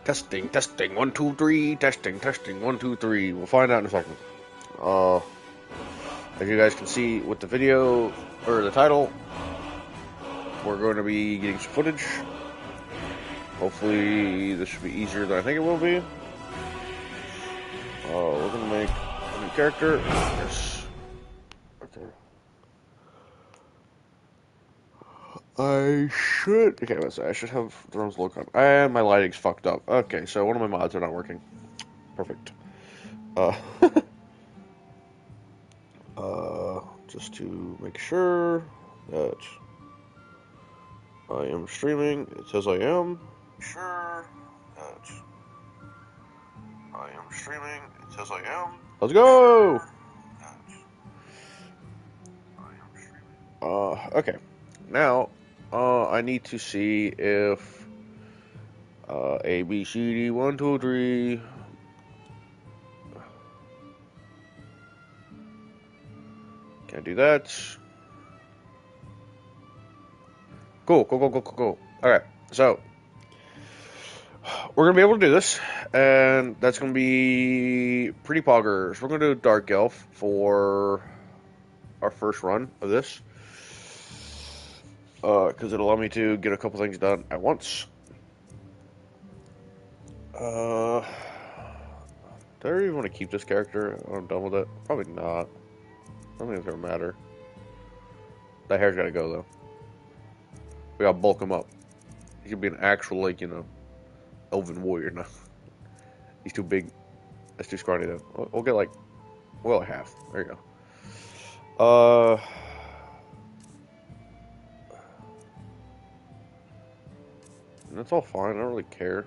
Testing, testing, 1, 2, 3. Testing, testing, 1, 2, 3. We'll find out in a second. As you guys can see with the video or the title, we're going to be getting some footage. Hopefully, this should be easier than I think it will be. We're gonna make a new character. Yes. Okay. I should. Okay, let's say I should have drones look on. And my lighting's fucked up. Okay, so one of my mods are not working. Perfect. Uh, just to make sure that I am streaming. It says I am. Sure that I am streaming. It says I am. Let's go! Okay. Now, I need to see if A, B, C, D, 1, 2, 3. Can't do that. Cool. Alright, so we're gonna be able to do this, and that's gonna be pretty poggers. We're gonna do Dark Elf for our first run of this, because it'll allow me to get a couple things done at once. Do I really want to keep this character? I'm done with it. Probably not. I don't think it's gonna matter. That hair's gotta go though. We gotta bulk him up. He could be an actual, like, elven warrior now. He's too big. That's too scrawny though. We'll get like, well, half. There you go. That's all fine. I don't really care.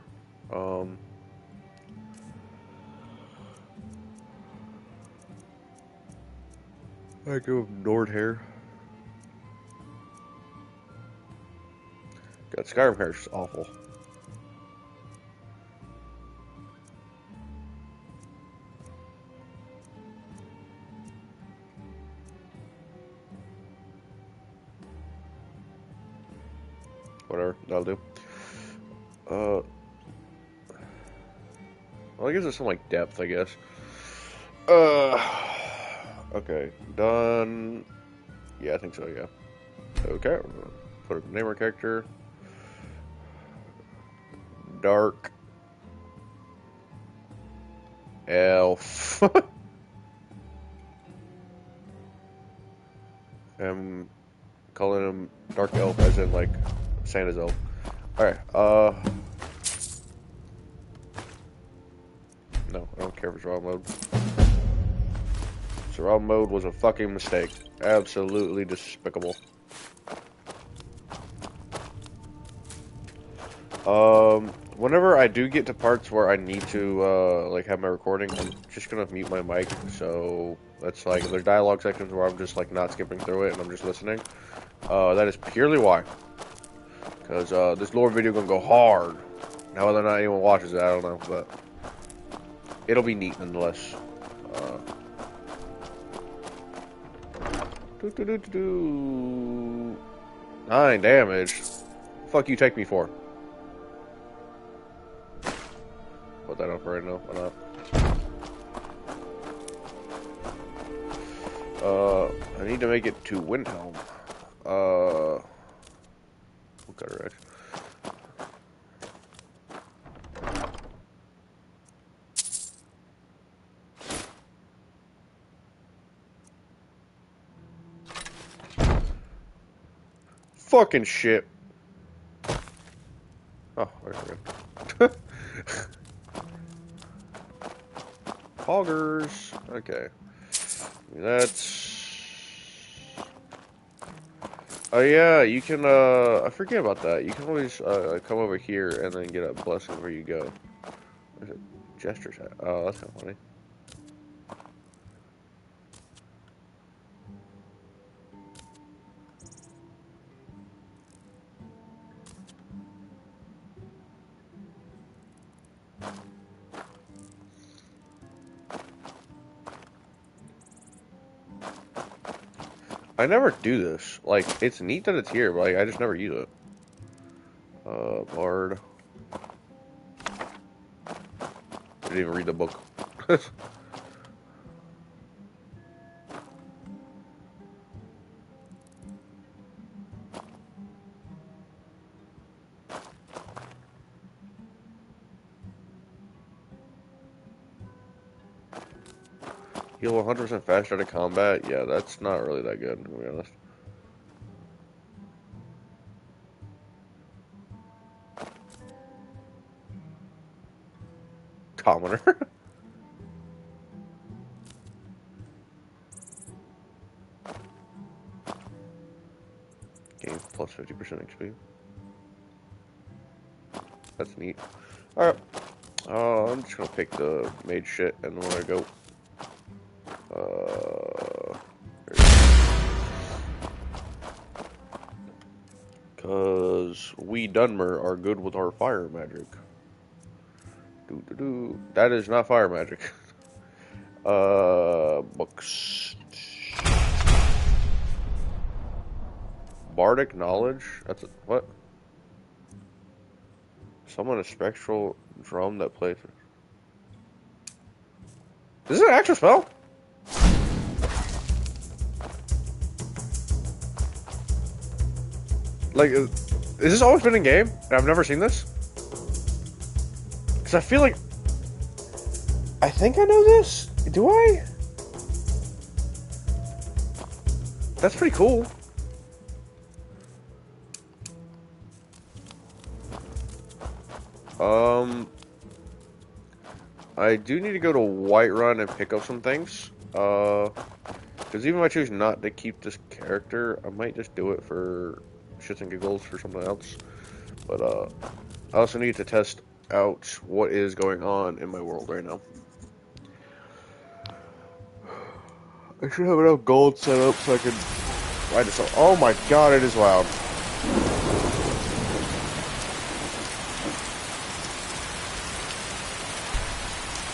I go with Nord hair. God, Skyrim hair is just awful. Whatever, that'll do. Well, it gives us some, like, depth, I guess. Okay, done. Yeah, I think so, yeah. Okay, we're gonna put a name our character. Dark Elf. I'm calling him Dark Elf as in, like, Santa's elf. Alright, no, I don't care for survival mode. Survival mode was a fucking mistake. Absolutely despicable. Whenever I do get to parts where I need to, like, have my recording, I'm just gonna mute my mic, so that's, like, if there's dialogue sections where I'm just, like, not skipping through it and I'm just listening, that is purely why. Because, this lore video gonna go hard. Now, whether or not anyone watches it, I don't know, but it'll be neat nonetheless. 9 damage. Fuck you take me for? Put that up right now. Why not? I need to make it to Windhelm. What color edge? Fucking shit. Oh, very good. Poggers. Okay. That's... Oh yeah, you can, I forget about that. You can always, come over here and then get a blessing where you go. Where's it? Gestures at? Oh, that's kind of funny. I never do this. Like, it's neat that it's here, but, like, I just never use it. Bard. Didn't even read the book. Heal 100% faster out of combat? Yeah, that's not really that good, to be honest. Commoner. Gain plus 50% XP. That's neat. Alright. I'm just gonna pick the mage shit and then when I go. Because we Dunmer are good with our fire magic. That is not fire magic. Books. Bardic knowledge? That's a, what? Summon a spectral drum that plays. Is it an actual spell? Like, is this always been in game? And I've never seen this? Because I feel like... I think I know this? Do I? That's pretty cool. I do need to go to Whiterun and pick up some things. Because even if I choose not to keep this character, I might just do it for shits and giggles for something else. But I also need to test out what is going on in my world right now. I should have enough gold set up so I can ride this out. Oh my god, it is loud.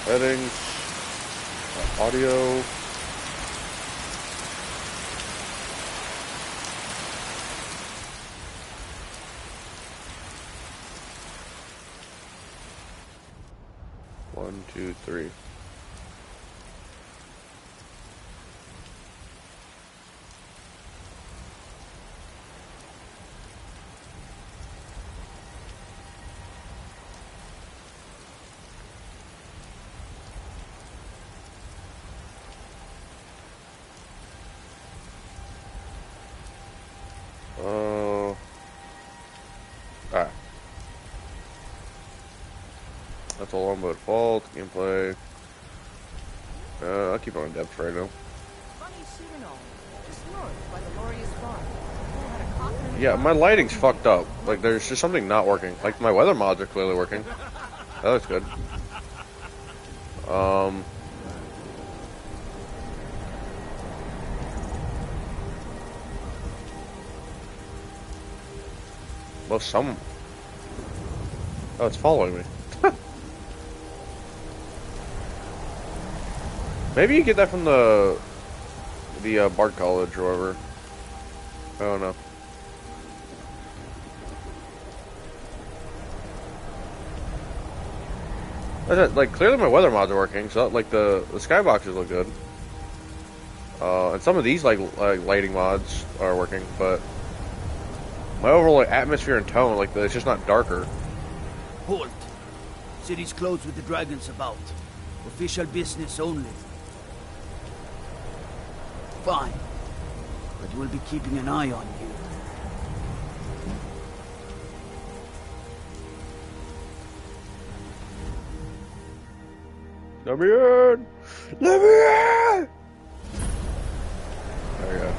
Settings, audio. One, two, three. That's all on but fault, gameplay. I'll keep it on depth right now. Yeah, my lighting's fucked up. Like, there's just something not working. Like, my weather mods are clearly working. That looks good. Well, some... Oh, it's following me. Maybe you get that from the Bard College or whatever. I don't know. Like, clearly my weather mods are working, so, like, the skyboxes look good. And some of these, like lighting mods are working, but my overall, like, atmosphere and tone, like, it's just not darker. Halt. City's closed with the dragons about. Official business only. Fine. But we'll be keeping an eye on you. Let me in! Let me in! There you go.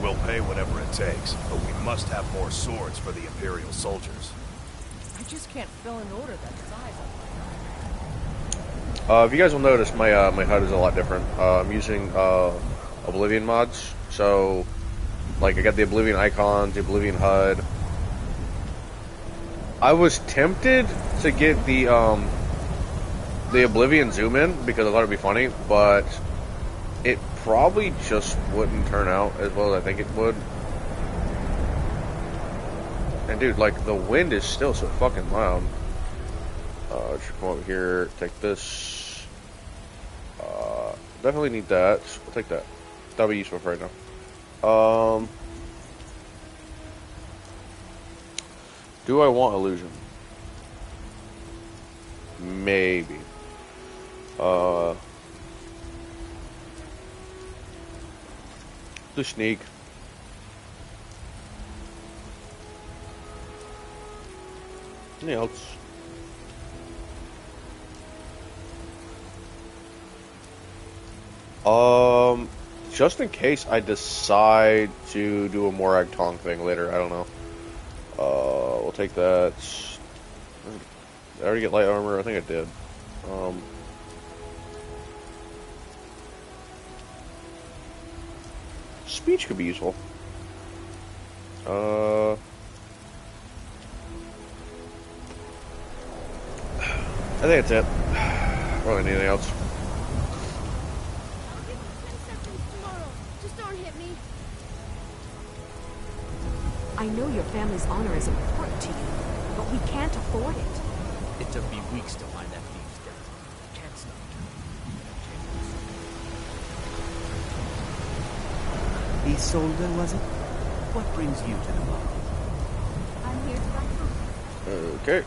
We'll pay whatever it takes, but we must have more swords for the Imperial soldiers. I just can't fill an order that size. If you guys will notice, my my HUD is a lot different. I'm using Oblivion mods, so like I got the Oblivion icons, the Oblivion HUD. I was tempted to get the Oblivion zoom in because I thought it'd be funny, but it probably just wouldn't turn out as well as I think it would. And dude, like the wind is still so fucking loud. Should come over here, take this. Definitely need that. We'll take that. That'll be useful for right now. Do I want illusion? Maybe. Do sneak. Anything else? Just in case I decide to do a Morag Tong thing later, I don't know. We'll take that. Did I already get light armor? I think I did. Speech could be useful. I think that's it. I don't need anything else. I'll give you 10 seconds tomorrow. Just don't hit me. I know your family's honor is important to you, but we can't afford it. It took me weeks to find that thief's death. Can't stop. Isolde, was it? What brings you to the bar? I'm here to buy coffee. Okay.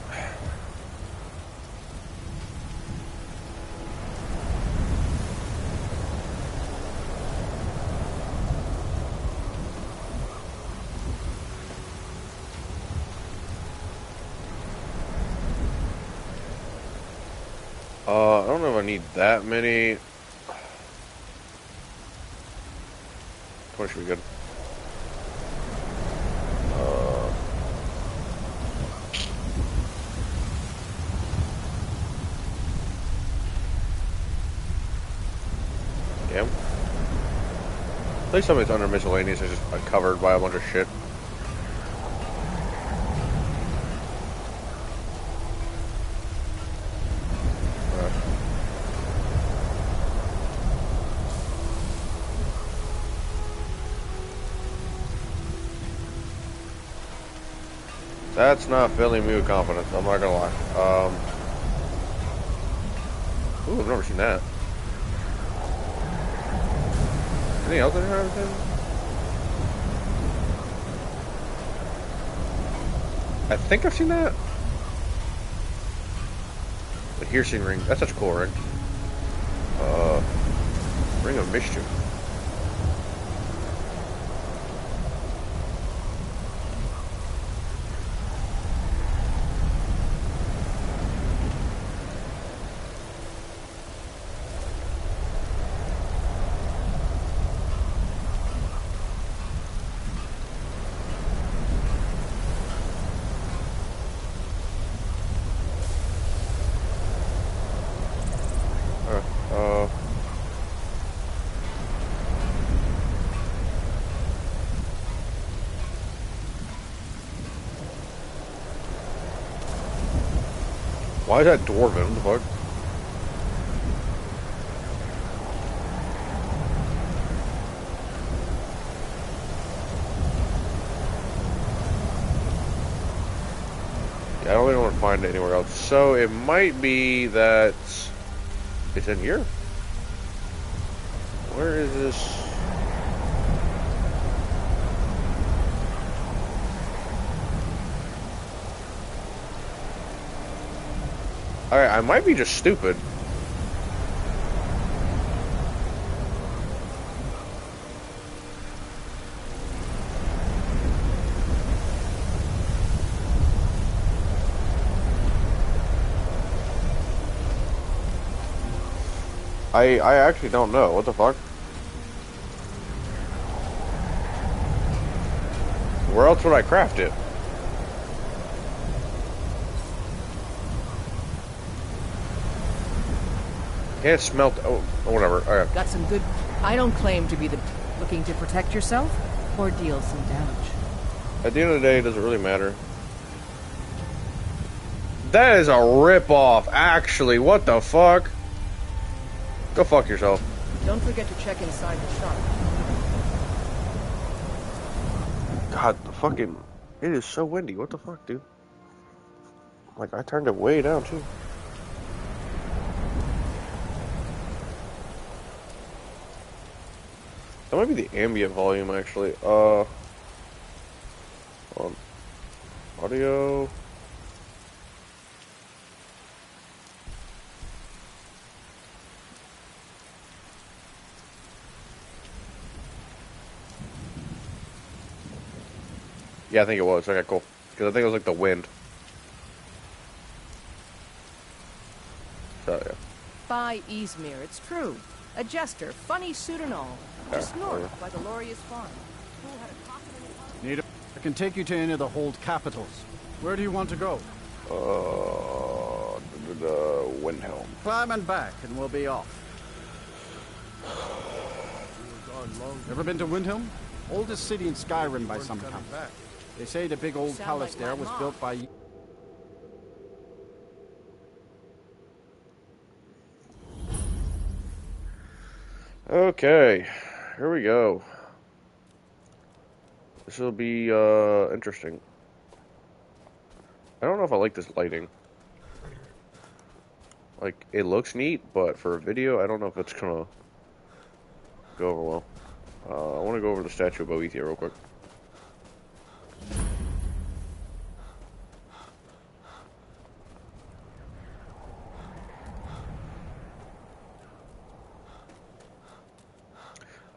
I don't know if I need that many. 20 should be good. Damn. At least something's under miscellaneous is just covered by a bunch of shit. That's not filling me with confidence, I'm not gonna lie. Ooh, I've never seen that. Anything else in here? I think I've seen that. The piercing ring. That's such a cool ring. Ring of mischief. Why is that dwarven? What the fuck? Yeah, I don't really want to find it anywhere else. So it might be that it's in here. Where is this? Alright, I might be just stupid. I actually don't know. What the fuck? Where else would I craft it? Can't smelt. Oh, whatever. Alright. Got some good... I don't claim to be the... Looking to protect yourself or deal some damage. At the end of the day, it doesn't really matter. That is a rip-off, actually. What the fuck? Go fuck yourself. Don't forget to check inside the shop. God, the fucking... It is so windy. What the fuck, dude? Like, I turned it way down, too. That might be the ambient volume, actually. On audio. Yeah, I think it was. Okay, cool. Because I think it was like the wind. So, yeah. By Izmir, it's true. A jester, funny suit and all. Just north by the Lorius farm. Need I can take you to any of the hold capitals. Where do you want to go? The Windhelm. Climb and back, and we'll be off. Ever been to Windhelm? Oldest city in Skyrim by some count. They say the big old palace there was built by... Okay, here we go. This will be interesting. I don't know if I like this lighting. Like, it looks neat, but for a video, I don't know if it's gonna go over well. I want to go over the statue of Boethia real quick.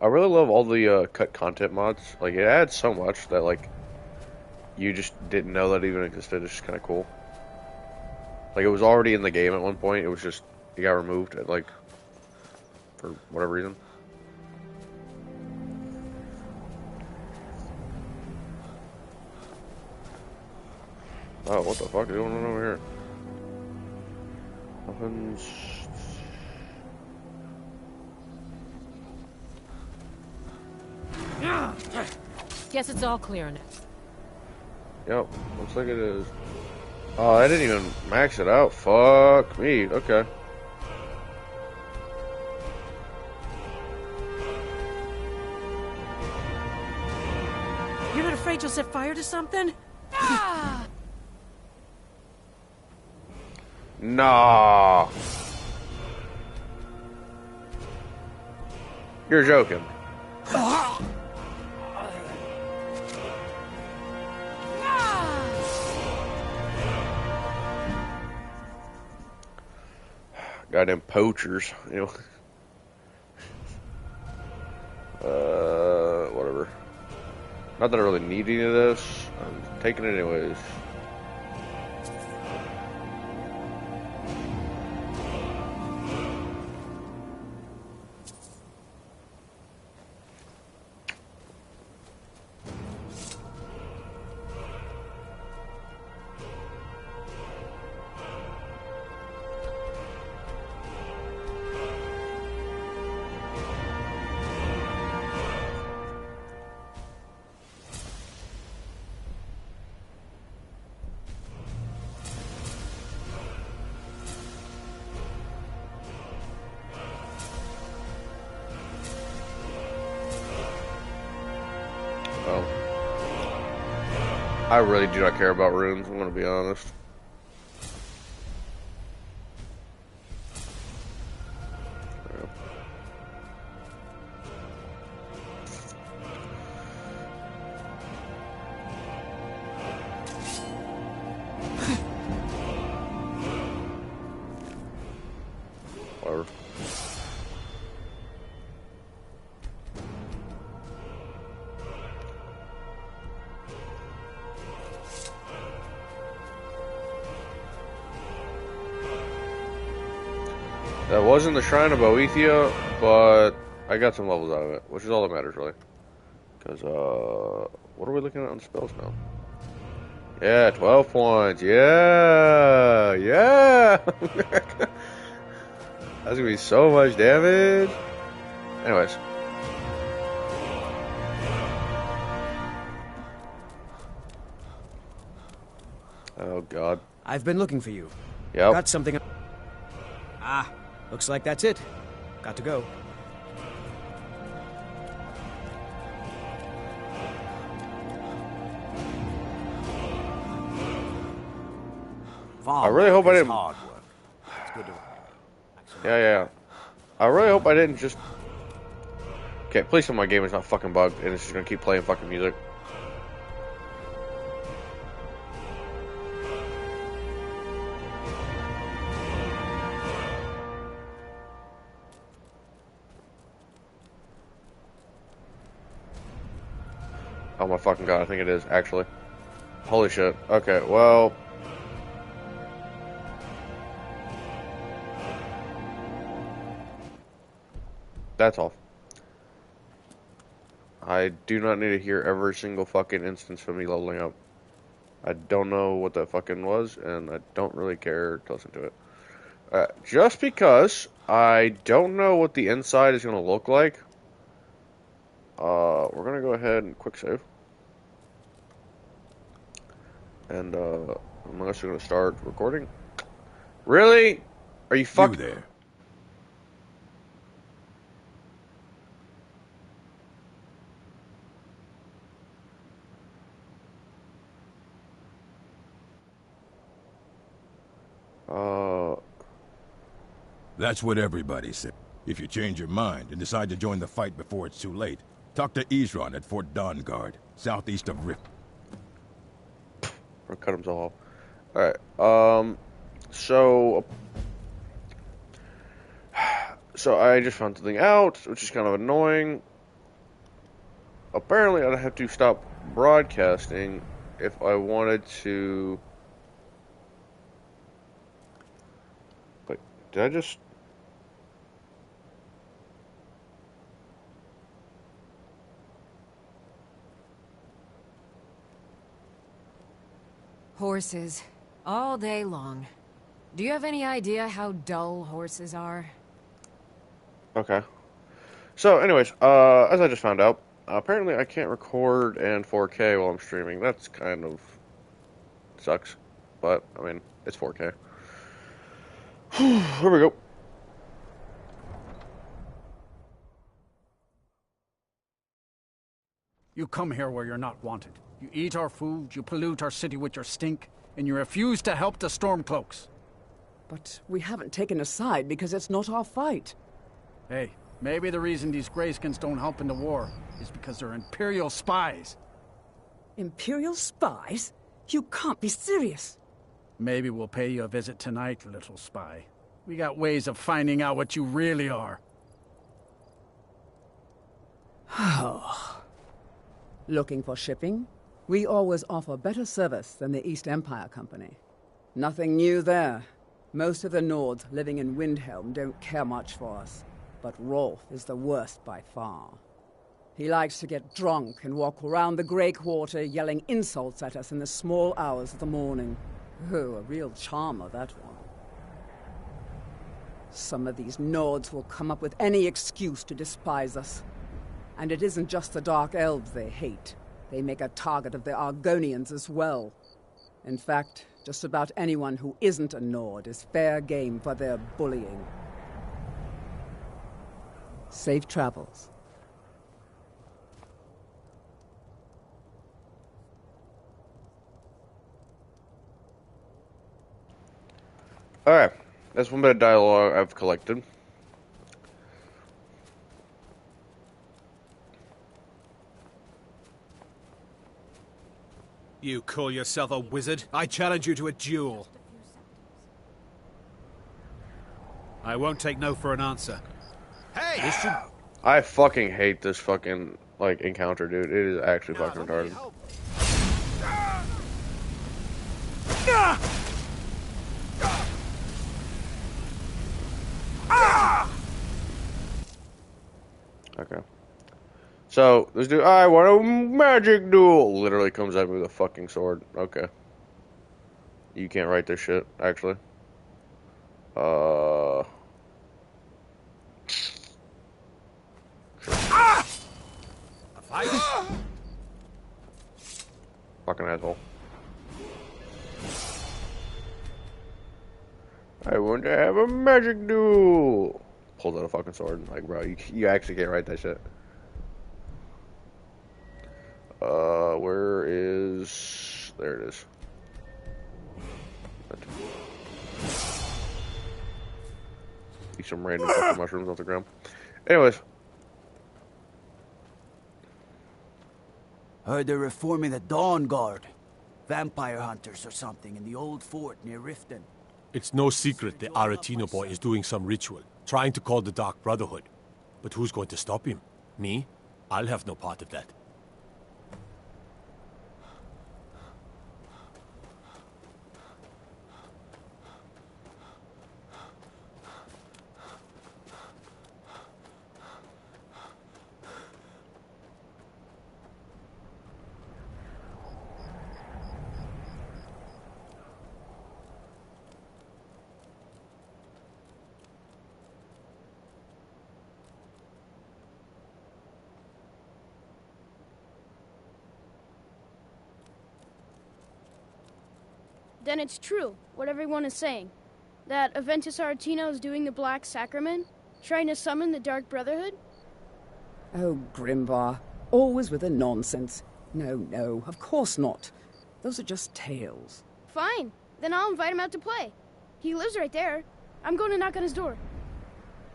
I really love all the cut content mods. Like, it adds so much that, like, you just didn't know that even existed. It's just kind of cool. Like, it was already in the game at one point. It was just, it got removed, at, like, for whatever reason. Oh, what the fuck is going on over here? Nothing's... Guess it's all clear now. Yep, looks like it is. Oh, I didn't even max it out. Fuck me. Okay. You're not afraid you'll set fire to something? Ah! Nah. You're joking. Goddamn poachers, you know. Whatever. Not that I really need any of this. I'm taking it anyways. I really do not care about runes, I'm gonna be honest. Whatever. That wasn't the Shrine of Boethia, but I got some levels out of it, which is all that matters, really. Because, what are we looking at on spells now? Yeah, 12 points. Yeah! Yeah! That's gonna be so much damage. Anyways. Oh, God. I've been looking for you. Yep. Got something. Ah, looks like that's it. Got to go. I really hope I didn't. Hard work. It's good to... Yeah. I really hope I didn't just Okay, please tell my game is not fucking bugged and it's just gonna keep playing fucking music. Oh my fucking god, I think it is, actually. Holy shit. Okay, well... That's all. I do not need to hear every single fucking instance of me leveling up. I don't know what that fucking was, and I don't really care to listen to it. Just because I don't know what the inside is going to look like, we're going to go ahead and quick save. And, unless you're going to start recording. Really? Are you fucking... You there. That's what everybody said. If you change your mind and decide to join the fight before it's too late, talk to Isran at Fort Dawnguard, southeast of Rift. Or cut himself off. Alright, so I just found something out, which is kind of annoying. Apparently, I'd have to stop broadcasting if I wanted to... Wait, did I just... Horses. All day long. Do you have any idea how dull horses are? Okay. So, anyways, as I just found out, apparently I can't record in 4K while I'm streaming. That's kind of... sucks. But, I mean, it's 4K. Here we go. You come here where you're not wanted. You eat our food, you pollute our city with your stink, and you refuse to help the Stormcloaks. But we haven't taken a side because it's not our fight. Hey, maybe the reason these Greyskins don't help in the war is because they're Imperial spies. Imperial spies? You can't be serious. Maybe we'll pay you a visit tonight, little spy. We got ways of finding out what you really are. Looking for shipping? We always offer better service than the East Empire Company. Nothing new there. Most of the Nords living in Windhelm don't care much for us. But Rolf is the worst by far. He likes to get drunk and walk around the Grey Quarter yelling insults at us in the small hours of the morning. Oh, a real charmer, that one. Some of these Nords will come up with any excuse to despise us. And it isn't just the Dark Elves they hate. They make a target of the Argonians as well. In fact, just about anyone who isn't a Nord is fair game for their bullying. Safe travels. Alright, that's one bit of dialogue I've collected. You call yourself a wizard? I challenge you to a duel. I won't take no for an answer. Hey! This should... I fucking hate this fucking, like, encounter, dude. It is actually fucking retarded. Okay. So, this dude, I want a magic duel! Literally comes at me with a fucking sword. Okay. You can't write this shit, actually. Sure. Fucking asshole. I want to have a magic duel! Pulls out a fucking sword. Like, bro, you actually can't write that shit. Where is... There it is. Eat some random fucking mushrooms off the ground. Anyways. Heard they're reforming the Dawn Guard. Vampire hunters or something in the old fort near Riften. It's no secret the Aretino boy is doing some ritual, trying to call the Dark Brotherhood. But who's going to stop him? Me? I'll have no part of that. Then it's true, what everyone is saying. That Aventus Aretino is doing the Black Sacrament, trying to summon the Dark Brotherhood? Oh, Grimvar, always with the nonsense. No, of course not. Those are just tales. Fine, then I'll invite him out to play. He lives right there. I'm going to knock on his door.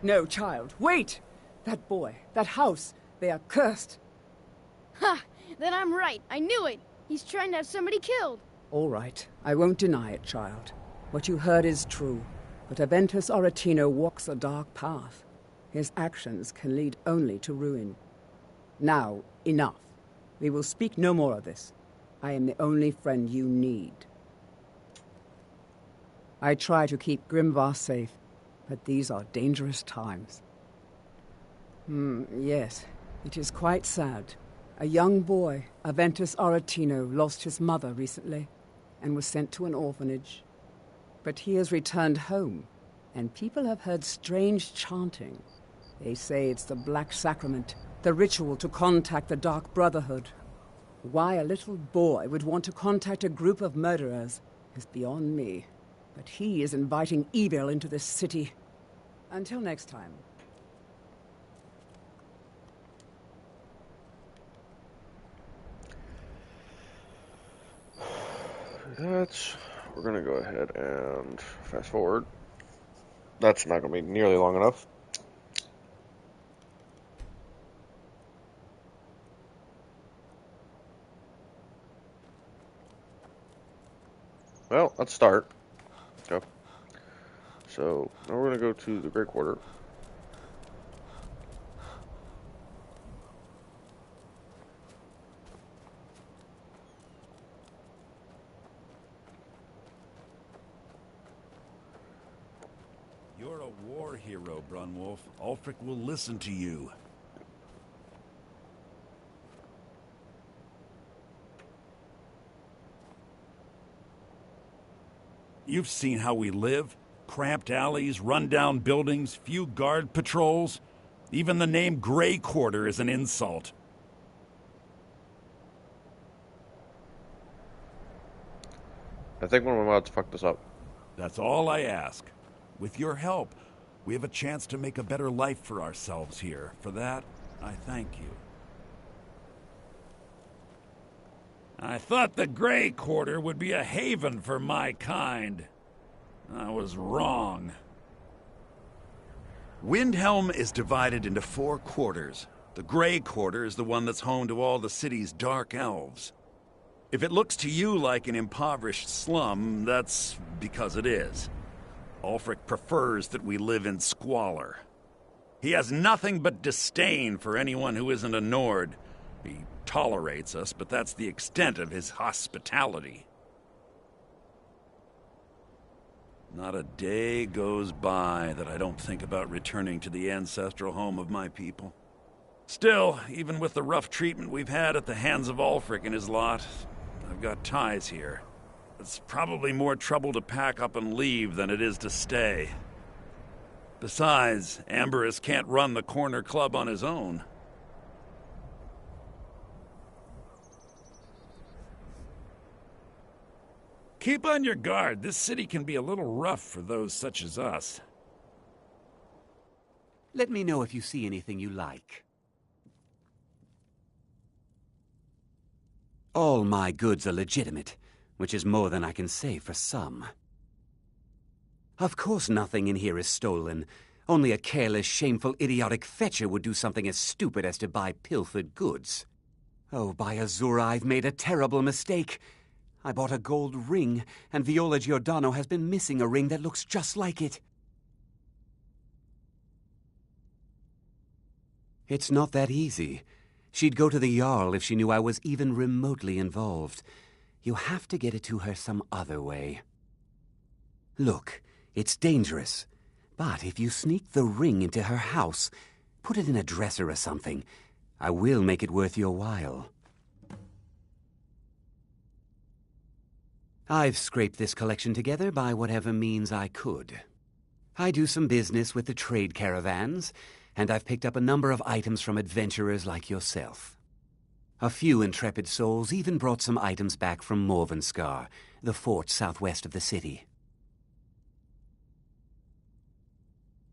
No, child, wait! That boy, that house, they are cursed. Ha! Then I'm right. I knew it. He's trying to have somebody killed. All right, I won't deny it, child. What you heard is true, but Aventus Aretino walks a dark path. His actions can lead only to ruin. Now, enough. We will speak no more of this. I am the only friend you need. I try to keep Grimvar safe, but these are dangerous times. Yes, it is quite sad. A young boy, Aventus Aretino, lost his mother recently and was sent to an orphanage. But he has returned home, and people have heard strange chanting. They say it's the Black Sacrament, the ritual to contact the Dark Brotherhood. Why a little boy would want to contact a group of murderers is beyond me. But he is inviting evil into this city. Until next time. We're gonna go ahead and fast forward. That's not gonna be nearly long enough. Well, let's start. Okay. So now we're gonna go to the Great Quarter. You're a war hero, Brunwolf. Ulfric will listen to you. You've seen how we live. Cramped alleys, run-down buildings, few guard patrols. Even the name Grey Quarter is an insult. I think one of my mods fucked this up. That's all I ask. With your help, we have a chance to make a better life for ourselves here. For that, I thank you. I thought the Grey Quarter would be a haven for my kind. I was wrong. Windhelm is divided into 4 quarters. The Grey Quarter is the one that's home to all the city's dark elves. If it looks to you like an impoverished slum, that's because it is. Ulfric prefers that we live in squalor. He has nothing but disdain for anyone who isn't a Nord. He tolerates us, but that's the extent of his hospitality. Not a day goes by that I don't think about returning to the ancestral home of my people. Still, even with the rough treatment we've had at the hands of Ulfric and his lot, I've got ties here. It's probably more trouble to pack up and leave than it is to stay. Besides, Amberus can't run the corner club on his own. Keep on your guard. This city can be a little rough for those such as us. Let me know if you see anything you like. All my goods are legitimate, which is more than I can say for some. Of course nothing in here is stolen. Only a careless, shameful, idiotic fetcher would do something as stupid as to buy pilfered goods. Oh, by Azura, I've made a terrible mistake. I bought a gold ring, and Viola Giordano has been missing a ring that looks just like it. It's not that easy. She'd go to the Jarl if she knew I was even remotely involved. You have to get it to her some other way. Look, it's dangerous. But if you sneak the ring into her house, put it in a dresser or something, I will make it worth your while. I've scraped this collection together by whatever means I could. I do some business with the trade caravans, and I've picked up a number of items from adventurers like yourself. A few intrepid souls even brought some items back from Morvenskar, the fort southwest of the city.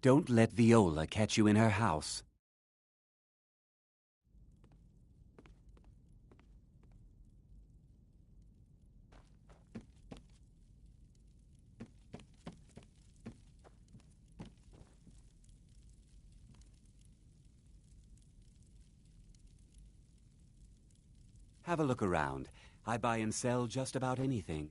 Don't let Viola catch you in her house. Have a look around. I buy and sell just about anything.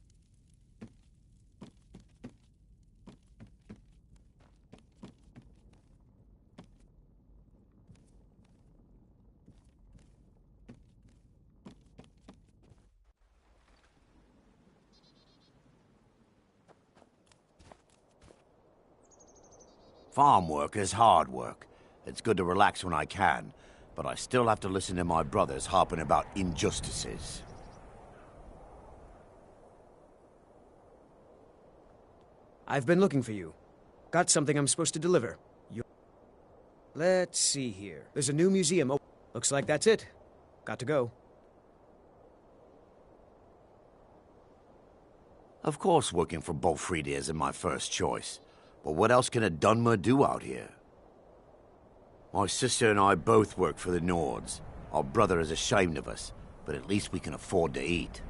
Farm work is hard work. It's good to relax when I can, but I still have to listen to my brothers harping about injustices. I've been looking for you. Got something I'm supposed to deliver. Let's see here. There's a new museum. Oh, looks like that's it. Got to go. Of course working for Bolfrida isn't my first choice, but what else can a Dunmer do out here? My sister and I both work for the Nords. Our brother is ashamed of us, but at least we can afford to eat.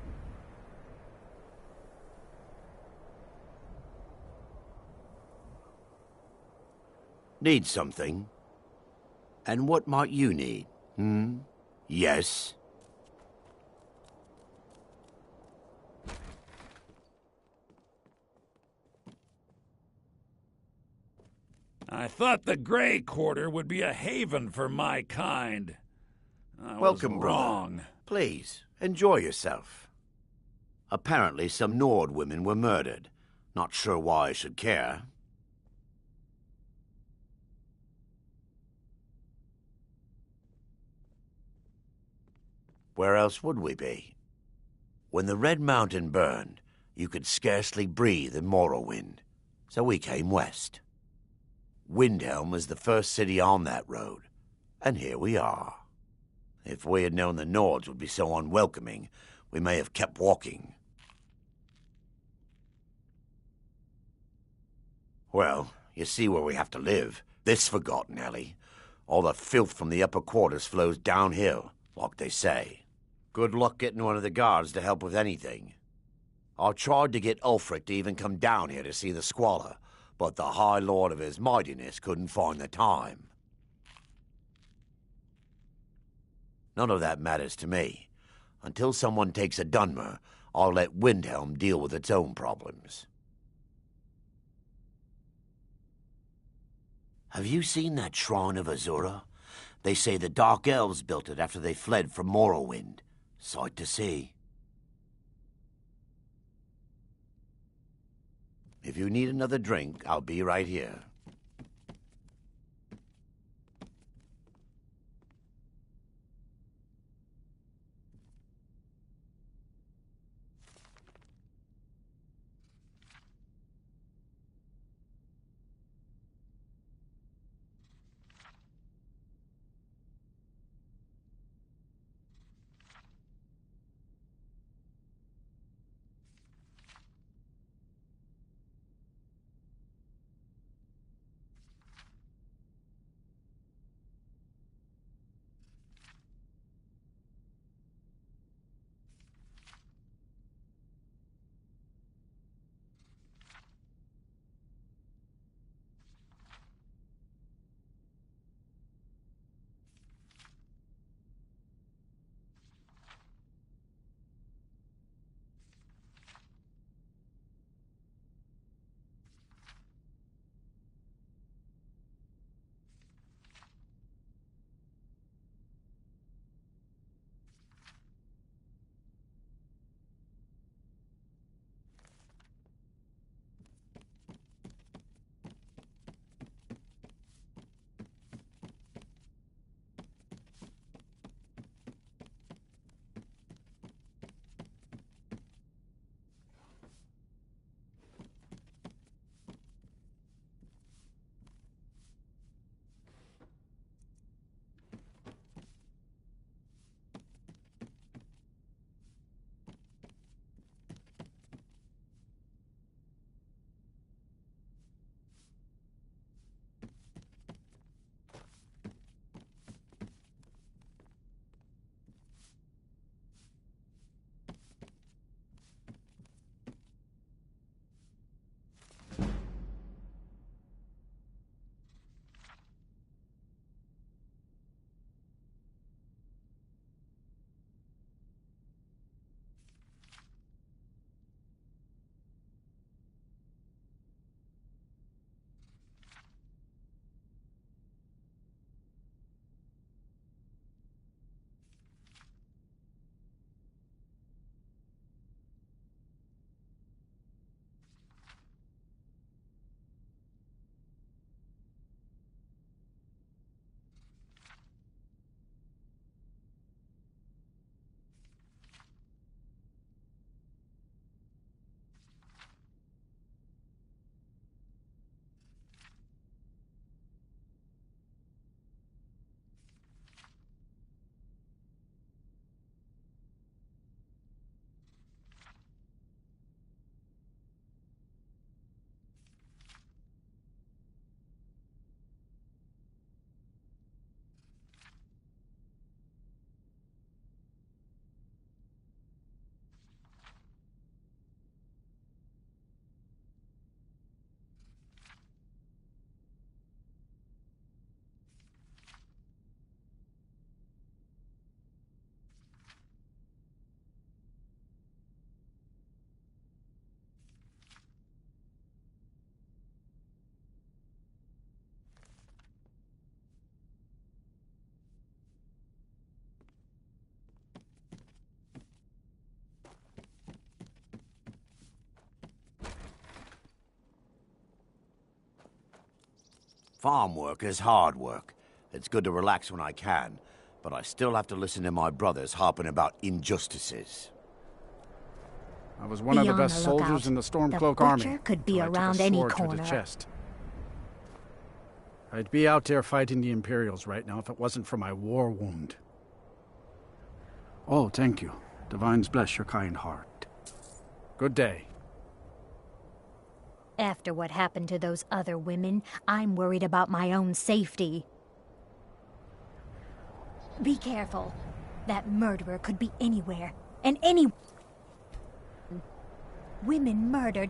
Need something? And what might you need? Yes? I thought the Grey Quarter would be a haven for my kind. Welcome, wrong. brother. Please, enjoy yourself. Apparently some Nord women were murdered. Not sure why I should care. Where else would we be? When the Red Mountain burned, you could scarcely breathe in Morrowind, so we came west. Windhelm was the first city on that road, and here we are. If we had known the Nords would be so unwelcoming, we may have kept walking. Well, you see where we have to live. This forgotten alley. All the filth from the upper quarters flows downhill, like they say. Good luck getting one of the guards to help with anything. I tried to get Ulfric to even come down here to see the squalor, but the High Lord of his mightiness couldn't find the time. None of that matters to me. Until someone takes a Dunmer, I'll let Windhelm deal with its own problems. Have you seen that shrine of Azura? They say the Dark Elves built it after they fled from Morrowind. Sight to see. If you need another drink, I'll be right here. Farm work is hard work. It's good to relax when I can, but I still have to listen to my brothers harping about injustices. I was one of the best soldiers in the Stormcloak army. The Butcher could be I took a around any sword through the corner. chest. I'd be out there fighting the Imperials right now if it wasn't for my war wound. Oh, thank you. Divines bless your kind heart. Good day. After what happened to those other women, I'm worried about my own safety. Be careful. That murderer could be anywhere, and any... Women murdered.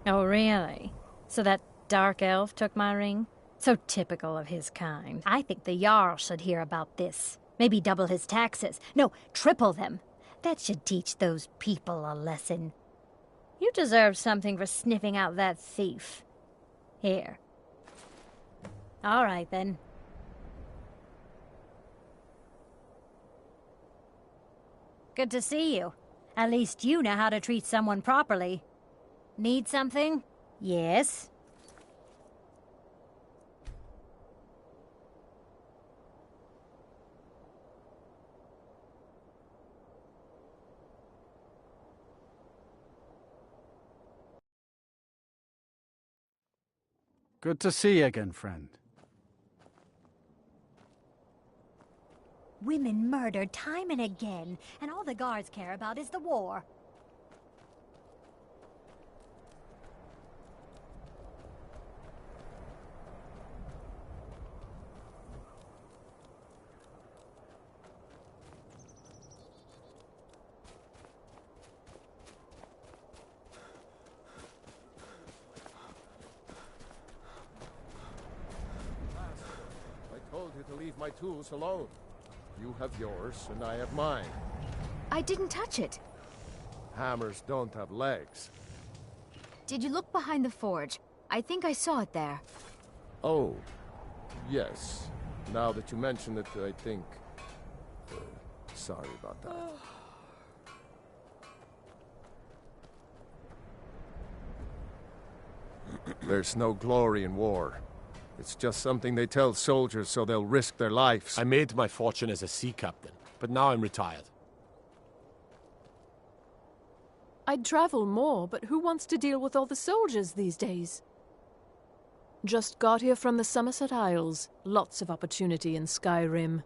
Oh, really? So that dark elf took my ring? So typical of his kind. I think the Jarl should hear about this. Maybe double his taxes. No, triple them. That should teach those people a lesson. You deserve something for sniffing out that thief. Here. All right, then. Good to see you. At least you know how to treat someone properly. Need something? Yes. Good to see you again, friend. Women murdered time and again, and all the guards care about is the war. I told you to leave my tools alone. You have yours, and I have mine. I didn't touch it. Hammers don't have legs. Did you look behind the forge? I think I saw it there. Oh, yes. Now that you mention it, I think... sorry about that. There's no glory in war. It's just something they tell soldiers so they'll risk their lives. I made my fortune as a sea captain, but now I'm retired. I'd travel more, but who wants to deal with all the soldiers these days? Just got here from the Somerset Isles. Lots of opportunity in Skyrim.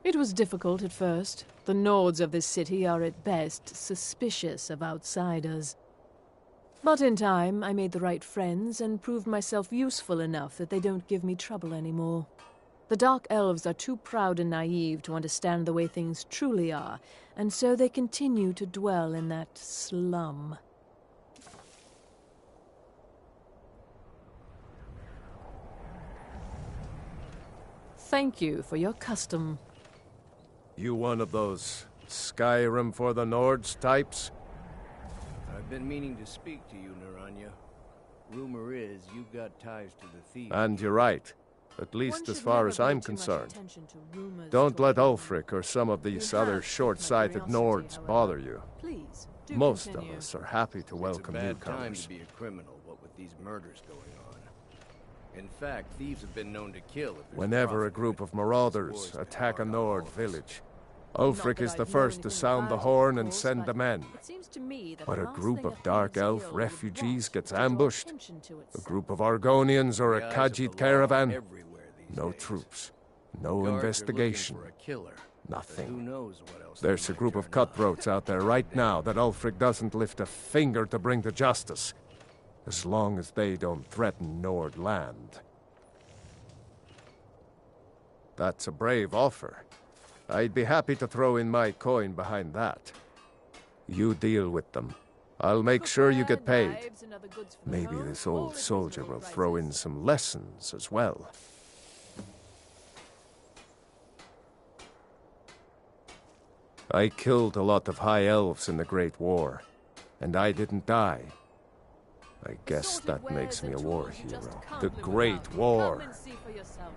It was difficult at first. The Nords of this city are at best suspicious of outsiders. But in time, I made the right friends and proved myself useful enough that they don't give me trouble anymore. The Dark Elves are too proud and naive to understand the way things truly are, and so they continue to dwell in that slum. Thank you for your custom. You one of those Skyrim for the Nords types? I've been meaning to speak to you, Naranya. Rumor is you've got ties to the thieves. And you're right. At least as far as I'm concerned. Don't let Ulfric or some of these other short-sighted Nords bother you. Most of us are happy to welcome newcomers. It's a bad time newcomers. to be a criminal, what with these murders going on. In fact, thieves have been known to kill if there's Whenever a profit. group of marauders attack a Nord village, Ulfric is the first to sound the horn and send the men. But a group of Dark Elf refugees gets ambushed, a group of Argonians or a Khajiit caravan, no troops, no investigation, nothing. There's a group of cutthroats out there right now that Ulfric doesn't lift a finger to bring to justice, as long as they don't threaten Nord land. That's a brave offer. I'd be happy to throw in my coin behind that. You deal with them. I'll make sure you get paid. Maybe this old soldier will throw in some lessons as well. I killed a lot of high elves in the Great War, and I didn't die. I guess that makes me a war hero. The Great War.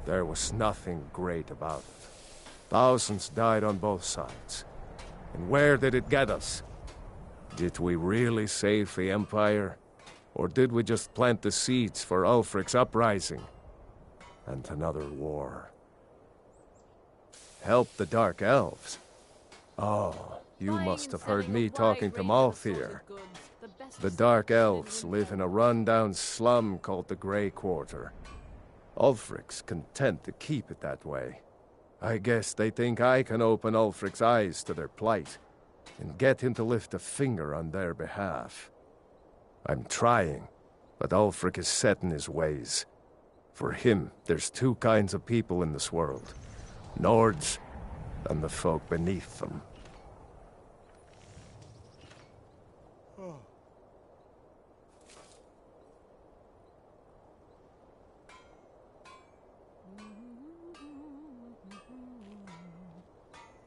There was nothing great about it. Thousands died on both sides. And where did it get us? Did we really save the Empire? Or did we just plant the seeds for Ulfric's uprising? And another war? Help the Dark Elves? Oh, you must have heard me talking to Malthier. The Dark Elves live in a run-down slum called the Grey Quarter. Ulfric's content to keep it that way. I guess they think I can open Ulfric's eyes to their plight and get him to lift a finger on their behalf. I'm trying, but Ulfric is set in his ways. For him, there's two kinds of people in this world. Nords and the folk beneath them.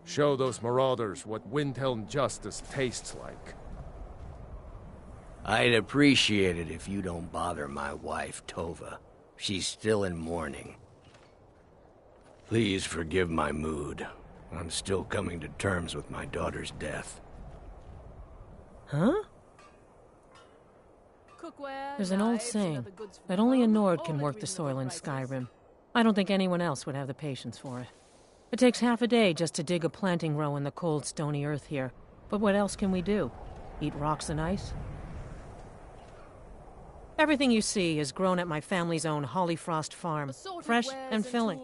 Show those marauders what Windhelm justice tastes like. I'd appreciate it if you don't bother my wife, Tova. She's still in mourning. Please forgive my mood. I'm still coming to terms with my daughter's death. Huh? There's an old saying that only a Nord can work the soil in Skyrim. I don't think anyone else would have the patience for it. It takes half a day just to dig a planting row in the cold, stony earth here. But what else can we do? Eat rocks and ice? Everything you see is grown at my family's own Hollyfrost farm, fresh and filling.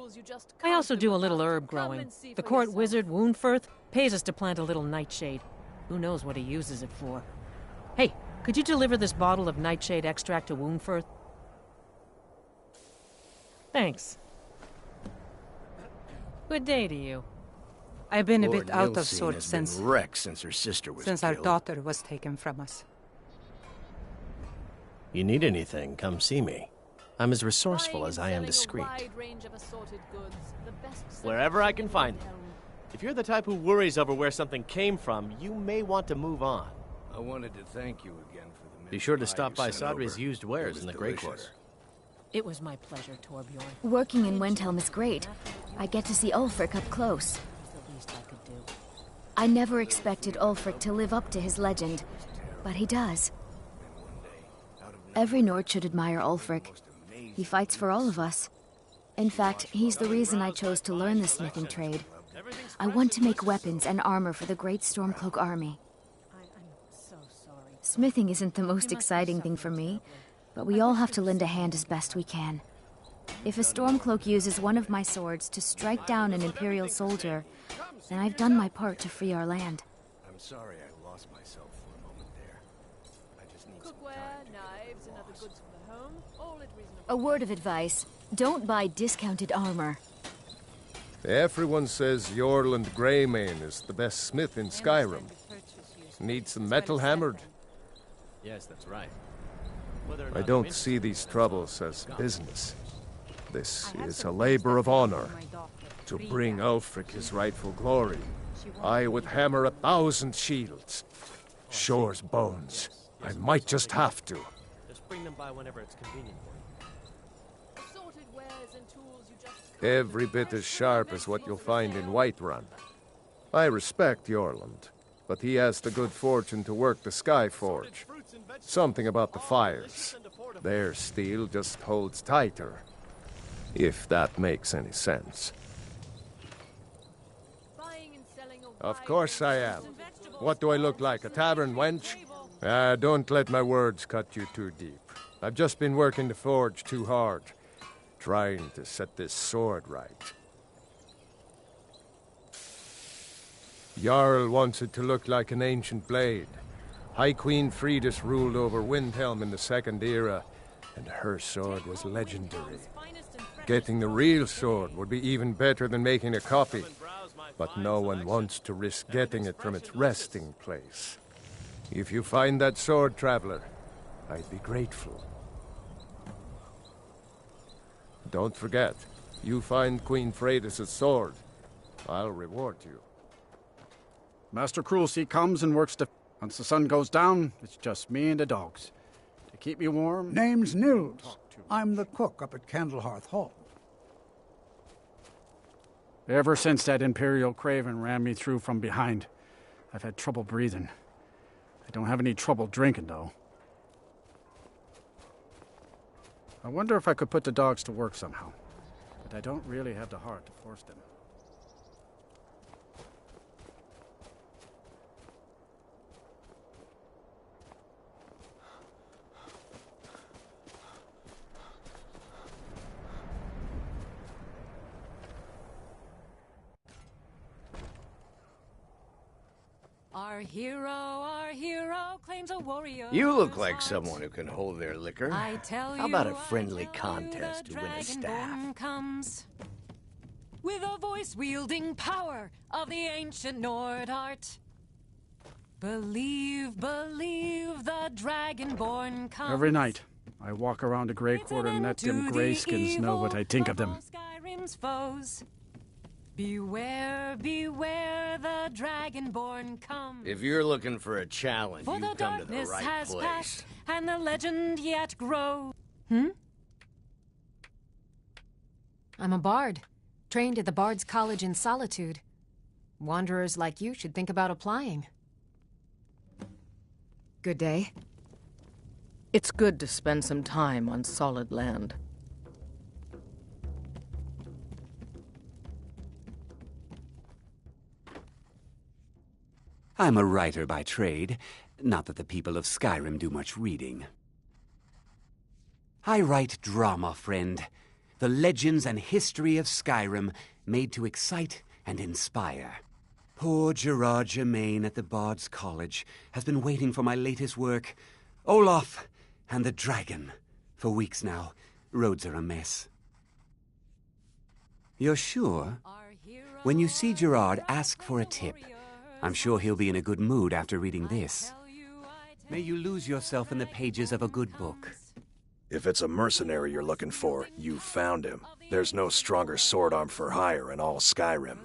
I also do a little herb growing. The court wizard, Woundfirth, pays us to plant a little nightshade. Who knows what he uses it for? Hey, could you deliver this bottle of nightshade extract to Woundfirth? Thanks. Good day to you. I've been a Lord bit out of Nilsine sorts has been since wrecked since her sister was our killed. daughter was taken from us. You need anything, come see me. I'm as resourceful as I am discreet. Wherever I can find them. If you're the type who worries over where something came from, you may want to move on. I wanted to thank you again for the Be sure to stop by Sadri's used wares in the Grey Quarter. It was my pleasure, Torbjorn. Working in Windhelm is great. I get to see Ulfric up close. The least I could do. I never expected Ulfric to live up to his legend, but he does. Every Nord should admire Ulfric. He fights for all of us. In fact, he's the reason I chose to learn the smithing trade. I want to make weapons and armor for the great Stormcloak army. Smithing isn't the most exciting thing for me, but we all have to lend a hand as best we can. If a Stormcloak uses one of my swords to strike down an Imperial soldier, then I've done my part to free our land. I'm sorry I lost myself for a moment there. I just need some time knives, and other goods for the home, all at reasonable. A word of advice. Don't buy discounted armor. Everyone says Jorland Greymane is the best smith in Skyrim. Needs some metal hammered. Yes, that's right. I don't see these troubles as business. This is a labor of honor. To bring Ulfric his rightful glory, I would hammer 1,000 shields. Shore's bones. I might just have to. Just bring them by whenever it's convenient for you. Every bit as sharp as what you'll find in Whiterun. I respect Jorland, but he has the good fortune to work the Skyforge. Something about the fires. Their steel just holds tighter. If that makes any sense. Of course I am. What do I look like, a tavern wench? Don't let my words cut you too deep. I've just been working the forge too hard, trying to set this sword right. Jarl wants it to look like an ancient blade. High Queen Fridis ruled over Windhelm in the Second Era, and her sword was legendary. Getting the real sword would be even better than making a copy, but no one wants to risk getting it from its resting place. If you find that sword, traveler, I'd be grateful. Don't forget, you find Queen Fridis' sword, I'll reward you. Master Cruelty comes and works to... Once the sun goes down, it's just me and the dogs. To keep me warm... Name's Nils. I'm the cook up at Candlehearth Hall. Ever since that Imperial Craven ran me through from behind, I've had trouble breathing. I don't have any trouble drinking, though. I wonder if I could put the dogs to work somehow. But I don't really have the heart to force them. Our hero claims a warrior. You look like someone who can hold their liquor. I tell How about a you, friendly contest to win a staff? Comes with a voice-wielding power of the ancient Nord art. Believe, the Dragonborn comes. Every night, I walk around the Grey Quarter and let them Greyskins know what I think of them. Skyrim's foes. Beware, the Dragonborn comes. If you're looking for a challenge, For you've the come to the darkness right has place. passed, and the legend yet grows. I'm a bard, trained at the Bard's College in Solitude. Wanderers like you should think about applying. Good day. It's good to spend some time on solid land. I'm a writer by trade. Not that the people of Skyrim do much reading. I write drama, friend. The legends and history of Skyrim made to excite and inspire. Poor Gerard Germain at the Bard's College has been waiting for my latest work, Olaf and the Dragon, for weeks now. Roads are a mess. You're sure? When you see Gerard, ask for a tip. I'm sure he'll be in a good mood after reading this. May you lose yourself in the pages of a good book. If it's a mercenary you're looking for, you found him. There's no stronger sword arm for hire in all Skyrim.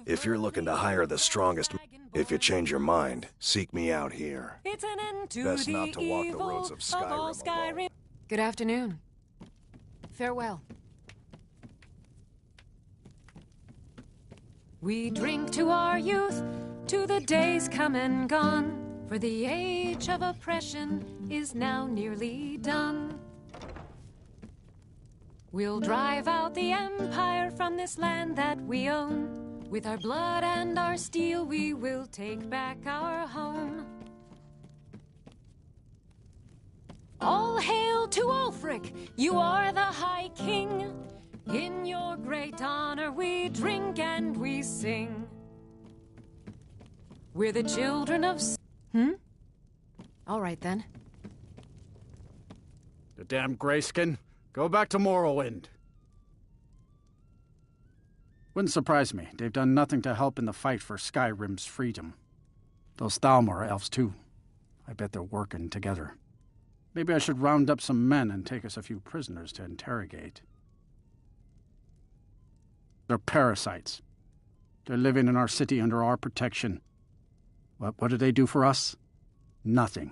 If you're looking to hire the strongest, if you change your mind, seek me out here. It's an end to Best the not to walk the roads of all Skyrim alone. Good afternoon. Farewell. We drink to our youth, to the days come and gone, for the age of oppression is now nearly done. We'll drive out the Empire from this land that we own. With our blood and our steel, we will take back our home. All hail to Ulfric, you are the High King. In your great honor we drink and we sing. We're the children of... All right, then. The damn Greyskin. Go back to Morrowind. Wouldn't surprise me. They've done nothing to help in the fight for Skyrim's freedom. Those Thalmor elves, too. I bet they're working together. Maybe I should round up some men and take us a few prisoners to interrogate. They're parasites. They're living in our city under our protection. What did they do for us? Nothing.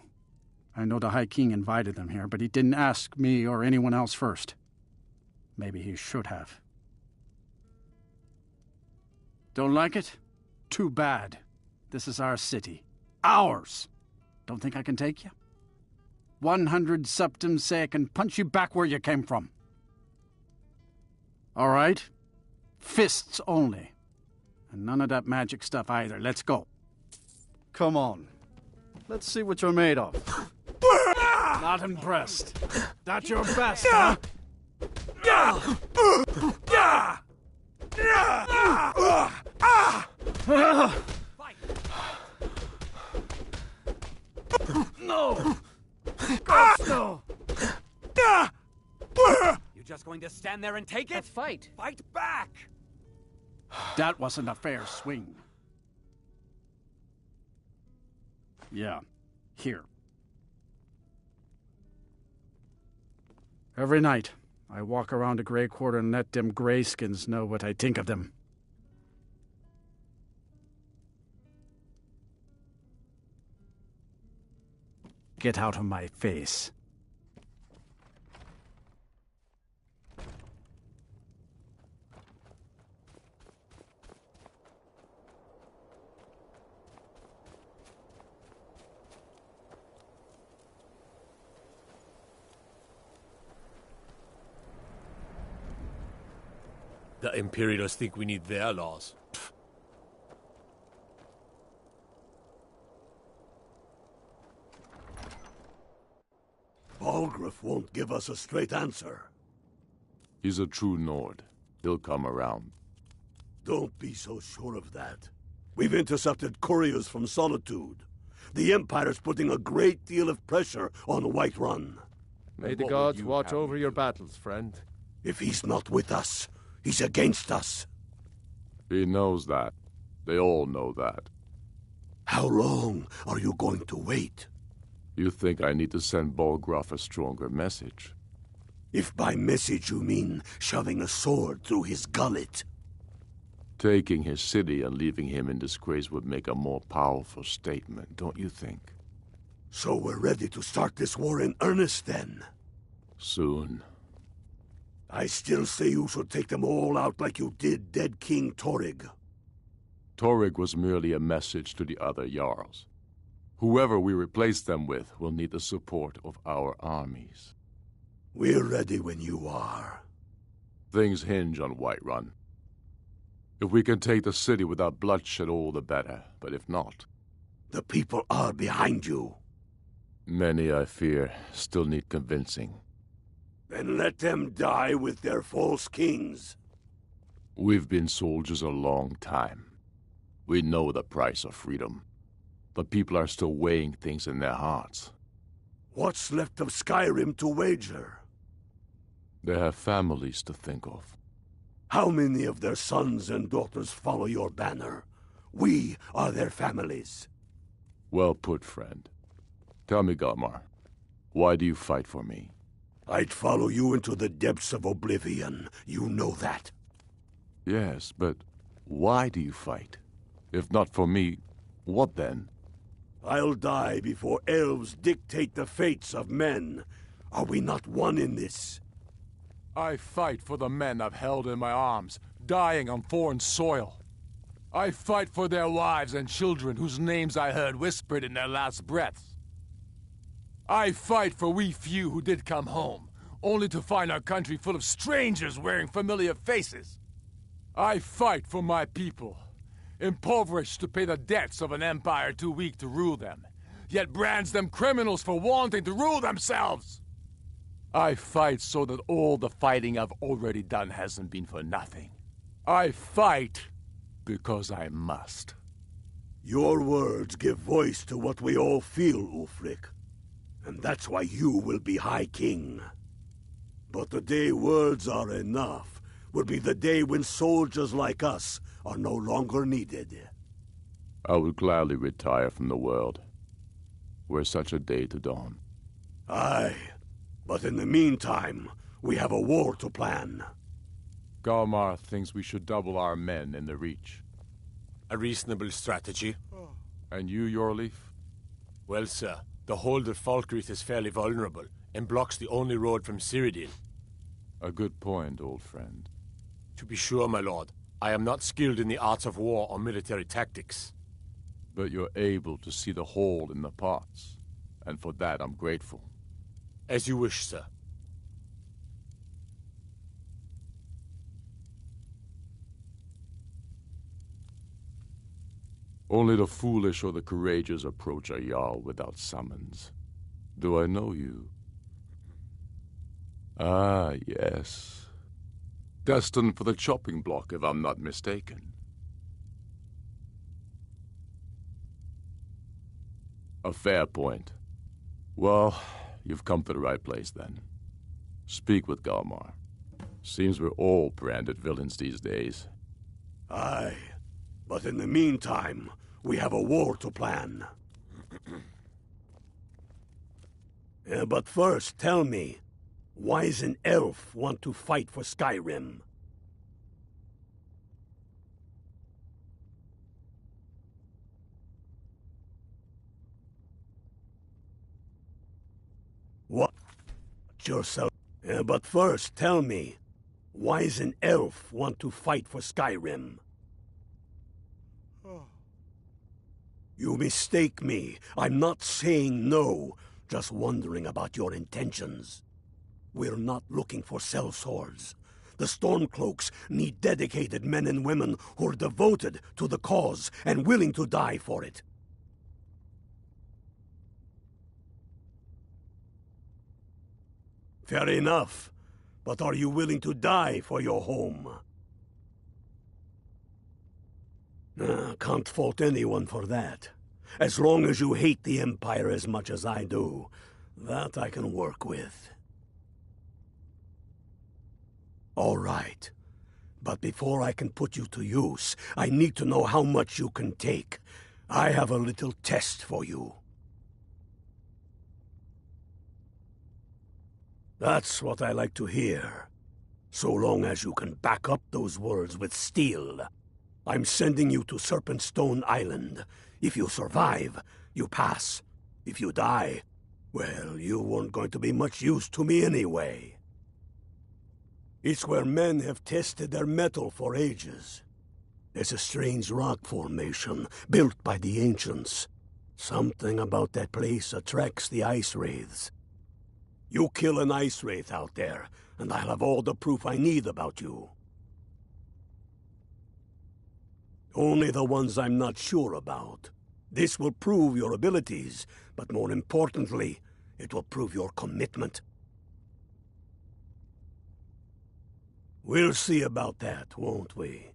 I know the High King invited them here, but he didn't ask me or anyone else first. Maybe he should have. Don't like it? Too bad. This is our city. Ours! Don't think I can take you? 100 septims say I can punch you back where you came from. All right? Fists only. And none of that magic stuff either. Let's go. Come on. Let's see what you're made of. Not impressed. That's your best, huh? No! Gosh, no! You just going to stand there and take it? Let's fight. Fight back! That wasn't a fair swing. Yeah, here. Every night, I walk around the Grey Quarter and let them Greyskins know what I think of them. Get out of my face. The Imperials think we need their laws. Pfft. Balgruuf won't give us a straight answer. He's a true Nord. He'll come around. Don't be so sure of that. We've intercepted couriers from Solitude. The Empire's putting a great deal of pressure on Whiterun. May the gods watch over your battles, friend. If he's not with us, he's against us. He knows that. They all know that. How long are you going to wait? You think I need to send Balgruuf a stronger message? If by message you mean shoving a sword through his gullet. Taking his city and leaving him in disgrace would make a more powerful statement, don't you think? So we're ready to start this war in earnest, then? Soon. I still say you should take them all out like you did dead King Torrig. Torrig was merely a message to the other Jarls. Whoever we replace them with will need the support of our armies. We're ready when you are. Things hinge on Whiterun. If we can take the city without bloodshed, all the better. But if not... The people are behind you. Many, I fear, still need convincing. Then let them die with their false kings. We've been soldiers a long time. We know the price of freedom. But people are still weighing things in their hearts. What's left of Skyrim to wager? They have families to think of. How many of their sons and daughters follow your banner? We are their families. Well put, friend. Tell me, Galmar, why do you fight for me? I'd follow you into the depths of oblivion. You know that. Yes, but why do you fight? If not for me, what then? I'll die before elves dictate the fates of men. Are we not one in this? I fight for the men I've held in my arms, dying on foreign soil. I fight for their wives and children whose names I heard whispered in their last breaths. I fight for we few who did come home, only to find our country full of strangers wearing familiar faces. I fight for my people, impoverished to pay the debts of an empire too weak to rule them, yet brands them criminals for wanting to rule themselves. I fight so that all the fighting I've already done hasn't been for nothing. I fight because I must. Your words give voice to what we all feel, Ulfric. And that's why you will be High King. But the day words are enough will be the day when soldiers like us are no longer needed. I would gladly retire from the world, were such a day to dawn. Aye, but in the meantime, we have a war to plan. Galmar thinks we should double our men in the Reach. A reasonable strategy. And you, Yorleaf? Well, sir, the hold of Falkreath is fairly vulnerable, and blocks the only road from Cyrodiil. A good point, old friend. To be sure, my lord, I am not skilled in the arts of war or military tactics. But you're able to see the hole in the parts, and for that I'm grateful. As you wish, sir. Only the foolish or the courageous approach a Jarl without summons. Do I know you? Ah, yes. Destined for the chopping block, if I'm not mistaken. A fair point. Well, you've come to the right place, then. Speak with Galmar. Seems we're all branded villains these days. Aye. But in the meantime, we have a war to plan. But first, tell me, why does an elf want to fight for Skyrim? What? Yourself. But first, tell me, why does an elf want to fight for Skyrim? You mistake me. I'm not saying no, just wondering about your intentions. We're not looking for sellswords. The Stormcloaks need dedicated men and women who are devoted to the cause and willing to die for it. Fair enough. But are you willing to die for your home? Can't fault anyone for that. As long as you hate the Empire as much as I do, that I can work with. All right. But before I can put you to use, I need to know how much you can take. I have a little test for you. That's what I like to hear. So long as you can back up those words with steel. I'm sending you to Serpentstone Island. If you survive, you pass. If you die, well, you weren't going to be much use to me anyway. It's where men have tested their metal for ages. There's a strange rock formation built by the ancients. Something about that place attracts the ice wraiths. You kill an ice wraith out there, and I'll have all the proof I need about you. Only the ones I'm not sure about. This will prove your abilities, but more importantly, it will prove your commitment. We'll see about that, won't we?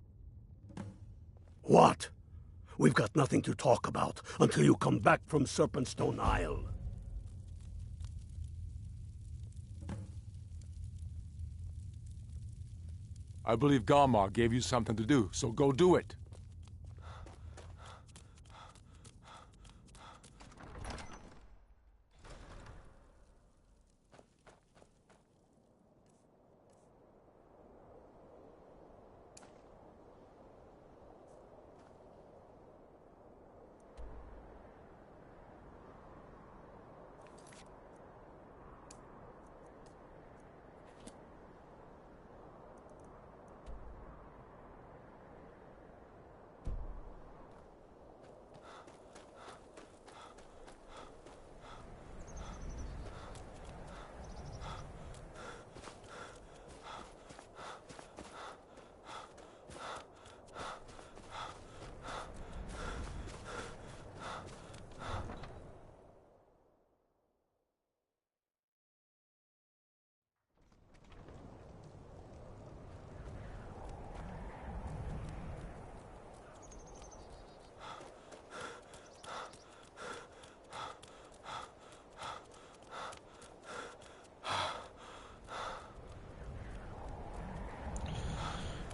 What? We've got nothing to talk about until you come back from Serpentstone Isle. I believe Galmar gave you something to do, so go do it.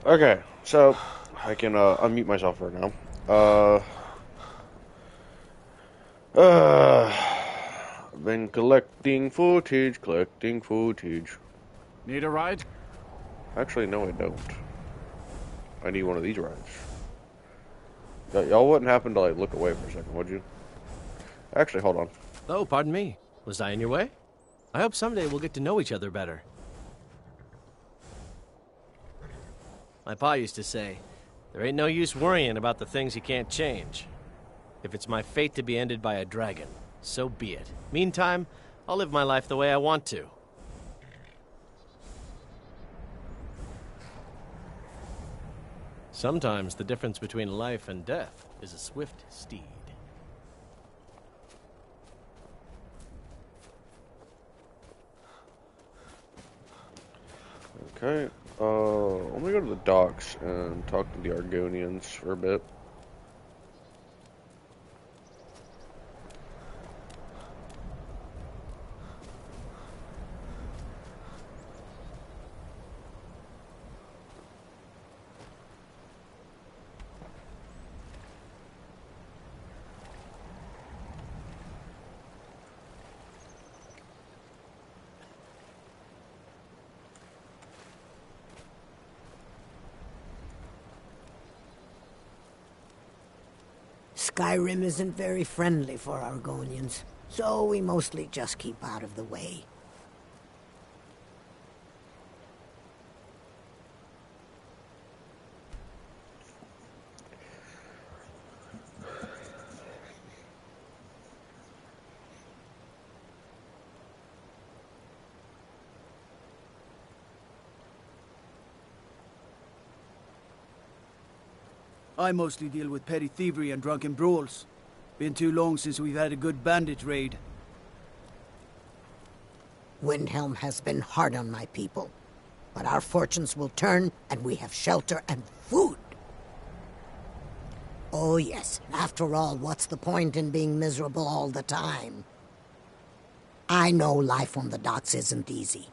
Okay, so I can unmute myself right now. I've been collecting footage. Need a ride? Actually, no, I don't. I need one of these rides. Y'all wouldn't happen to, like, look away for a second, would you? Actually, hold on. Oh, pardon me. Was I in your way? I hope someday we'll get to know each other better. My pa used to say, there ain't no use worrying about the things you can't change. If it's my fate to be ended by a dragon, so be it. Meantime, I'll live my life the way I want to. Sometimes the difference between life and death is a swift steed. Okay, let me go to the docks and talk to the Argonians for a bit. Skyrim isn't very friendly for Argonians, so we mostly just keep out of the way. I mostly deal with petty thievery and drunken brawls. Been too long since we've had a good bandit raid. Windhelm has been hard on my people, but our fortunes will turn, and we have shelter and food. Oh yes, after all, what's the point in being miserable all the time? I know life on the docks isn't easy.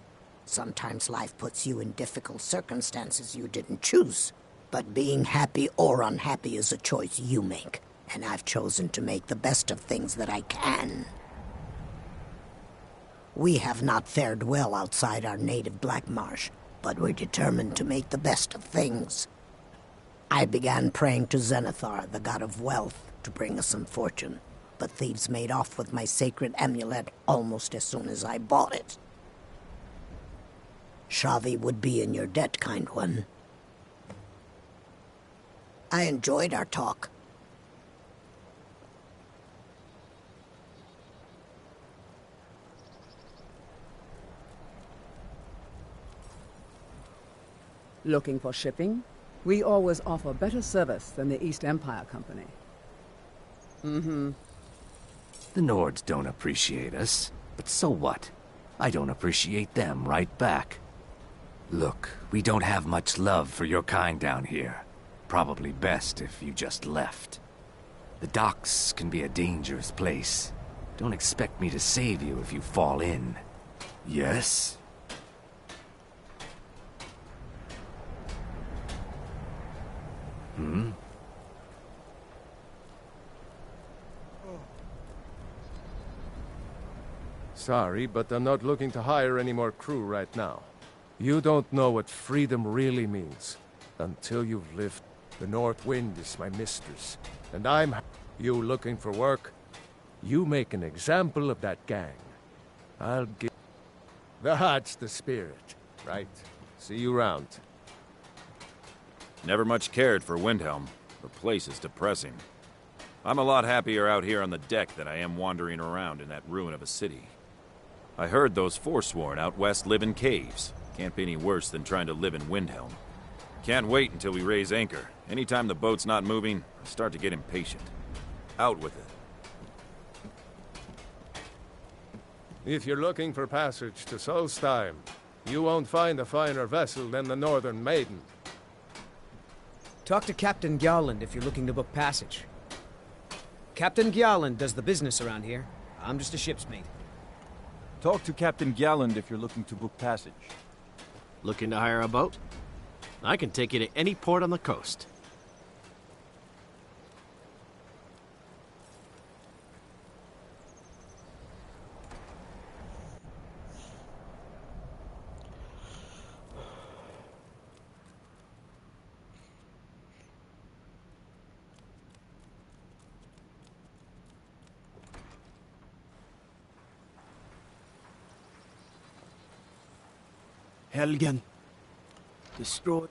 Sometimes life puts you in difficult circumstances you didn't choose. But being happy or unhappy is a choice you make, and I've chosen to make the best of things that I can. We have not fared well outside our native Black Marsh, but we're determined to make the best of things. I began praying to Zenithar, the god of wealth, to bring us some fortune, but thieves made off with my sacred amulet almost as soon as I bought it. Shavi would be in your debt, kind one. I enjoyed our talk. Looking for shipping? We always offer better service than the East Empire Company. Mm-hmm. The Nords don't appreciate us, but so what? I don't appreciate them right back. Look, we don't have much love for your kind down here. Probably best if you just left. The docks can be a dangerous place. Don't expect me to save you if you fall in. Yes? Hmm? Sorry, but I'm not looking to hire any more crew right now. You don't know what freedom really means until you've lived. The North Wind is my mistress, and I'm... You looking for work? You make an example of that gang. I'll give... That's the spirit, right? See you round. Never much cared for Windhelm. The place is depressing. I'm a lot happier out here on the deck than I am wandering around in that ruin of a city. I heard those Forsworn out west live in caves. Can't be any worse than trying to live in Windhelm. Can't wait until we raise anchor. Anytime the boat's not moving, I start to get impatient. Out with it. If you're looking for passage to Solstheim, you won't find a finer vessel than the Northern Maiden. Talk to Captain Gjalland if you're looking to book passage. Captain Gjalland does the business around here. I'm just a ship's mate. Talk to Captain Gjalland if you're looking to book passage. Looking to hire a boat? I can take you to any port on the coast. Helgen. Destroy...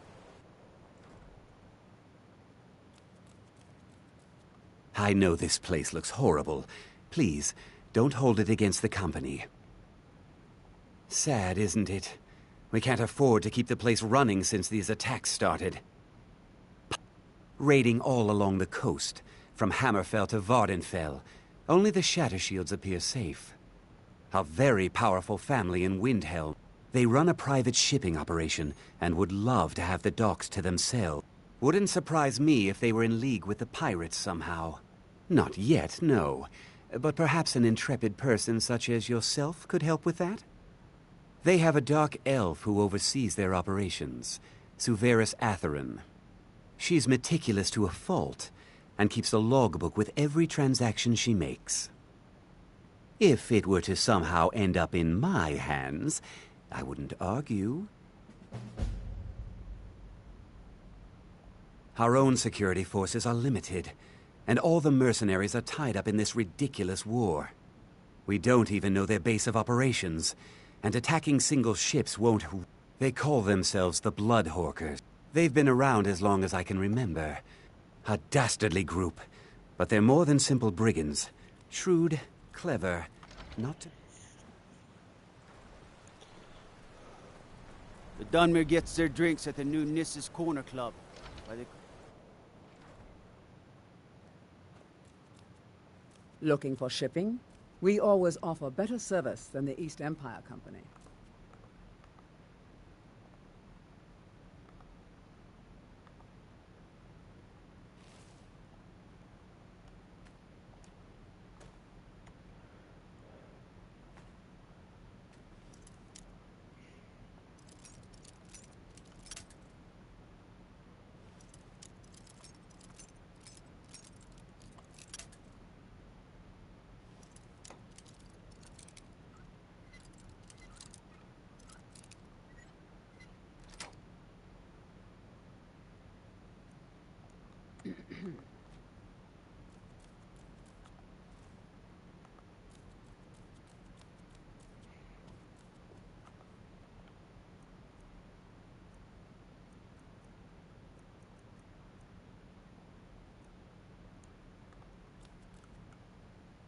I know this place looks horrible. Please, don't hold it against the company. Sad, isn't it? We can't afford to keep the place running since these attacks started. Raiding all along the coast, from Hammerfell to Vardenfell. Only the Shattershields appear safe. A very powerful family in Windhelm. They run a private shipping operation and would love to have the docks to themselves. Wouldn't surprise me if they were in league with the pirates somehow. Not yet, no. But perhaps an intrepid person such as yourself could help with that? They have a dark elf who oversees their operations, Suveris Atherin. She's meticulous to a fault, and keeps a logbook with every transaction she makes. If it were to somehow end up in my hands, I wouldn't argue. Our own security forces are limited, and all the mercenaries are tied up in this ridiculous war. We don't even know their base of operations, and attacking single ships won't... They call themselves the Bloodhawkers. They've been around as long as I can remember. A dastardly group, but they're more than simple brigands. Shrewd, clever, not to... The Dunmer gets their drinks at the new Nissa's Corner Club. Looking for shipping? We always offer better service than the East Empire Company.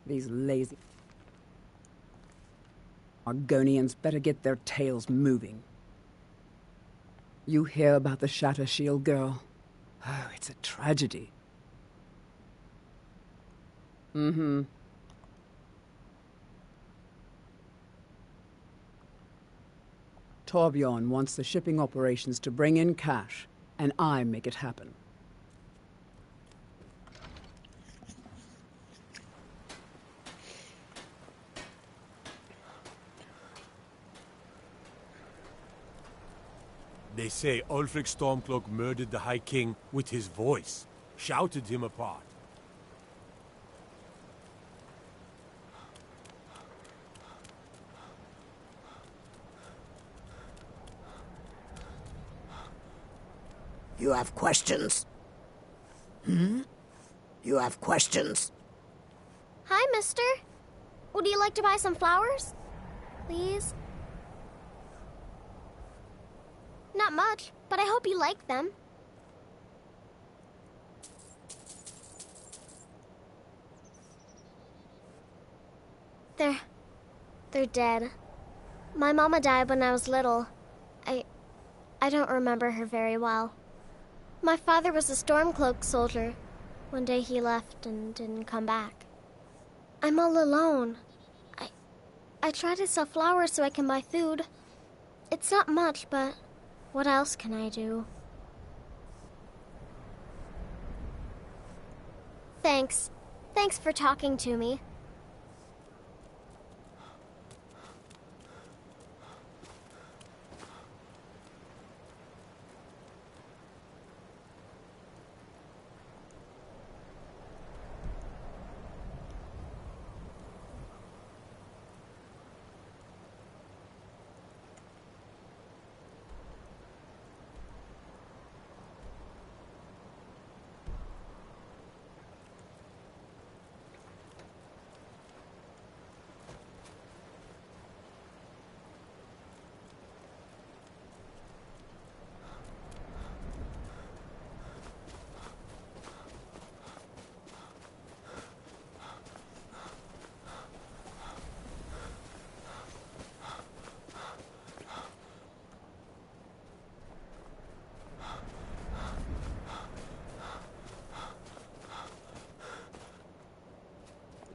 These lazy Argonians better get their tails moving. You hear about the Shatter Shield girl? Oh, it's a tragedy. Mm-hmm. Torbjorn wants the shipping operations to bring in cash, and I make it happen. They say Ulfric Stormcloak murdered the High King with his voice, shouted him apart. You have questions? Hmm? You have questions? Hi, mister. Would you like to buy some flowers? Please? Not much, but I hope you like them. They're dead. My mama died when I was little. I don't remember her very well. My father was a Stormcloak soldier. One day he left and didn't come back. I'm all alone. I try to sell flowers so I can buy food. It's not much, but what else can I do? Thanks. Thanks for talking to me.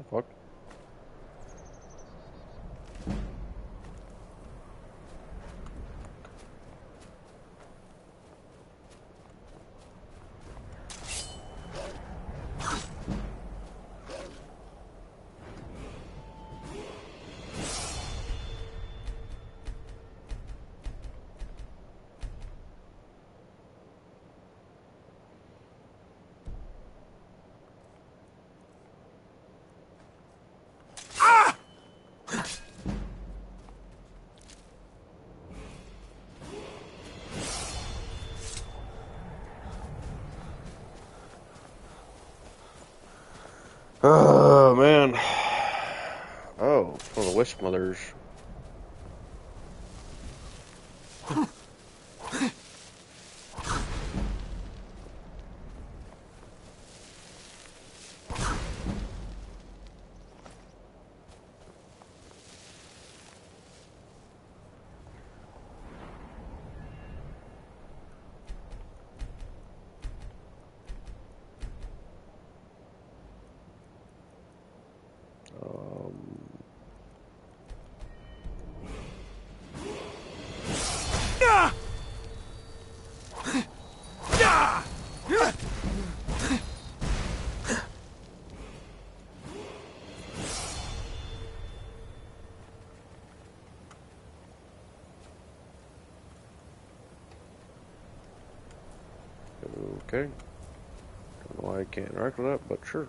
Fuck. Oh, man. Oh, for the Wisp Mothers. Okay. Don't know why I can't interact with that, but sure.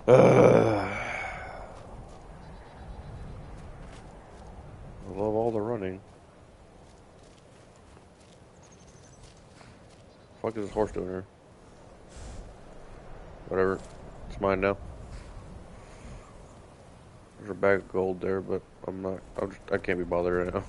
I love all the running. Fuck is this horse doing here? Whatever. It's mine now. There's a bag of gold there, but I can't be bothered right now.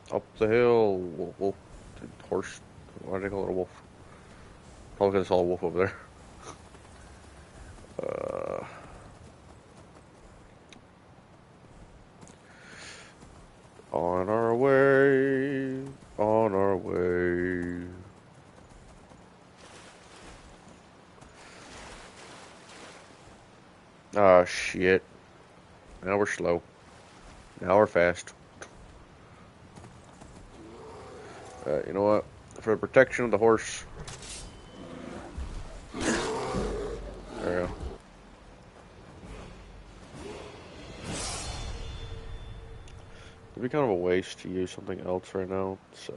Up the hill, wolf, horse. Why did I call it a wolf? Probably because I saw a wolf over there. On our way, on our way. Ah, shit. Now we're slow. Now we're fast. You know what? For the protection of the horse. There we go. It'd be kind of a waste to use something else right now, so...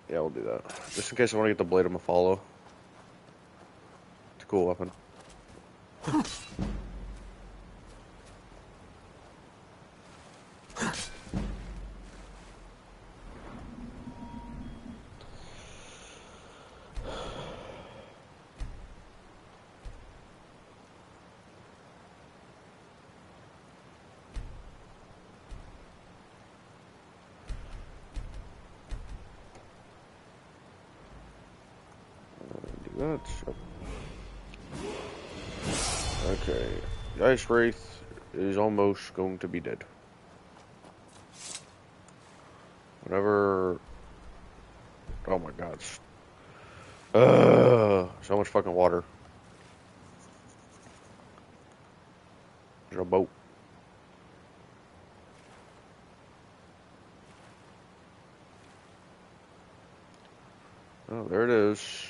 yeah, we'll do that. Just in case I want to get the Blade of Mafalo. It's a cool weapon. Okay, the Ice Wraith is almost going to be dead. Whenever... Oh my god. So much fucking water. There's a boat. Oh, there it is.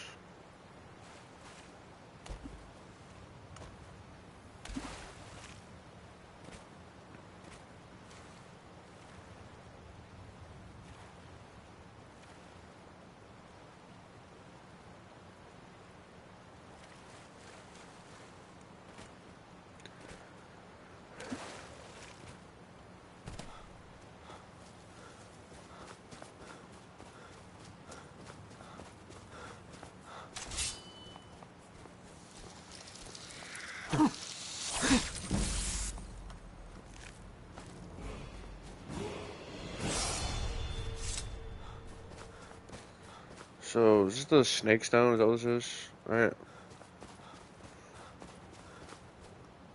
So, is this the snake stone? Is that what this is? Alright.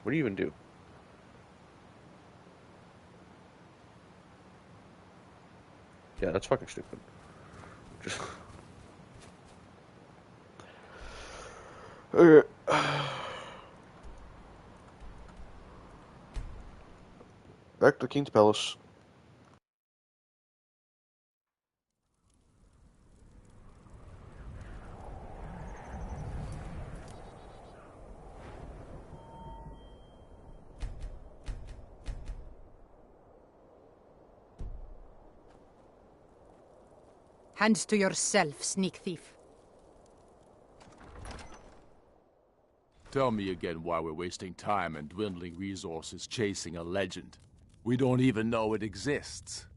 What do you even do? Yeah, that's fucking stupid. Just... Okay. Back to the King's Palace. Hands to yourself, sneak thief. Tell me again why we're wasting time and dwindling resources chasing a legend. We don't even know it exists.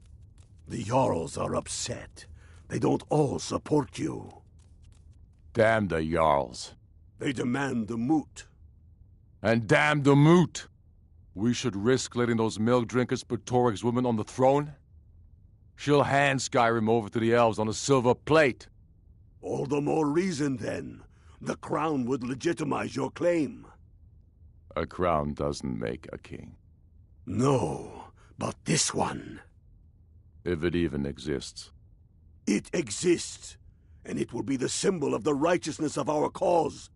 The Jarls are upset. They don't all support you. Damn the Jarls. They demand the moot. And damn the moot! We should risk letting those milk drinkers put Toryg's woman on the throne? She'll hand Skyrim over to the elves on a silver plate. All the more reason, then. The crown would legitimize your claim. A crown doesn't make a king. No, but this one. If it even exists. It exists, and it will be the symbol of the righteousness of our cause.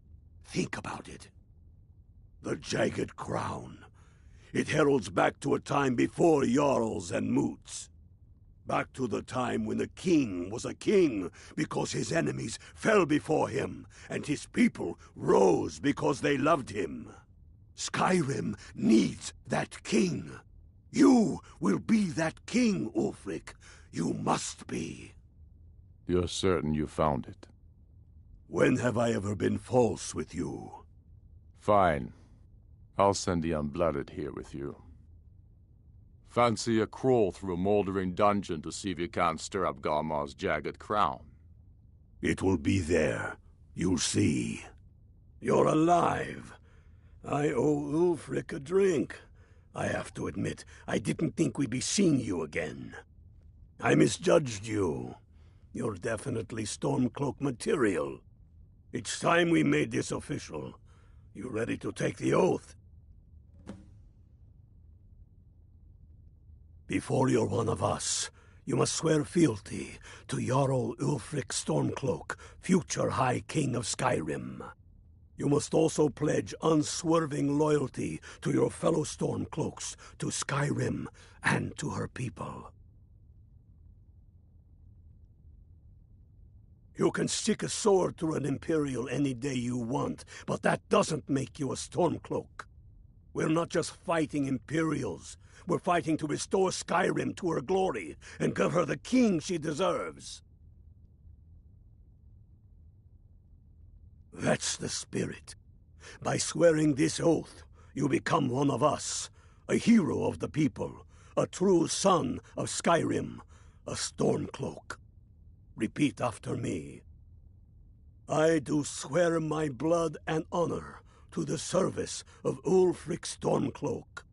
Think about it. The jagged crown. It heralds back to a time before Jarls and moots. Back to the time when the king was a king because his enemies fell before him, and his people rose because they loved him. Skyrim needs that king. You will be that king, Ulfric. You must be. You're certain you found it? When have I ever been false with you? Fine. I'll send the Unblooded here with you. Fancy a crawl through a moldering dungeon to see if you can't stir up Garmar's jagged crown. It will be there. You'll see. You're alive. I owe Ulfric a drink. I have to admit, I didn't think we'd be seeing you again. I misjudged you. You're definitely Stormcloak material. It's time we made this official. You ready to take the oath? Before you're one of us, you must swear fealty to Jarl Ulfric Stormcloak, future High King of Skyrim. You must also pledge unswerving loyalty to your fellow Stormcloaks, to Skyrim, and to her people. You can stick a sword through an Imperial any day you want, but that doesn't make you a Stormcloak. We're not just fighting Imperials. We're fighting to restore Skyrim to her glory and give her the king she deserves. That's the spirit. By swearing this oath, you become one of us, a hero of the people, a true son of Skyrim, a Stormcloak. Repeat after me. I do swear my blood and honor to the service of Ulfric Stormcloak,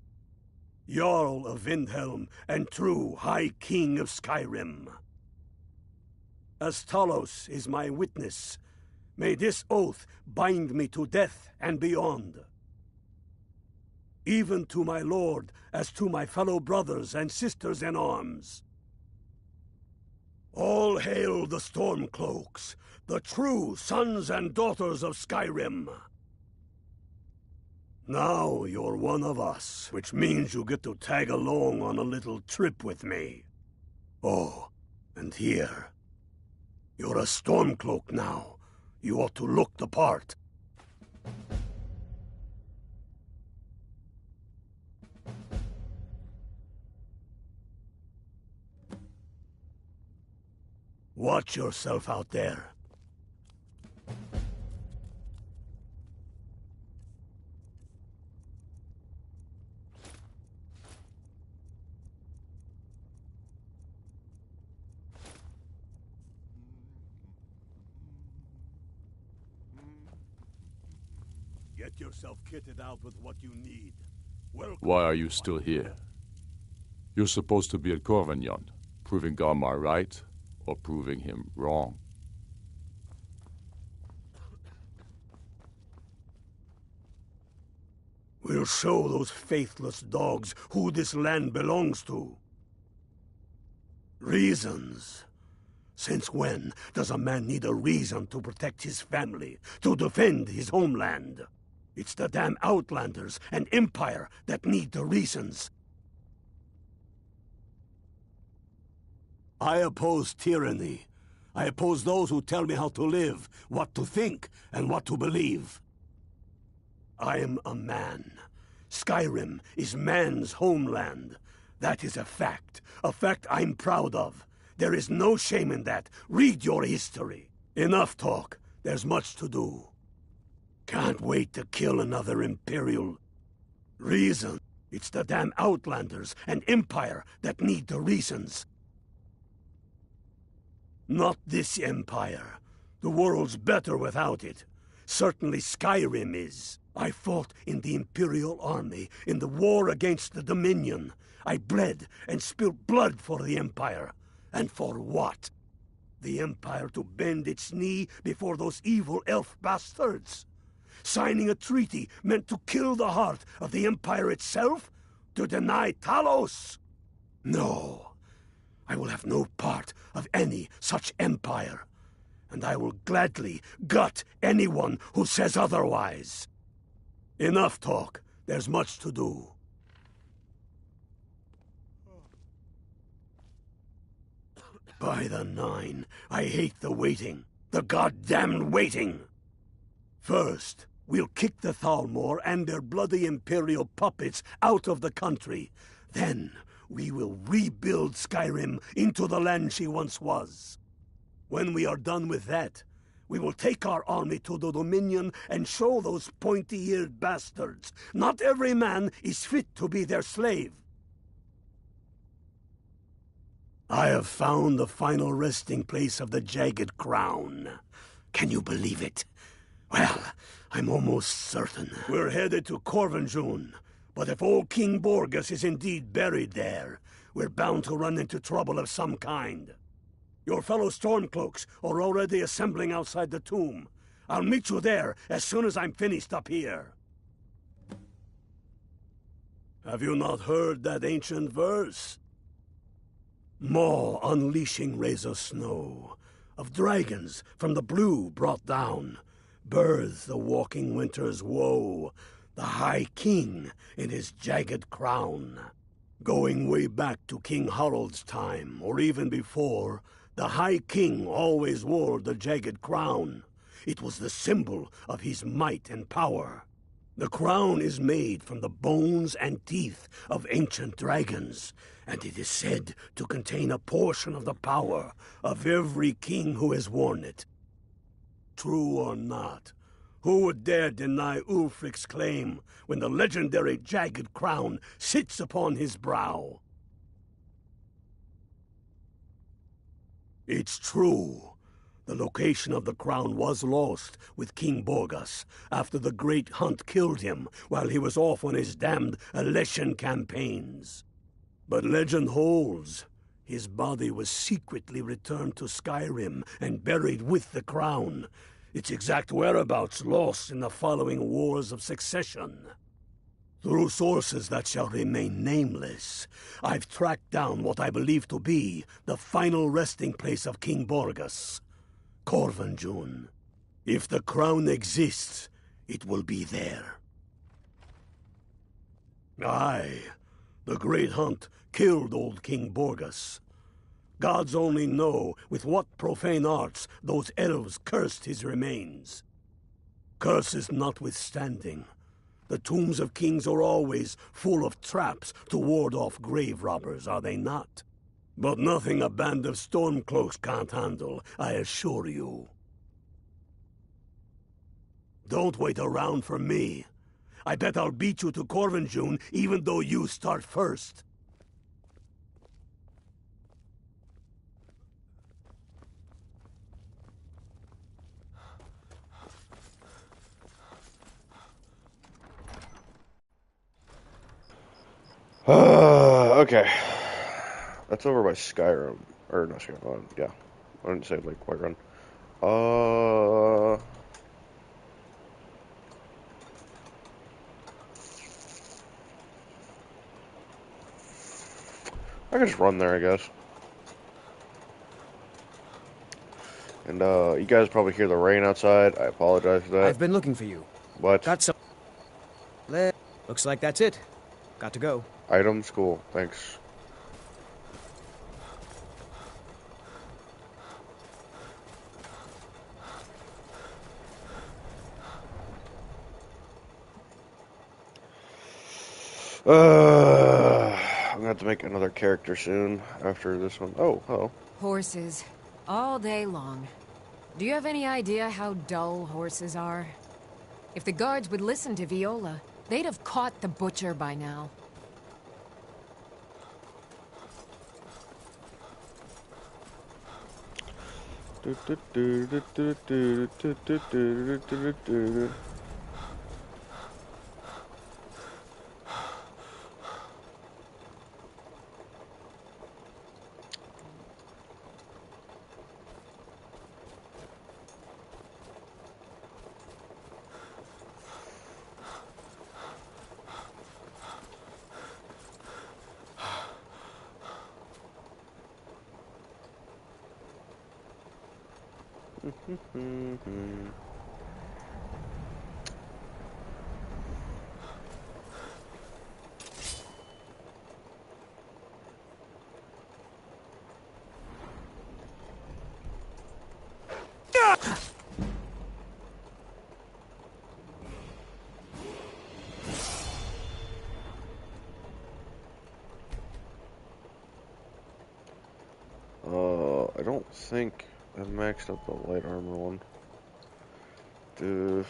Jarl of Windhelm and true High King of Skyrim. As Talos is my witness, may this oath bind me to death and beyond. Even to my lord, as to my fellow brothers and sisters in arms. All hail the Stormcloaks, the true sons and daughters of Skyrim. Now you're one of us, which means you get to tag along on a little trip with me. Oh, and here. You're a Stormcloak now. You ought to look the part. Watch yourself out there. Get yourself kitted out with what you need. Why are you still here? You're supposed to be at Corvignon, proving Garmar right, or proving him wrong. We'll show those faithless dogs who this land belongs to. Reasons. Since when does a man need a reason to protect his family, to defend his homeland? It's the damn Outlanders and Empire that need the reasons. I oppose tyranny. I oppose those who tell me how to live, what to think, and what to believe. I am a man. Skyrim is man's homeland. That is a fact I'm proud of. There is no shame in that. Read your history. Enough talk. There's much to do. Can't wait to kill another Imperial. Reason. It's the damn Outlanders and Empire that need the reasons. Not this Empire. The world's better without it. Certainly Skyrim is. I fought in the Imperial army in the war against the Dominion. I bled and spilled blood for the Empire. And for what? The Empire to bend its knee before those evil elf bastards? Signing a treaty meant to kill the heart of the Empire itself? To deny Talos? No. I will have no part of any such empire. And I will gladly gut anyone who says otherwise. Enough talk. There's much to do. By the Nine, I hate the waiting. The goddamned waiting! First, we'll kick the Thalmor and their bloody Imperial puppets out of the country. Then, we will rebuild Skyrim into the land she once was. When we are done with that, we will take our army to the Dominion and show those pointy-eared bastards. Not every man is fit to be their slave. I have found the final resting place of the Jagged Crown. Can you believe it? Well, I'm almost certain. We're headed to Corvinjun, but if old King Borgus is indeed buried there, we're bound to run into trouble of some kind. Your fellow Stormcloaks are already assembling outside the tomb. I'll meet you there as soon as I'm finished up here. Have you not heard that ancient verse? Maw unleashing rays of snow, of dragons from the blue brought down, births the walking winter's woe, the High King in his jagged crown. Going way back to King Harald's time, or even before, the High King always wore the jagged crown. It was the symbol of his might and power. The crown is made from the bones and teeth of ancient dragons, and it is said to contain a portion of the power of every king who has worn it. True or not, who would dare deny Ulfric's claim when the legendary jagged crown sits upon his brow? It's true. The location of the crown was lost with King Borgas after the Great Hunt killed him while he was off on his damned Alessian campaigns. But legend holds, his body was secretly returned to Skyrim and buried with the crown, its exact whereabouts lost in the following Wars of Succession. Through sources that shall remain nameless, I've tracked down what I believe to be the final resting place of King Borgas. Corvinjun. If the crown exists, it will be there. Aye, the Great Hunt killed old King Borgas. Gods only know with what profane arts those elves cursed his remains. Curses notwithstanding, the tombs of kings are always full of traps to ward off grave robbers, are they not? But nothing a band of Stormcloaks can't handle, I assure you. Don't wait around for me. I bet I'll beat you to Corvinjun even though you start first. Okay. That's over by Skyrim. Or not Skyrim, yeah. I didn't say like Whiterun. I can just run there, I guess. And you guys probably hear the rain outside. I apologize for that. I've been looking for you. What? Got some. Looks like that's it. Got to go. Items? Cool. Thanks. I'm gonna have to make another character soon after this one. Oh, hello. Horses. All day long. Do you have any idea how dull horses are? If the guards would listen to Viola, they'd have caught the butcher by now. I don't think I maxed up the light armor one. There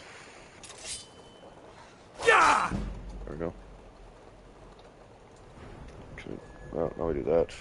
we go. Okay. Well, now we do that.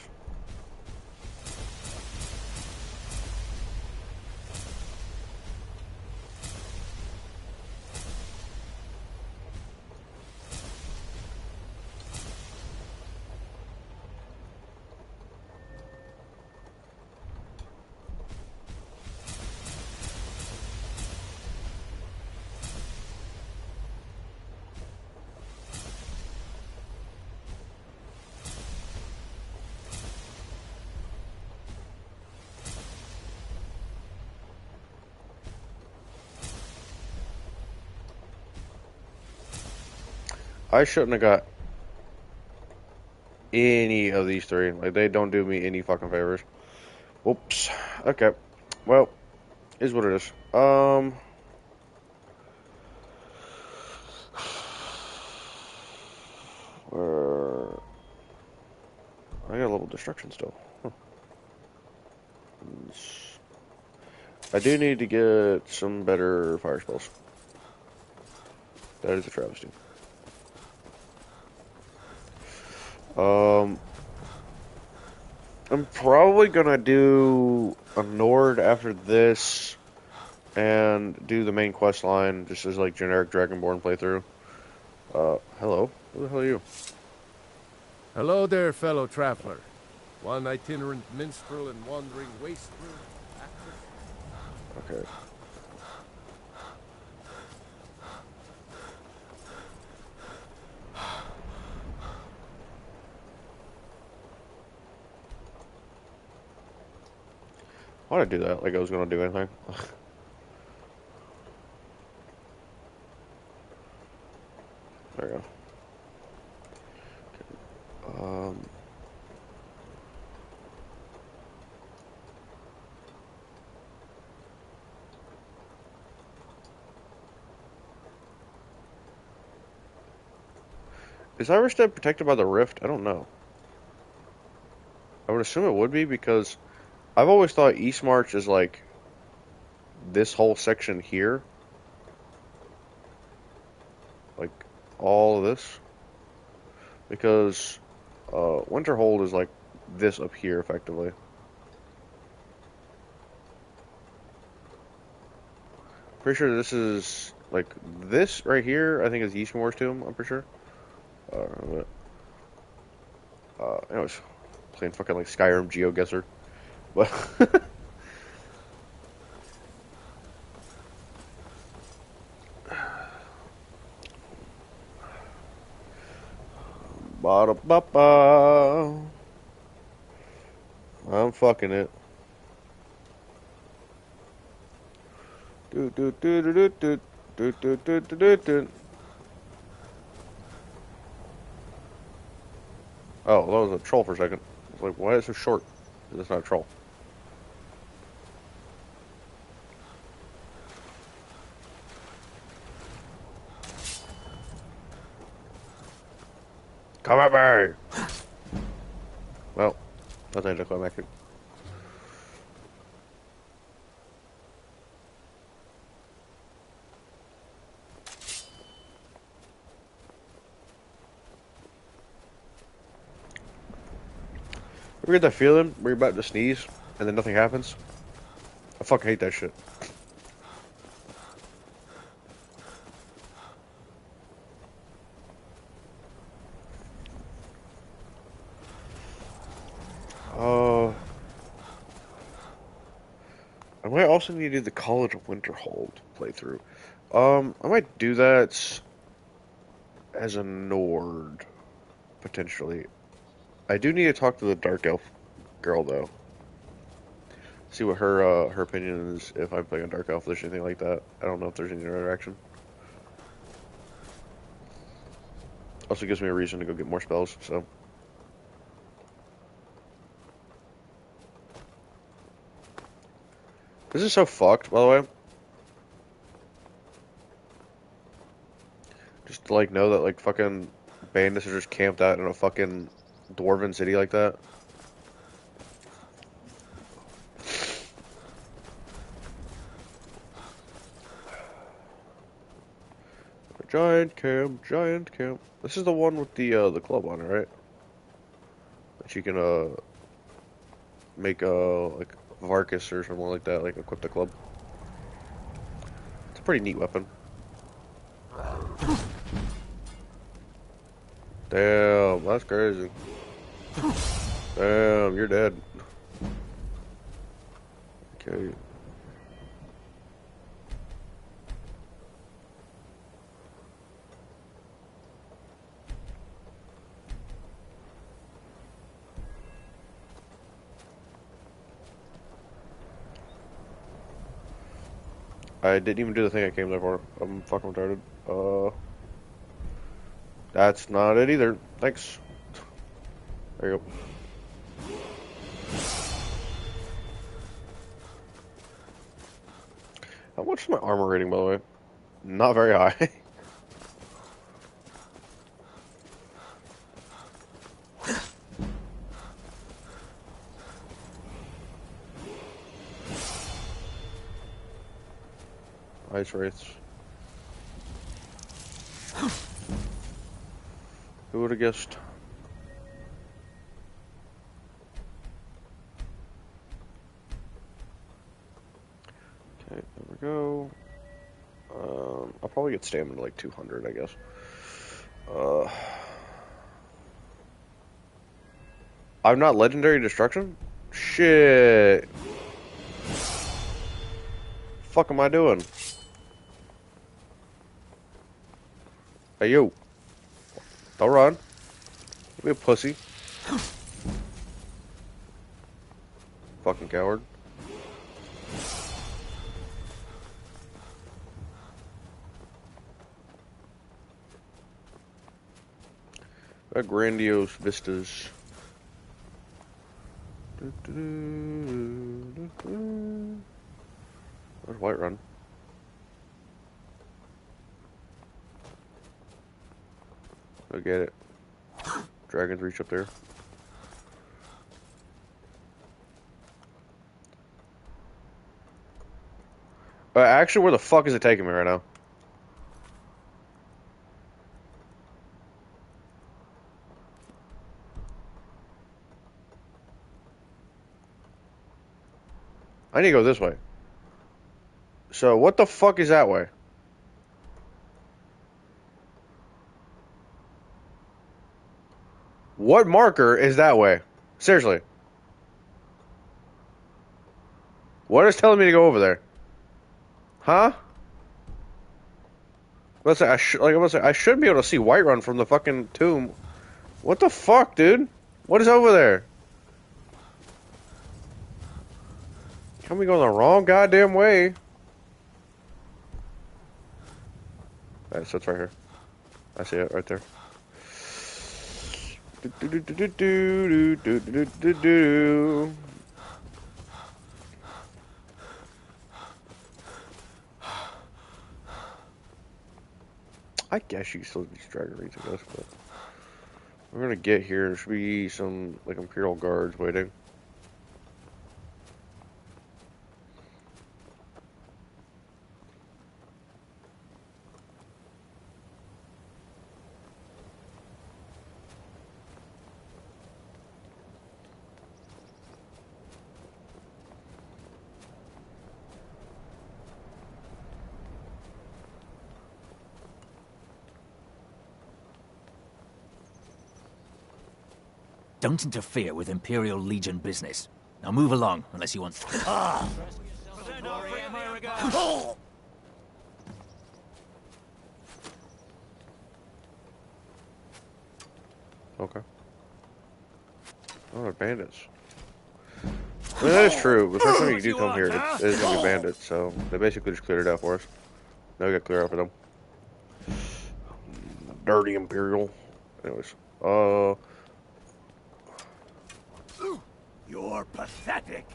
I shouldn't have got any of these three. Like, they don't do me any fucking favors. Whoops. Okay. Well, is what it is. I got a little destruction still. Huh. I do need to get some better fire spells. That is a travesty. I'm probably gonna do a Nord after this and do the main quest line just as like generic Dragonborn playthrough. Hello. Who the hell are you? Hello there, fellow traveler. One itinerant minstrel and wandering wastrel. Okay. Why'd I do that? Like I was gonna do anything. There we go. Okay. Is Iverstead protected by the rift? I don't know. I would assume it would be because I've always thought East March is like this whole section here. Like all of this. Because Winterhold is like this up here effectively. Pretty sure this is like this right here, I think is Eastmore's tomb, I'm pretty sure. Anyways, playing fucking like Skyrim GeoGuessr. But ba-da-ba-ba. I'm fucking it. Do do do do do do do do do do do do. Oh, that was a troll for a second. I was like, why is it so short? That's not a troll. Come at me! Well, that's anticlimactic. Ever get that feeling where you're about to sneeze and then nothing happens? I fucking hate that shit. I might also need to do the College of Winterhold playthrough. I might do that as a Nord, potentially. I do need to talk to the Dark Elf girl, though. See what her opinion is if I'm playing a Dark Elf or anything like that. I don't know if there's any interaction. Also gives me a reason to go get more spells, so. This is so fucked, by the way. Just to, like, know that, like, fucking bandits are just camped out in a fucking dwarven city like that. Giant camp, giant camp. This is the one with the club on it, right? That you can, make, like, Varkas or something like that, like, equip the club. It's a pretty neat weapon. Damn, that's crazy. Damn, you're dead. Okay. I didn't even do the thing I came there for. I'm fucking retarded. That's not it either. Thanks. There you go. How much is my armor rating, by the way? Not very high. Ice Wraiths. Who would have guessed? Okay, there we go. I'll probably get stamina to like 200, I guess. I'm not legendary destruction? Shit. Fuck am I doing? Hey, yo. Don't run. Don't be a pussy. Fucking coward. Grandiose vistas. Where's Whiterun? Go get it. Dragon's Reach up there. Actually, where the fuck is it taking me right now? I need to go this way. So, what the fuck is that way? What marker is that way? Seriously. What is telling me to go over there? Huh? Let's say I should be able to see Whiterun from the fucking tomb. What the fuck, dude? What is over there? Can we go the wrong goddamn way? Alright, so it's right here. I see it right there. I guess you still use dragon reeds, I guess, but we're gonna get here. There should be some like Imperial guards waiting. Don't interfere with Imperial Legion business. Now move along, unless you want... Ah! Okay. Oh, they're bandits. I mean, that is true. The first time you do come here, it is going to be bandits, so they basically just cleared it out for us. Now we got to clear out for them. Dirty Imperial. Anyways, You're pathetic.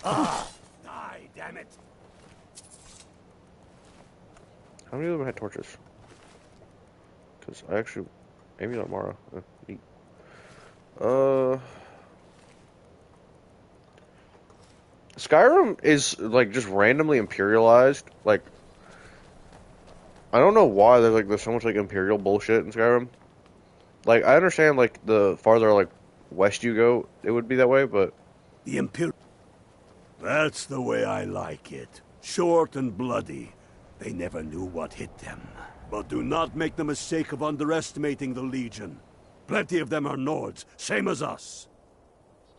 Ah, die, damn it. how many of them had torches? Because I actually... Maybe not Mara. Neat. Skyrim is, like, just randomly imperialized. Like, I don't know why there's so much, like, Imperial bullshit in Skyrim. Like, I understand, like, the farther, like, west you go, it would be that way, but... The Imperial... That's the way I like it. Short and bloody. They never knew what hit them. But do not make the mistake of underestimating the Legion. Plenty of them are Nords, same as us.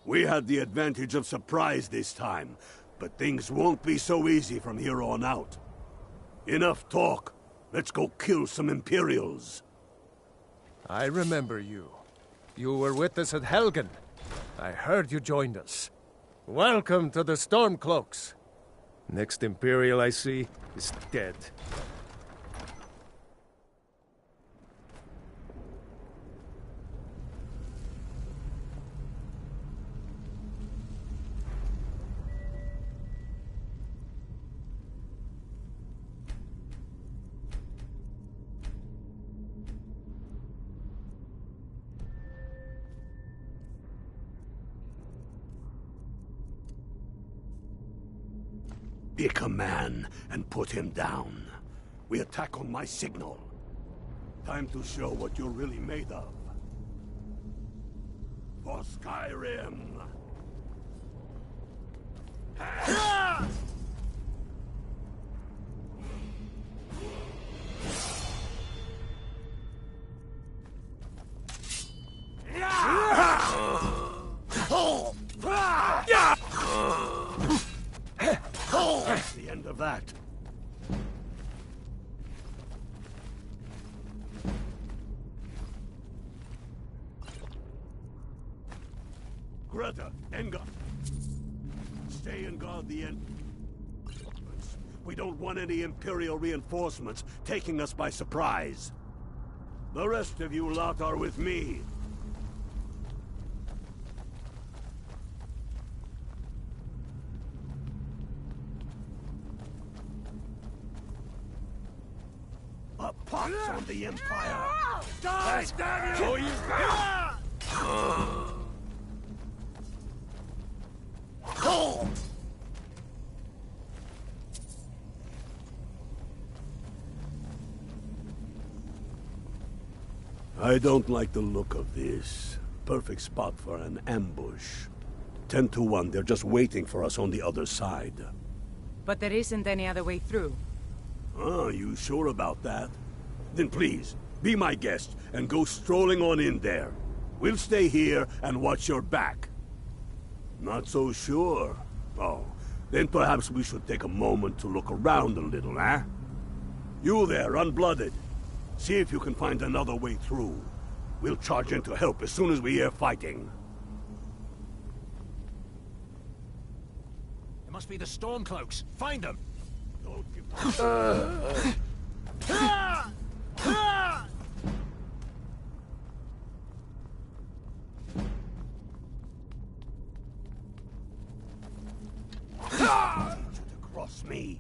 We had the advantage of surprise this time, but things won't be so easy from here on out. Enough talk. Let's go kill some Imperials. I remember you. You were with us at Helgen. I heard you joined us. Welcome to the Stormcloaks. Next Imperial I see is dead. Pick a man and put him down. We attack on my signal. Time to show what you're really made of. For Skyrim! That's the end of that. Greta, Enga. Stay and guard the end. We don't want any Imperial reinforcements taking us by surprise. The rest of you lot are with me. A pox on the Empire! Die, damn you! I don't like the look of this. Perfect spot for an ambush. 10 to 1, they're just waiting for us on the other side. But there isn't any other way through. Oh, you sure about that? Then please, be my guest and go strolling on in there. We'll stay here and watch your back. Not so sure. Oh, then perhaps we should take a moment to look around a little, eh? You there, unblooded. See if you can find another way through. We'll charge in to help as soon as we hear fighting. It must be the Stormcloaks. Find them! Cross me.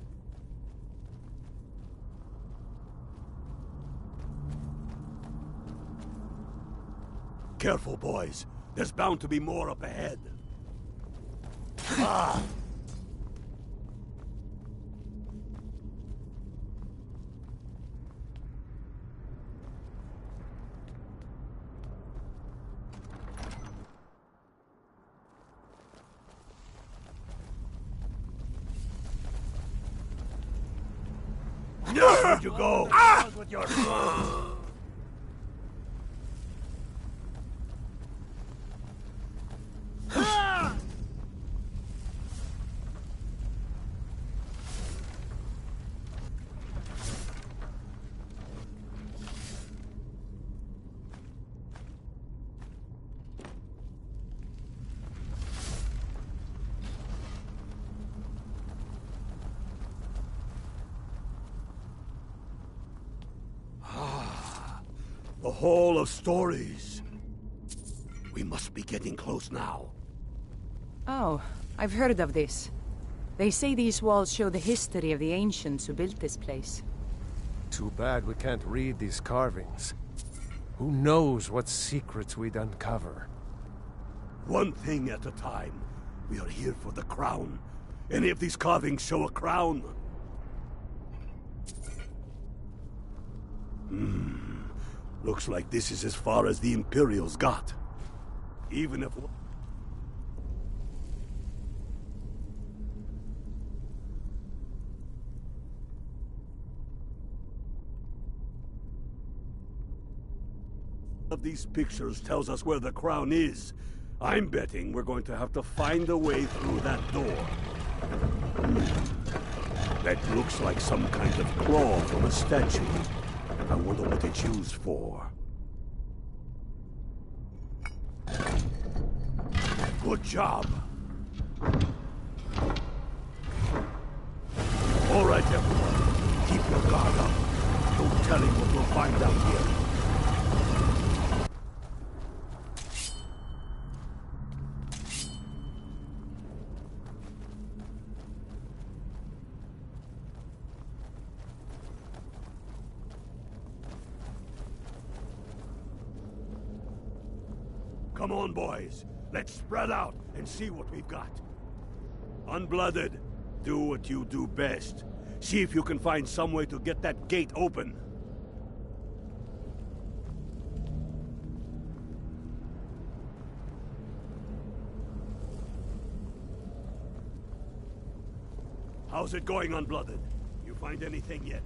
Careful, boys. There's bound to be more up ahead. Ah! Where'd you go? With your... The Hall of Stories. We must be getting close now. Oh, I've heard of this. They say these walls show the history of the ancients who built this place. Too bad we can't read these carvings. Who knows what secrets we'd uncover? One thing at a time. We are here for the crown. Any of these carvings show a crown? Looks like this is as far as the Imperials got. Even if... of these pictures tells us where the crown is. I'm betting we're going to have to find a way through that door. That looks like some kind of claw from a statue. I wonder what it's used for. Good job. All right, everyone. Keep your guard up. No telling what we'll find out here. Come on, boys. Let's spread out and see what we've got. Unblooded, do what you do best. See if you can find some way to get that gate open. How's it going, Unblooded? You find anything yet?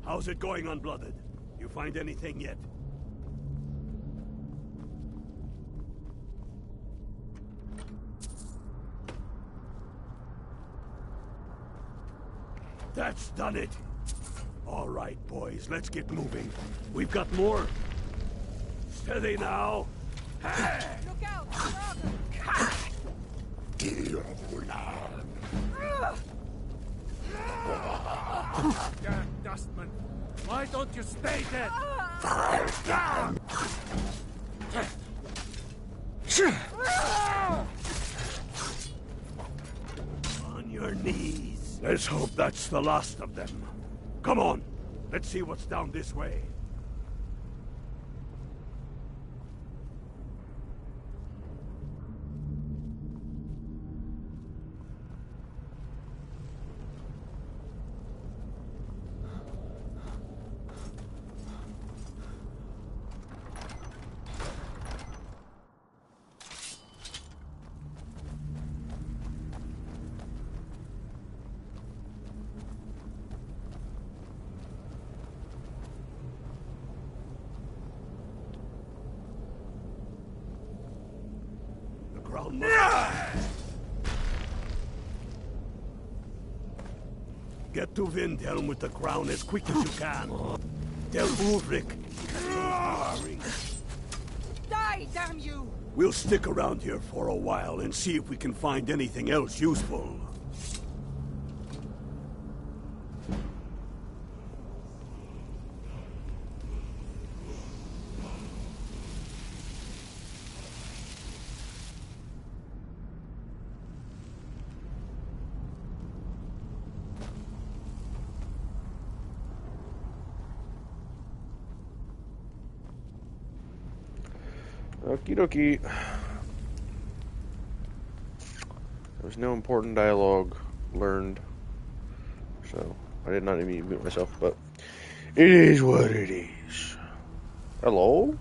How's it going, Unblooded? You find anything yet? That's done it. All right, boys, let's get moving. We've got more. Steady now. Look out! Damn dustman! Why don't you stay dead? On your knees. Let's hope that's the last of them. Come on, let's see what's down this way. Get to Windhelm with the crown as quick as you can. Tell Ulrich. Die, damn you! We'll stick around here for a while and see if we can find anything else useful. Okie dokie. There's no important dialogue learned, so I did not even mute myself, but it is what it is. Hello?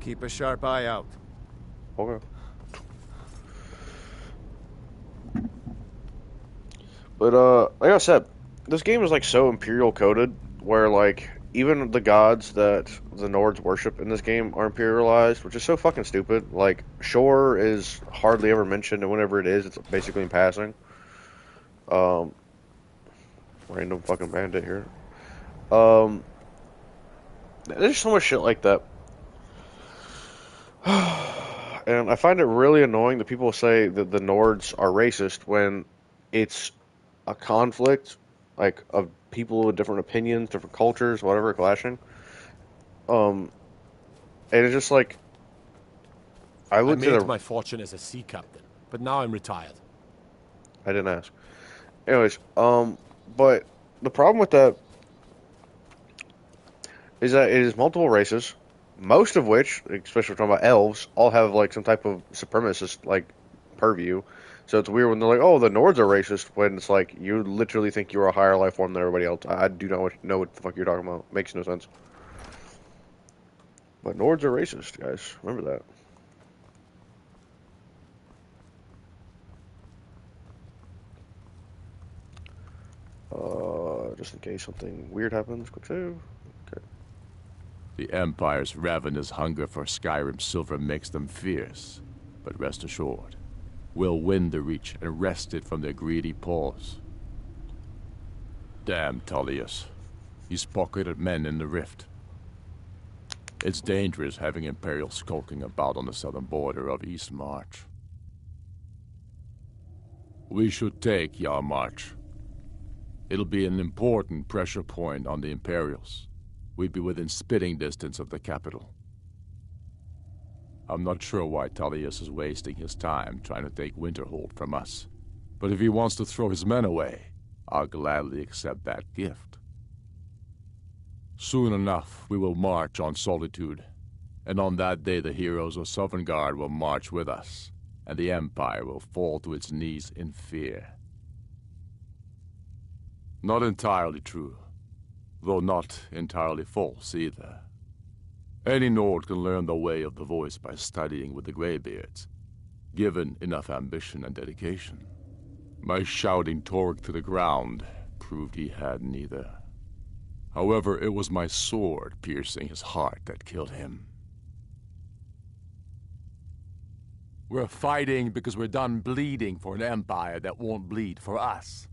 Keep a sharp eye out. Okay. But, like I said, this game is, like, so Imperial coded, where, like, even the gods that the Nords worship in this game are Imperialized, which is so fucking stupid. Like, Shore is hardly ever mentioned, and whenever it is, it's basically in passing. Random fucking bandit here. There's so much shit like that. And I find it really annoying that people say that the Nords are racist when it's a conflict, like, of people with different opinions, different cultures, whatever, clashing. And it's just like, I made my fortune as a sea captain, but now I'm retired. I didn't ask. Anyways, but the problem with that is that it is multiple races, most of which, especially if we're talking about elves, all have, like, some type of supremacist, like, purview. So it's weird when they're like, oh, the Nords are racist, when it's like, you literally think you're a higher life form than everybody else. I do not know what the fuck you're talking about. Makes no sense. But Nords are racist, guys. Remember that. Just in case something weird happens, quick save. Okay. The Empire's ravenous hunger for Skyrim silver makes them fierce, but rest assured, we'll win the Reach and wrest it from their greedy paws. Damn Tullius. He's pocketed men in the Rift. It's dangerous having Imperials skulking about on the southern border of East March. We should take Yarmarch. It'll be an important pressure point on the Imperials. We'd be within spitting distance of the capital. I'm not sure why Tullius is wasting his time trying to take Winterhold from us. But if he wants to throw his men away, I'll gladly accept that gift. Soon enough, we will march on Solitude. And on that day, the heroes of Sovngarde will march with us, and the Empire will fall to its knees in fear. Not entirely true, though not entirely false either. Any Nord can learn the way of the voice by studying with the Greybeards, given enough ambition and dedication. My shouting Torg to the ground proved he had neither. However, it was my sword piercing his heart that killed him. We're fighting because we're done bleeding for an empire that won't bleed for us.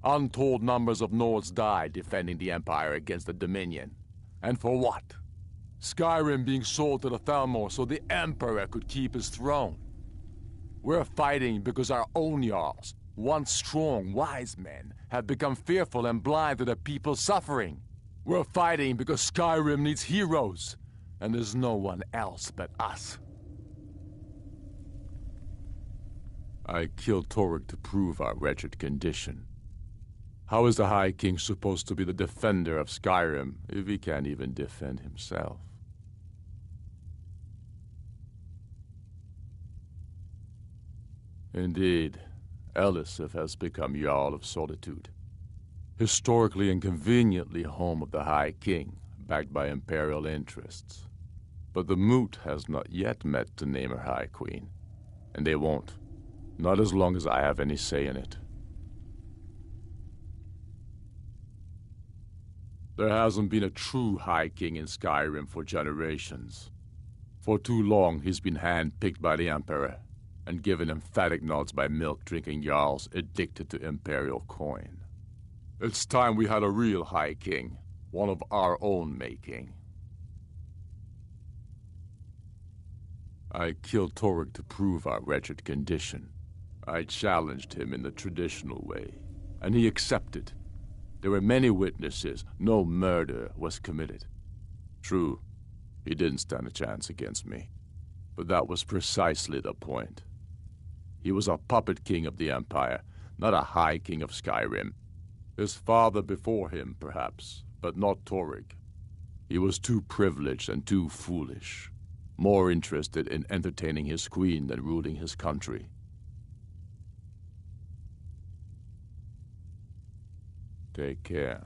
Untold numbers of Nords died defending the Empire against the Dominion. And for what? Skyrim being sold to the Thalmor so the Emperor could keep his throne. We're fighting because our own Jarls, once strong, wise men, have become fearful and blind to the people's suffering. We're fighting because Skyrim needs heroes, and there's no one else but us. I killed Torg to prove our wretched condition. How is the High King supposed to be the defender of Skyrim if he can't even defend himself? Indeed, Elisif has become Jarl of Solitude, historically and conveniently home of the High King, backed by Imperial interests. But the Moot has not yet met to name her High Queen, and they won't, not as long as I have any say in it. There hasn't been a true High King in Skyrim for generations. For too long, he's been hand-picked by the Emperor, and given emphatic nods by milk-drinking Jarls addicted to Imperial coin. It's time we had a real High King, one of our own making. I killed Torrik to prove our wretched condition. I challenged him in the traditional way, and he accepted. There were many witnesses. No murder was committed. True, he didn't stand a chance against me. But that was precisely the point. He was a puppet king of the Empire, not a High King of Skyrim. His father before him, perhaps, but not Torrik. He was too privileged and too foolish, more interested in entertaining his queen than ruling his country. Take care.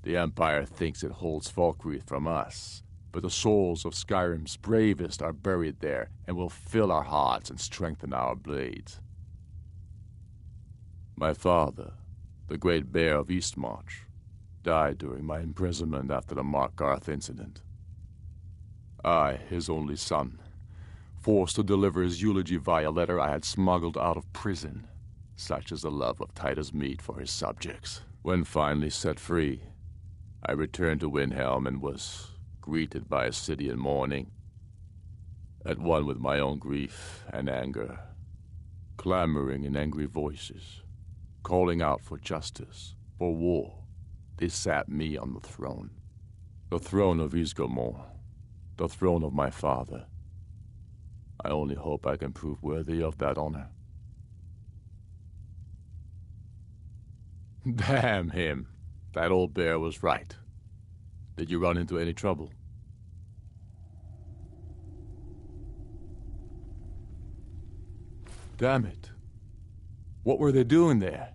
The Empire thinks it holds Falkreath from us, but the souls of Skyrim's bravest are buried there and will fill our hearts and strengthen our blades. My father, the Great Bear of Eastmarch, died during my imprisonment after the Markarth incident. I, his only son, forced to deliver his eulogy via letter I had smuggled out of prison. Such is the love of Titus meat for his subjects. When finally set free, I returned to Windhelm and was greeted by a city in mourning, at one with my own grief and anger, clamoring in angry voices, calling out for justice, for war. They sat me on the throne of Ysgramor, the throne of my father. I only hope I can prove worthy of that honor. Damn him. That old bear was right. Did you run into any trouble? Damn it. What were they doing there?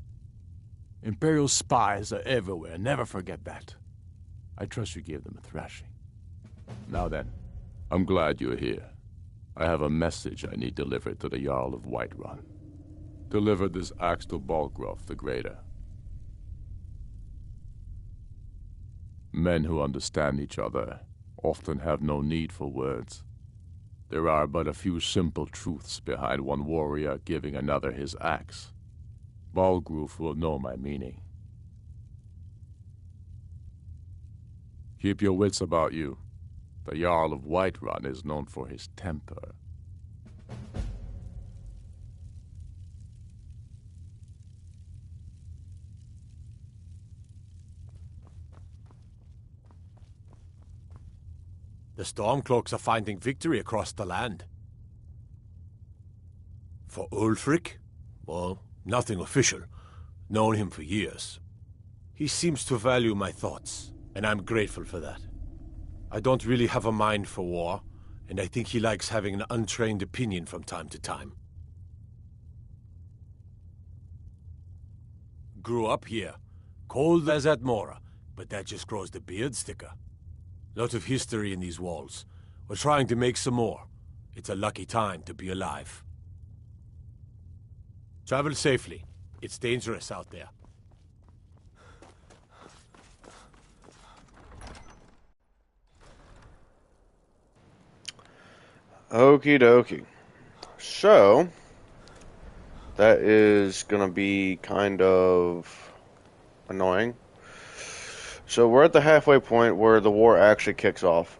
Imperial spies are everywhere, never forget that. I trust you gave them a thrashing. Now then, I'm glad you're here. I have a message I need delivered to the Jarl of Whiterun. Deliver this axe to Balgruuf the Greater. Men who understand each other often have no need for words. There are but a few simple truths behind one warrior giving another his axe. Balgruuf will know my meaning. Keep your wits about you. The Jarl of Whiterun is known for his temper. The Stormcloaks are finding victory across the land. For Ulfric? Well, nothing official. Known him for years. He seems to value my thoughts, and I'm grateful for that. I don't really have a mind for war, and I think he likes having an untrained opinion from time to time. Grew up here, cold as Atmora, but that just grows the beard sticker. Lot of history in these walls. We're trying to make some more. It's a lucky time to be alive. Travel safely. It's dangerous out there. Okie dokie. So, that is gonna be kind of annoying. So we're at the halfway point where the war actually kicks off.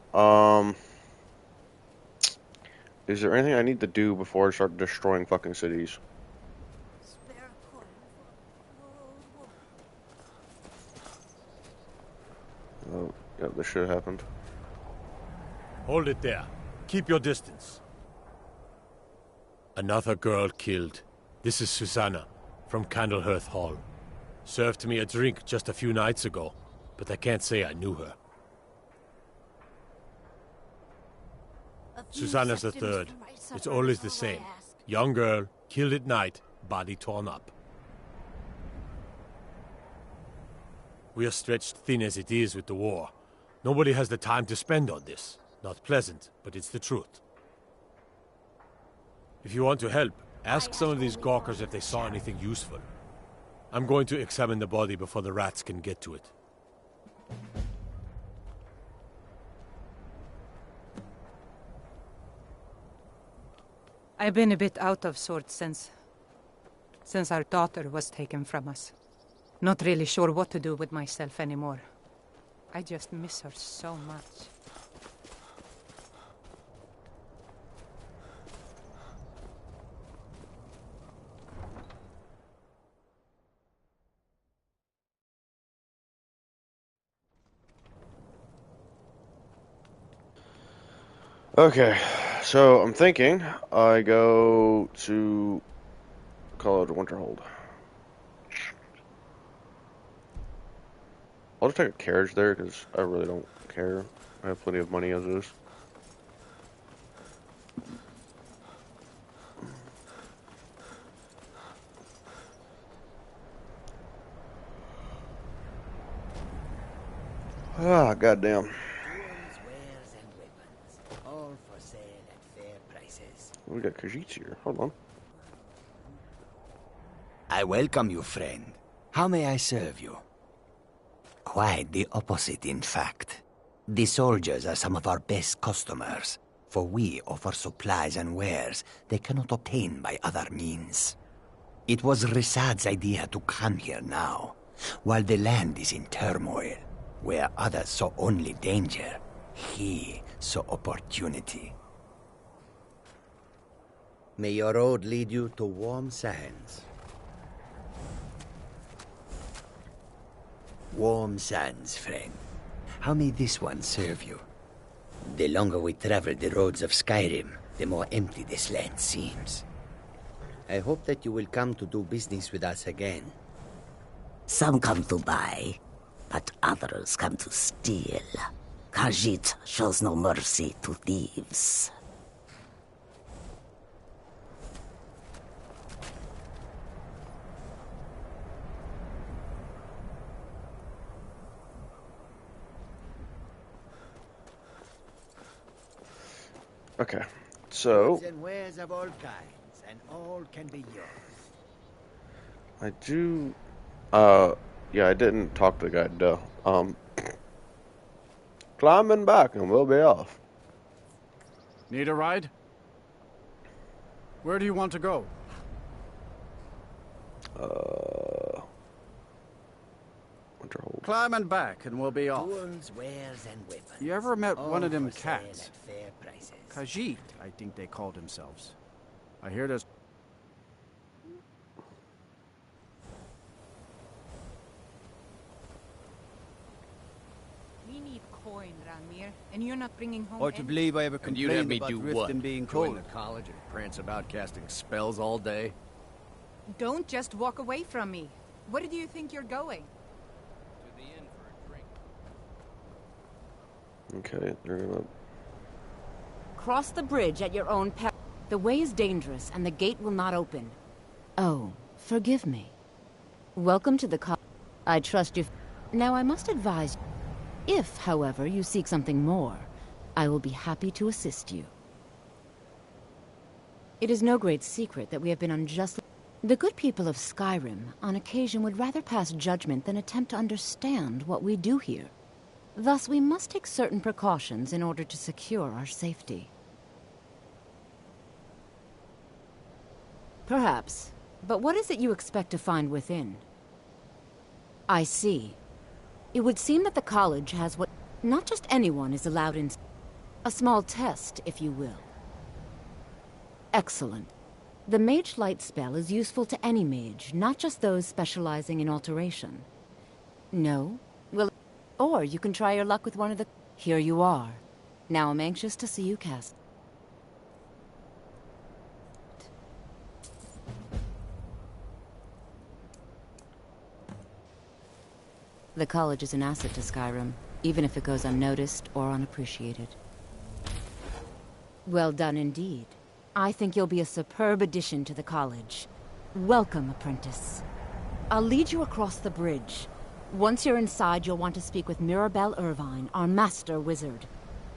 Is there anything I need to do before I start destroying fucking cities? Oh, yeah, this should have happened. Hold it there. Keep your distance. Another girl killed. This is Susanna, from Candlehearth Hall. Served me a drink just a few nights ago, but I can't say I knew her. Susanna's the third. It's always the same. Young girl, killed at night, body torn up. We are stretched thin as it is with the war. Nobody has the time to spend on this. Not pleasant, but it's the truth. If you want to help, ask some of these gawkers if they saw anything useful. I'm going to examine the body before the rats can get to it. I've been a bit out of sorts since our daughter was taken from us. Not really sure what to do with myself anymore. I just miss her so much. Okay, so I'm thinking I go to College Winterhold. I'll just take a carriage there because I really don't care. I have plenty of money as is. Ah, goddamn. We got Khajiits here. Hold on. I welcome you, friend. How may I serve you? Quite the opposite, in fact. The soldiers are some of our best customers, for we offer supplies and wares they cannot obtain by other means. It was Risad's idea to come here now, while the land is in turmoil. Where others saw only danger, he saw opportunity. May your road lead you to warm sands. Warm sands, friend. How may this one serve you? The longer we travel the roads of Skyrim, the more empty this land seems. I hope that you will come to do business with us again. Some come to buy, but others come to steal. Khajiit shows no mercy to thieves. Okay, so And wares of all kinds, and all can be yours. I do. Yeah, I didn't talk to the guy. Duh. Climbing back, and we'll be off. Need a ride? Where do you want to go? Winterhold. Climb and back, and we'll be off. Tools, wares, and weapons. You ever met one of them for sale cats? at fair prices. Khajiit, I think they called themselves. I hear there's... We need coin, Ranmir, and you're not bringing home Hard to believe I ever And you'd have complained me about do Riften what? being Join cold. the college and prance about casting spells all day? Don't just walk away from me. Where do you think you're going? To the inn for a drink. Okay, they're gonna. Cross the bridge at your own peril. The way is dangerous, and the gate will not open. Oh, forgive me. Welcome to the college. I trust you. Now, I must advise you. If, however, you seek something more, I will be happy to assist you. It is no great secret that we have been unjustly... The good people of Skyrim, on occasion, would rather pass judgment than attempt to understand what we do here. Thus, we must take certain precautions in order to secure our safety. Perhaps. But what is it you expect to find within? I see. It would seem that the college has what... Not just anyone is allowed in... A small test, if you will. Excellent. The Mage Light spell is useful to any mage, not just those specializing in alteration. No? Well, or you can try your luck with one of the... Here you are. Now I'm anxious to see you cast. The college is an asset to Skyrim, even if it goes unnoticed or unappreciated. Well done indeed. I think you'll be a superb addition to the college. Welcome, apprentice. I'll lead you across the bridge. Once you're inside, you'll want to speak with Mirabelle Irvine, our master wizard.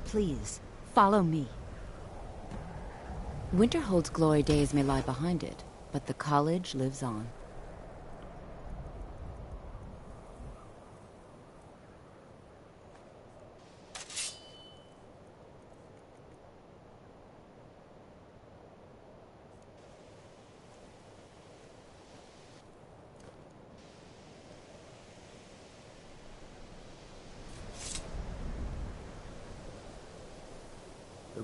Please, follow me. Winterhold's glory days may lie behind it, but the college lives on.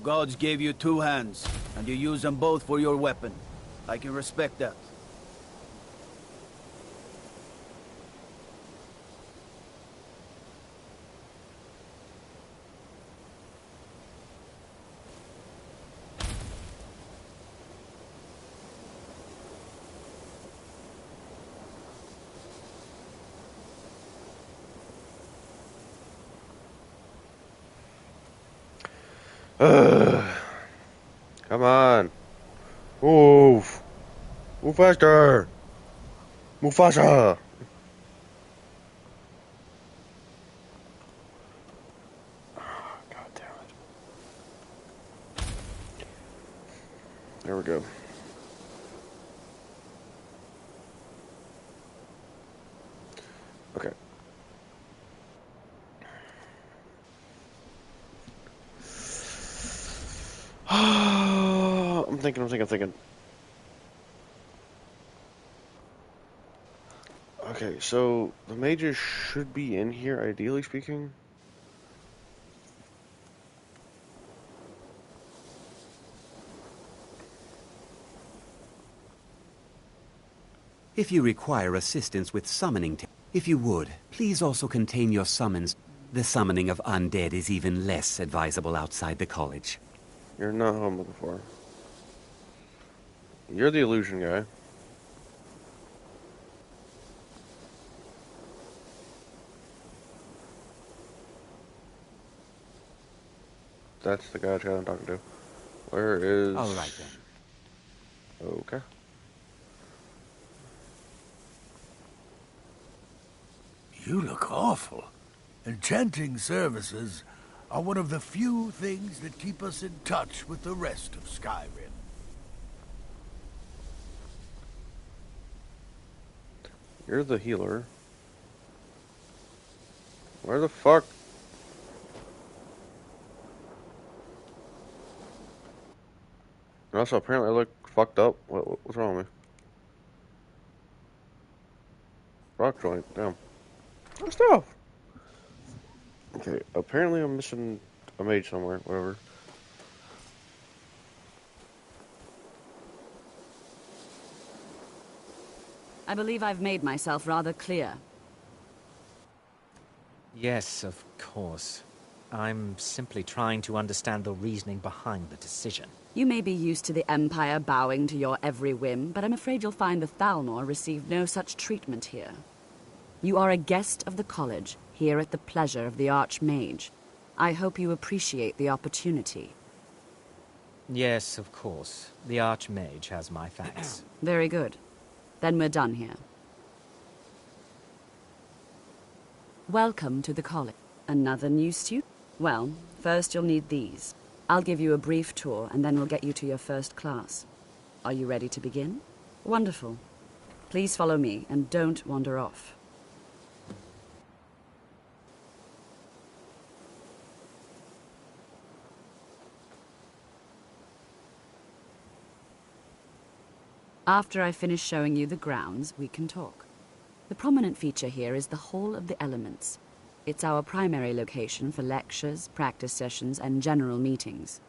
gods gave you 2 hands, and you use them both for your weapon. I can respect that. Come on. Move. Move faster. Mufasa. God damn it. There we go. Okay. I'm thinking. Okay, so the mages should be in here, ideally speaking. If you require assistance with summoning, if you would, please also contain your summons. The summoning of undead is even less advisable outside the college. You're not who I'm looking for. You're the illusion guy. That's the guy I'm talking to. Where is... All right, then. Okay. You look awful. Enchanting services are one of the few things that keep us in touch with the rest of Skyrim. You're the healer. Where the fuck? Also, apparently I look fucked up. What's wrong with me? Rock joint, damn. What stuff? Okay, apparently I'm missing a mage somewhere, whatever. I believe I've made myself rather clear. Yes, of course. I'm simply trying to understand the reasoning behind the decision. You may be used to the Empire bowing to your every whim, but I'm afraid you'll find the Thalmor received no such treatment here. You are a guest of the college, here at the pleasure of the Archmage. I hope you appreciate the opportunity. Yes, of course. The Archmage has my thanks. Very good. Then we're done here. Welcome to the college. Another new student? Well, first you'll need these. I'll give you a brief tour, and then we'll get you to your first class. Are you ready to begin? Wonderful. Please follow me, and don't wander off. After I finish showing you the grounds, we can talk. The prominent feature here is the Hall of the Elements. It's our primary location for lectures, practice sessions, and general meetings.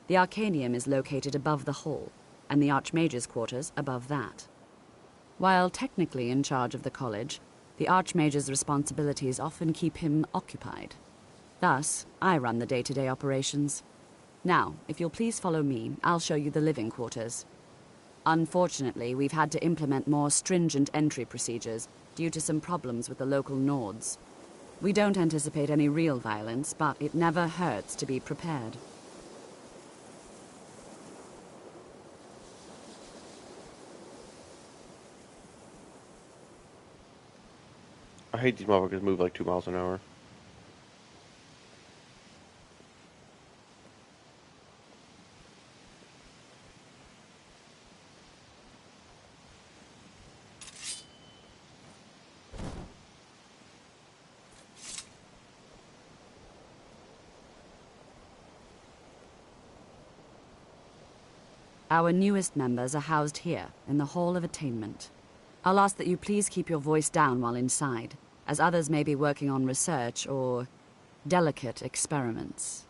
The Arcanium is located above the hall, and the Archmage's quarters above that. While technically in charge of the college, the Archmage's responsibilities often keep him occupied. Thus, I run the day-to-day operations. Now, if you'll please follow me, I'll show you the living quarters. Unfortunately, we've had to implement more stringent entry procedures due to some problems with the local Nords. We don't anticipate any real violence, but it never hurts to be prepared. I hate these motherfuckers move like 2 miles an hour. Our newest members are housed here, in the Hall of Attainment. I'll ask that you please keep your voice down while inside, as others may be working on research or delicate experiments.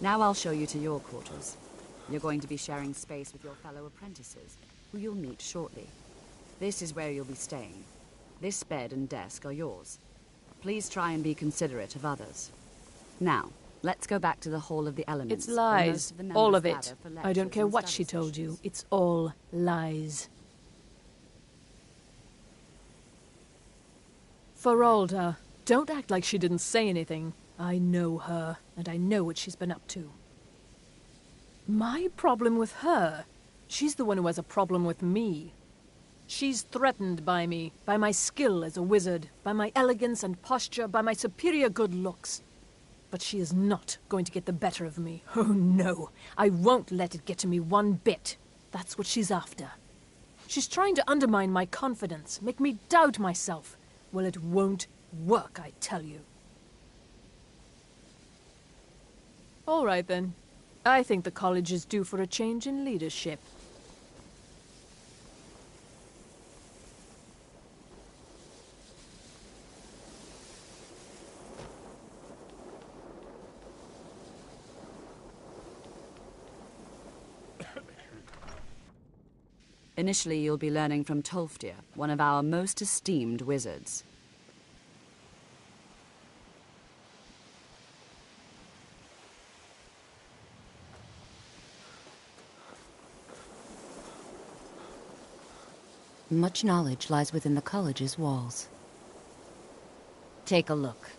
Now I'll show you to your quarters. You're going to be sharing space with your fellow apprentices, who you'll meet shortly. This is where you'll be staying. This bed and desk are yours. Please try and be considerate of others. Now, let's go back to the Hall of the Elements. It's lies. All of it. I don't care what she told you. It's all lies. Feralda, don't act like she didn't say anything. I know her, and I know what she's been up to. My problem with her? She's the one who has a problem with me. She's threatened by me, by my skill as a wizard, by my elegance and posture, by my superior good looks. But she is not going to get the better of me. Oh no, I won't let it get to me one bit. That's what she's after. She's trying to undermine my confidence, make me doubt myself. Well, it won't work, I tell you. All right, then. I think the college is due for a change in leadership. Initially, you'll be learning from Tolfdir, one of our most esteemed wizards. Much knowledge lies within the college's walls. Take a look.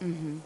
Mm-hmm.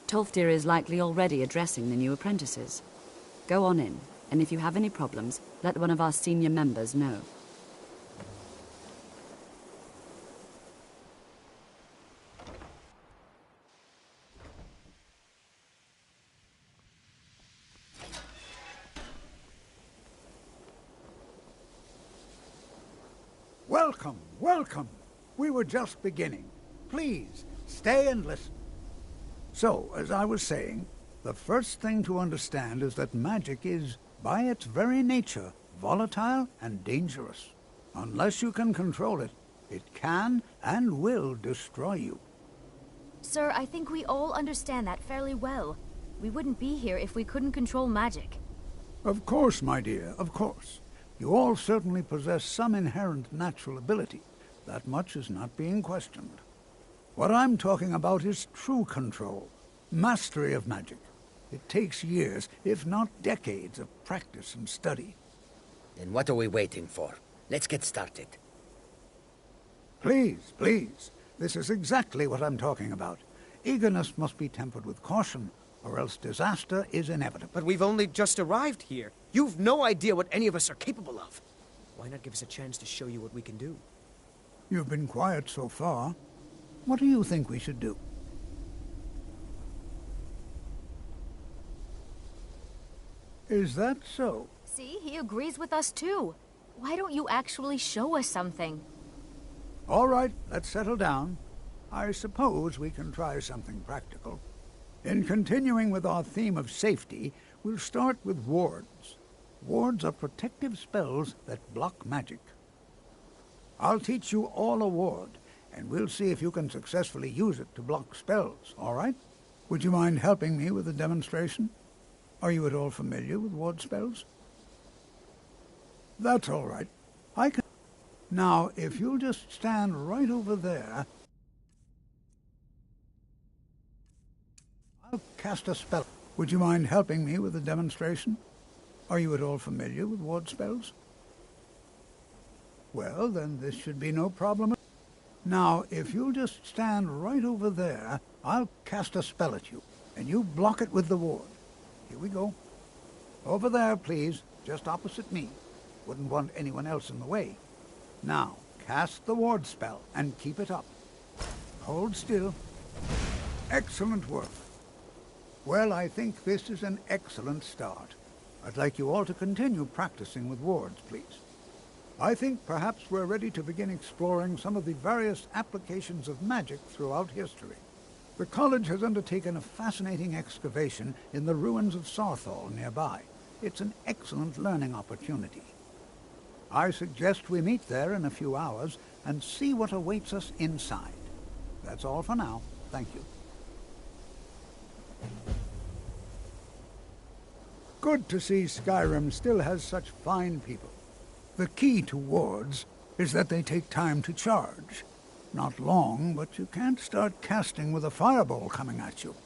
Tolfdir is likely already addressing the new apprentices. Go on in, and if you have any problems, let one of our senior members know. Welcome, welcome. We were just beginning. Please, stay and listen. So, as I was saying, the first thing to understand is that magic is, by its very nature, volatile and dangerous. Unless you can control it, it can and will destroy you. Sir, I think we all understand that fairly well. We wouldn't be here if we couldn't control magic. Of course, my dear, of course. You all certainly possess some inherent natural ability. That much is not being questioned. What I'm talking about is true control. Mastery of magic. It takes years, if not decades, of practice and study. Then what are we waiting for? Let's get started. Please, please. This is exactly what I'm talking about. Eagerness must be tempered with caution, or else disaster is inevitable. But we've only just arrived here. You've no idea what any of us are capable of. Why not give us a chance to show you what we can do? You've been quiet so far. What do you think we should do? Is that so? See, he agrees with us too. Why don't you actually show us something? All right, let's settle down. I suppose we can try something practical. In continuing with our theme of safety, we'll start with wards. Wards are protective spells that block magic. I'll teach you all a ward, and we'll see if you can successfully use it to block spells, all right? Would you mind helping me with the demonstration? Are you at all familiar with ward spells? That's all right. I can... Now, if you'll just stand right over there, I'll cast a spell. Would you mind helping me with the demonstration? Are you at all familiar with ward spells? Well, then this should be no problem. Now, if you'll just stand right over there, I'll cast a spell at you, and you block it with the ward. Here we go. Over there, please, just opposite me. Wouldn't want anyone else in the way. Now, cast the ward spell, and keep it up. Hold still. Excellent work. Well, I think this is an excellent start. I'd like you all to continue practicing with wards, please. I think perhaps we're ready to begin exploring some of the various applications of magic throughout history. The college has undertaken a fascinating excavation in the ruins of Sarthal nearby. It's an excellent learning opportunity. I suggest we meet there in a few hours and see what awaits us inside. That's all for now. Thank you. Good to see Skyrim still has such fine people. The key to wards is that they take time to charge. Not long, but you can't start casting with a fireball coming at you.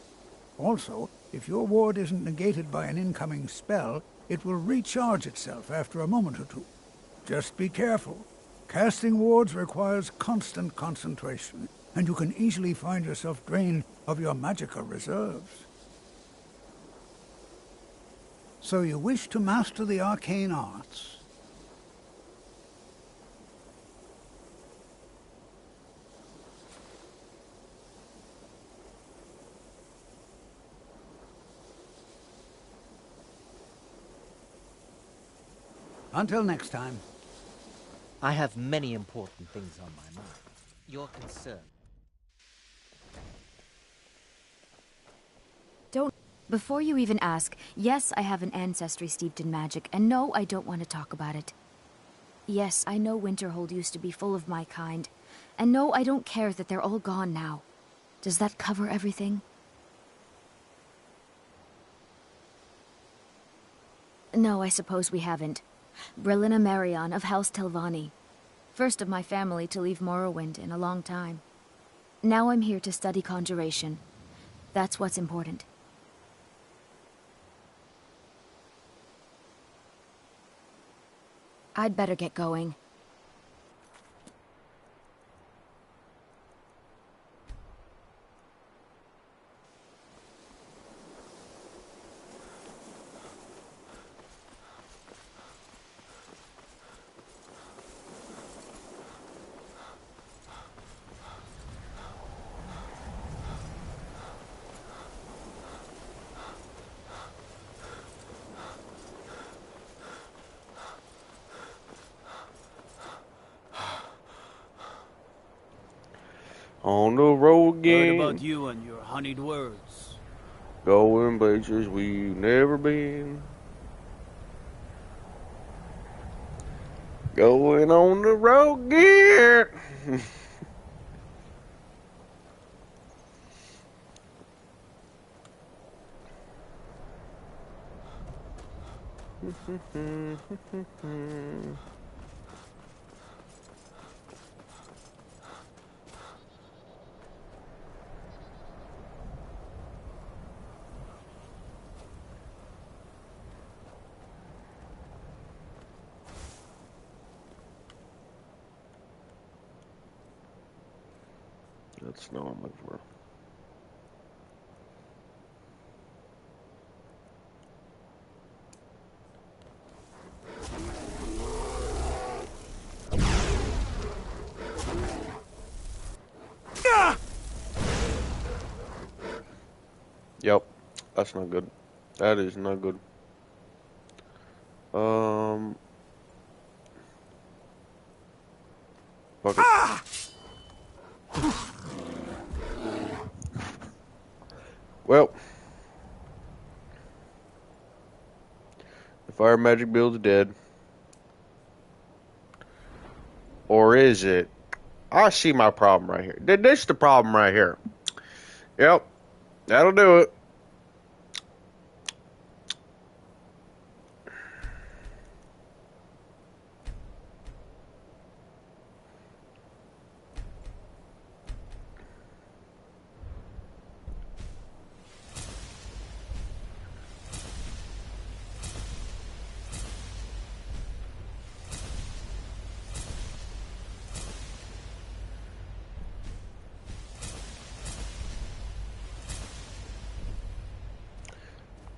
Also, if your ward isn't negated by an incoming spell, it will recharge itself after a moment or two. Just be careful. Casting wards requires constant concentration, and you can easily find yourself drained of your magicka reserves. So you wish to master the arcane arts? Until next time. I have many important things on my mind. Your concern. Don't... Before you even ask, yes, I have an ancestry steeped in magic, and no, I don't want to talk about it. Yes, I know Winterhold used to be full of my kind, and no, I don't care that they're all gone now. Does that cover everything? No, I suppose we haven't. Brillina Marion of House Telvanni. First of my family to leave Morrowind in a long time. Now I'm here to study conjuration. That's what's important. I'd better get going. On the road again. Heard about you and your honeyed words. Going places we've never been. Going on the road again. That's not what I'm looking for. Yep, that's not good. That is not good. Fuck it. Well, the fire magic build's dead. Or is it? I see my problem right here. This is the problem right here. Yep, that'll do it.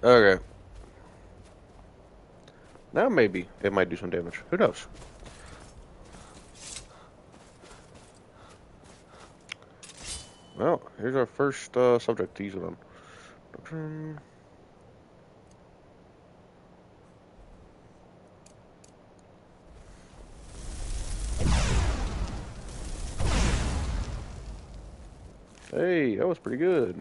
Okay. Now maybe it might do some damage. Who knows? Well, here's our first subject to use it on. Hey, that was pretty good.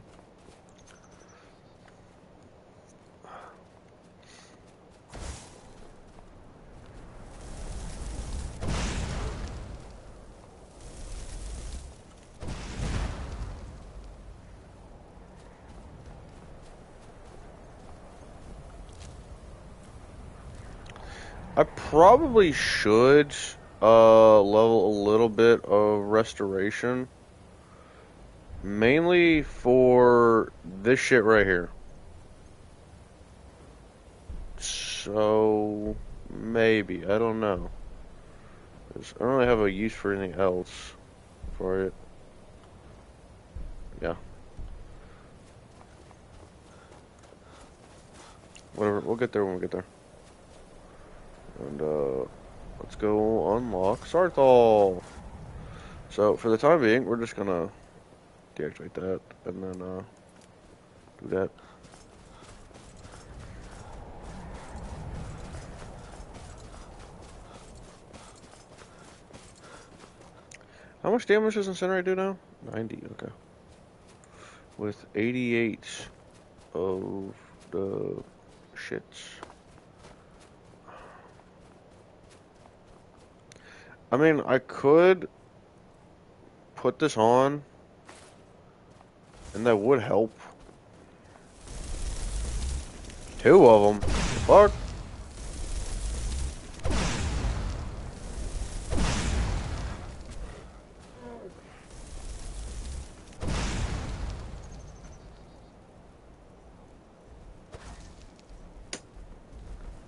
I probably should level a little bit of restoration. Mainly for this shit right here. So, maybe. I don't know. I don't really have a use for anything else for it. Yeah. Whatever. We'll get there when we get there. And, let's go unlock Sarthal. So, for the time being, we're just gonna deactivate that, and then, do that. How much damage does Incinerate do now? 90, okay. With 88 of the shits. I mean, I could put this on, and that would help. 2 of them. Fuck.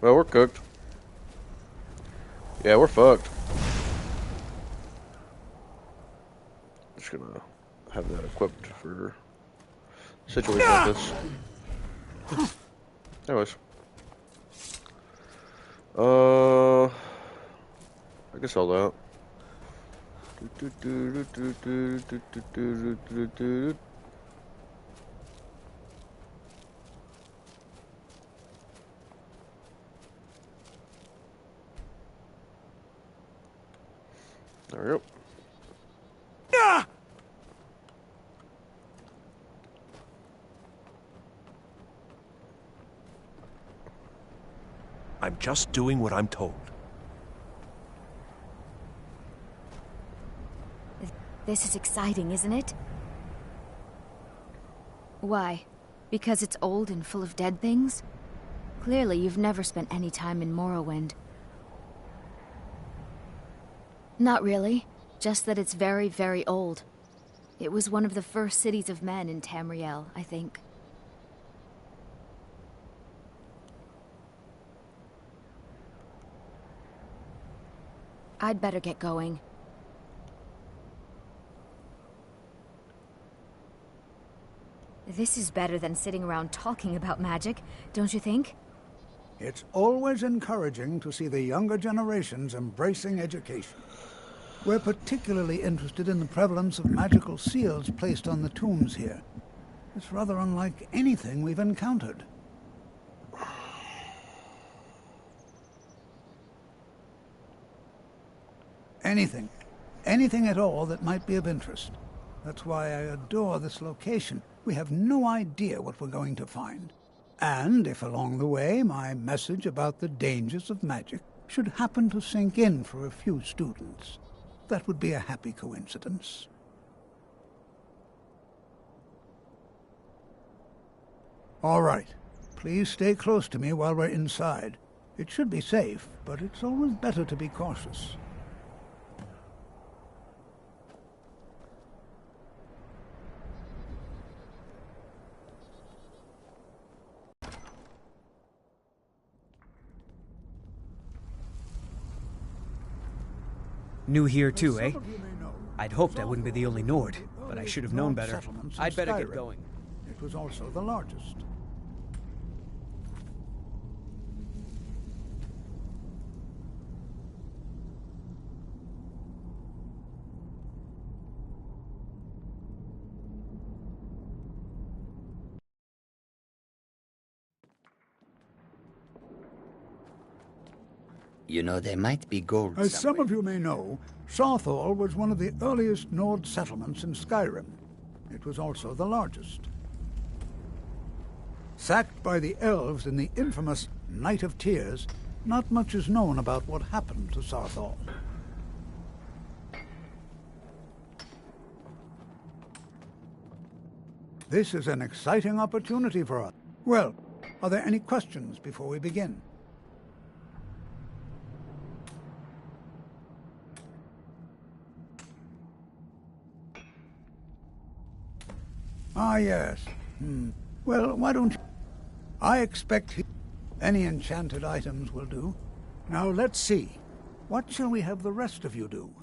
Well, we're cooked. Yeah, we're fucked. Just gonna have that equipped for situations like this. Anyways. I guess I'll that. There we go. I'm just doing what I'm told. This is exciting, isn't it? Why? Because it's old and full of dead things? Clearly, you've never spent any time in Morrowind. Not really. Just that it's very, very old. It was one of the first cities of men in Tamriel, I think. I'd better get going. This is better than sitting around talking about magic, don't you think? It's always encouraging to see the younger generations embracing education. We're particularly interested in the prevalence of magical seals placed on the tombs here. It's rather unlike anything we've encountered. Anything at all that might be of interest. That's why I adore this location. We have no idea what we're going to find. And if along the way my message about the dangers of magic should happen to sink in for a few students, that would be a happy coincidence. All right. Please stay close to me while we're inside. It should be safe, but it's always better to be cautious. New here too, eh? I'd hoped I wouldn't be the only Nord, but I should have known better. I'd better get going. It was also the largest. You know, there might be gold As somewhere. some of you may know, Sarthal was one of the earliest Nord settlements in Skyrim. It was also the largest. Sacked by the elves in the infamous Night of Tears, not much is known about what happened to Sarthal. This is an exciting opportunity for us. Well, are there any questions before we begin? Ah, yes. Well, why don't you... I expect any enchanted items will do. Now, let's see. What shall we have the rest of you do?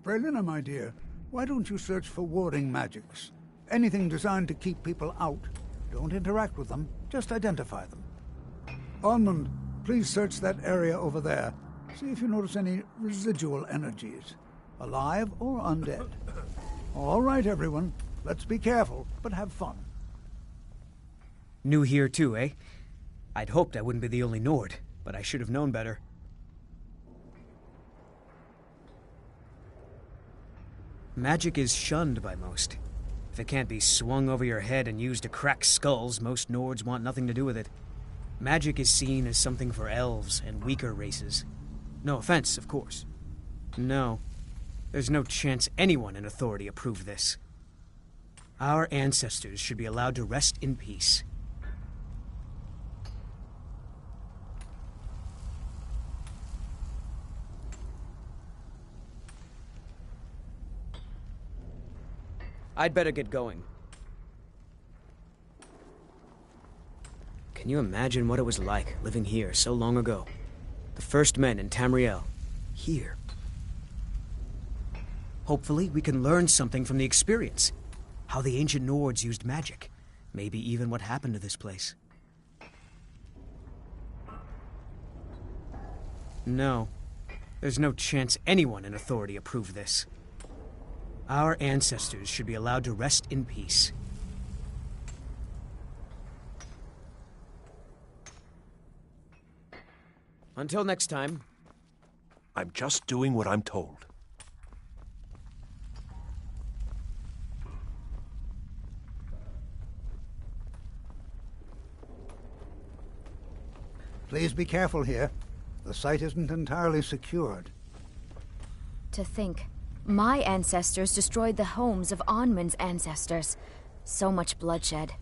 Brelina, my dear, why don't you search for warding magics? Anything designed to keep people out. Don't interact with them, just identify them. Almond, please search that area over there. See if you notice any residual energies, alive or undead. All right, everyone. Let's be careful, but have fun. New here too, eh? I'd hoped I wouldn't be the only Nord, but I should have known better. Magic is shunned by most. If it can't be swung over your head and used to crack skulls, most Nords want nothing to do with it. Magic is seen as something for elves and weaker races. No offense, of course. No, there's no chance anyone in authority approved this. Our ancestors should be allowed to rest in peace. I'd better get going. Can you imagine what it was like living here so long ago? The first men in Tamriel. Here. Hopefully, we can learn something from the experience. How the ancient Nords used magic. Maybe even what happened to this place. No. There's no chance anyone in authority approved this. Our ancestors should be allowed to rest in peace. Until next time. I'm just doing what I'm told. Please be careful here. The site isn't entirely secured. To think, my ancestors destroyed the homes of Onmund's ancestors. So much bloodshed.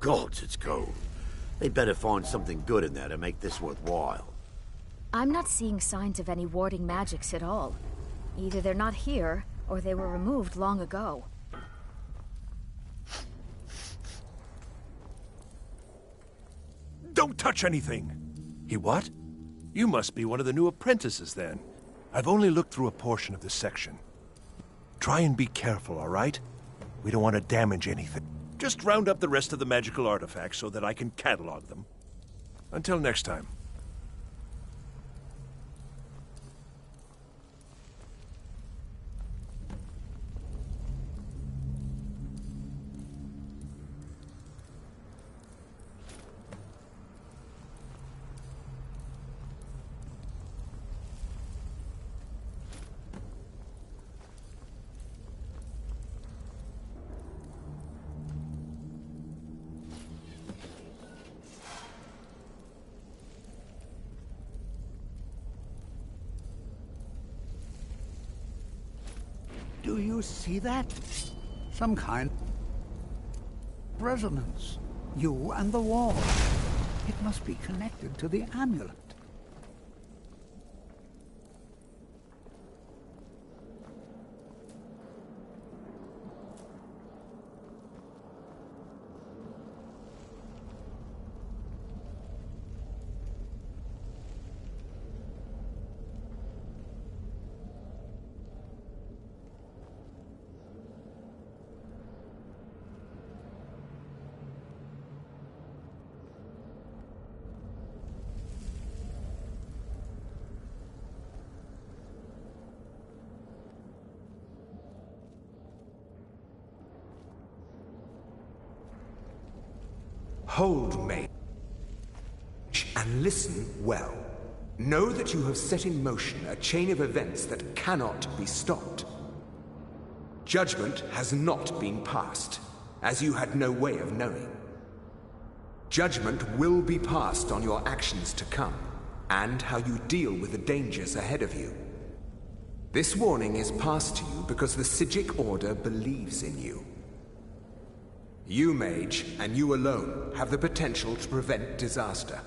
Gods, it's cold. They'd better find something good in there to make this worthwhile. I'm not seeing signs of any warding magics at all. Either they're not here, or they were removed long ago. Don't touch anything! He what? You must be one of the new apprentices, then. I've only looked through a portion of this section. Try and be careful, all right? We don't want to damage anything. Just round up the rest of the magical artifacts so that I can catalog them. Until next time. Do you see that? Some kind of resonance. You and the wall. It must be connected to the amulet. Hold, mate, and listen well. Know that you have set in motion a chain of events that cannot be stopped. Judgment has not been passed, as you had no way of knowing. Judgment will be passed on your actions to come, and how you deal with the dangers ahead of you. This warning is passed to you because the Psijic Order believes in you. You, Mage, and you alone, have the potential to prevent disaster.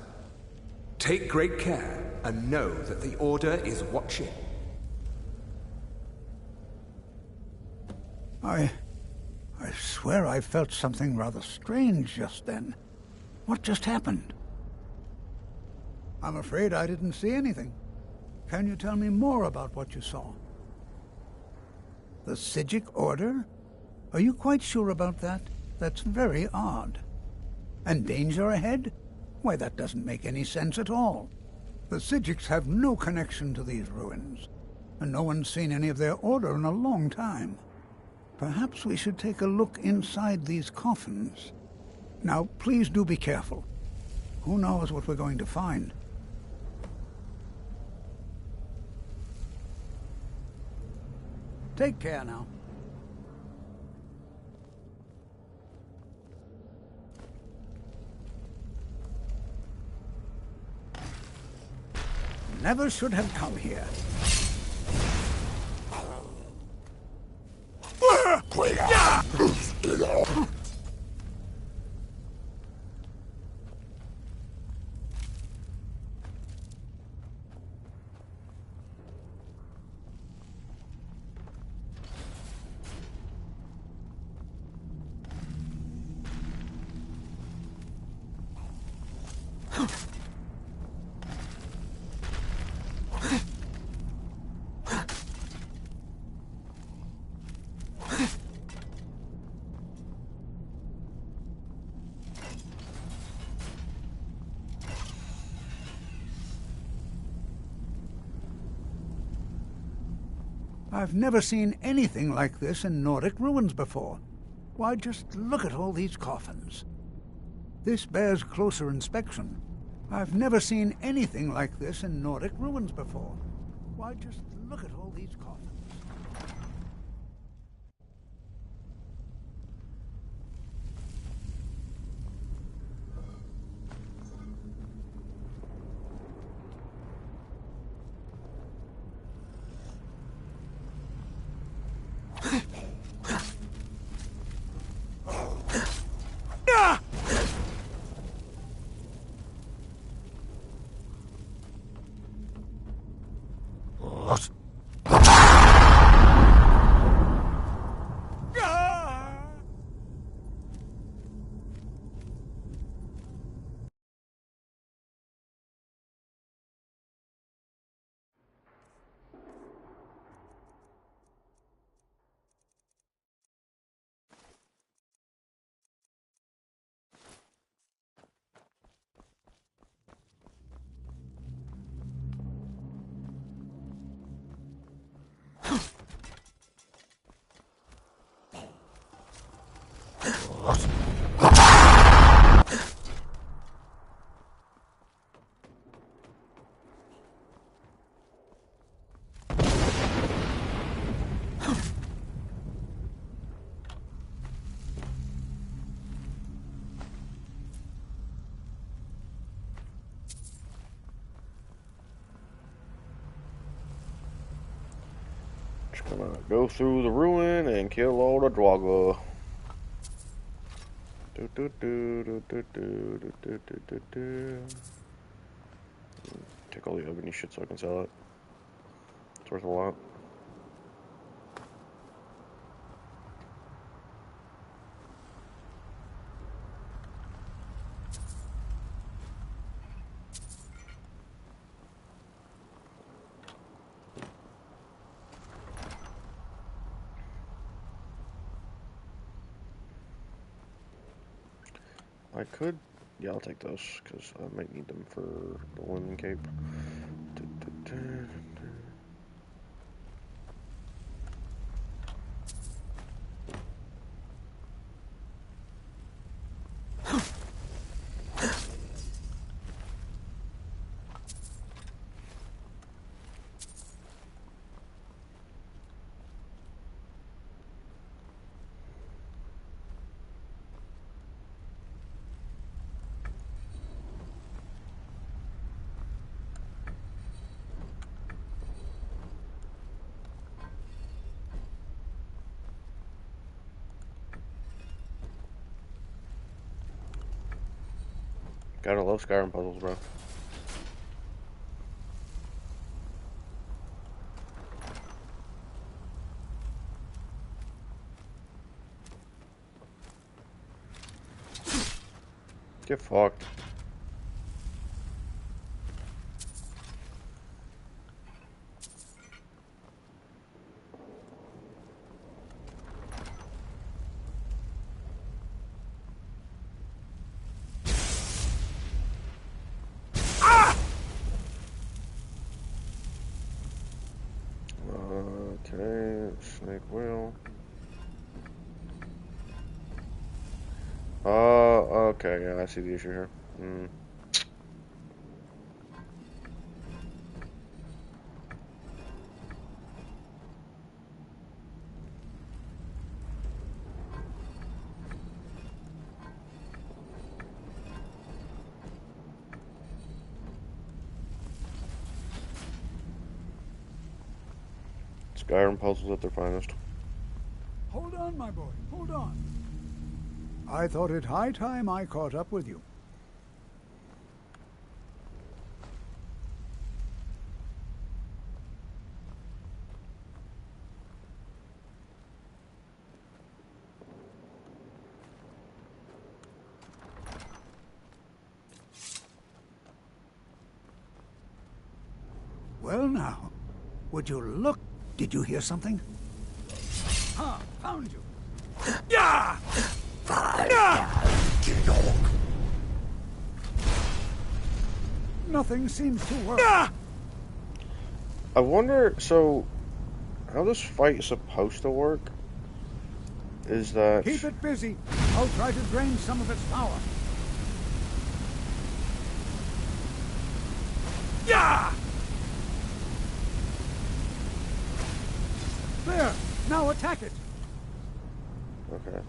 Take great care, and know that the Order is watching. I swear I felt something rather strange just then. What just happened? I'm afraid I didn't see anything. Can you tell me more about what you saw? The Psijic Order? Are you quite sure about that? That's very odd. And danger ahead? Why, that doesn't make any sense at all. The Psijics have no connection to these ruins, and no one's seen any of their order in a long time. Perhaps we should take a look inside these coffins. Now, please do be careful. Who knows what we're going to find? Take care now. Never should have come here. I've never seen anything like this in Nordic ruins before. Why, just look at all these coffins. This bears closer inspection. I've never seen anything like this in Nordic ruins before. Why, just look at all these coffins. Come on, go through the ruin and kill all the Draugr. Take all the ebony shit so I can sell it. It's worth a lot. I could, yeah, I'll take those, because I might need them for the linen cape. Gotta love Skyrim puzzles, bro. Get fucked. Okay, snake wheel. Okay, yeah, I see the issue here. Skyrim puzzles at their finest. Hold on, my boy, hold on. I thought it high time I caught up with you. Well now, would you look? Did you hear something? Ah, found you. Yeah! Nothing seems to work. I wonder, so, how this fight is supposed to work is that... Keep it busy. I'll try to drain some of its power. Yeah! There! Now attack it! Okay.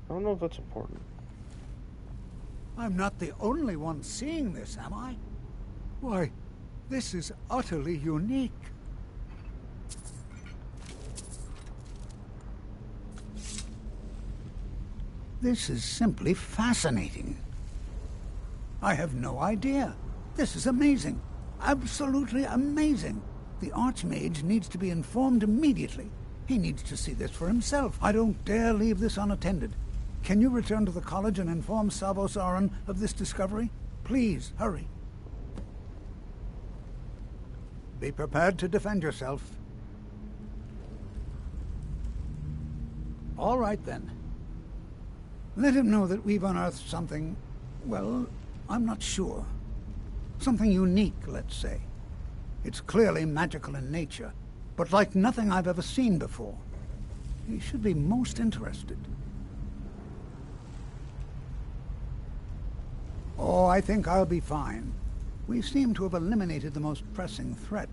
I don't know if that's important. I'm not the only one seeing this, am I? Why, this is utterly unique. This is simply fascinating. I have no idea. This is amazing. Absolutely amazing. The Archmage needs to be informed immediately. He needs to see this for himself. I don't dare leave this unattended. Can you return to the college and inform Savos Aran of this discovery? Please, hurry. Be prepared to defend yourself. All right, then. Let him know that we've unearthed something, well, I'm not sure. Something unique, let's say. It's clearly magical in nature, but like nothing I've ever seen before. He should be most interested. Oh, I think I'll be fine. We seem to have eliminated the most pressing threat.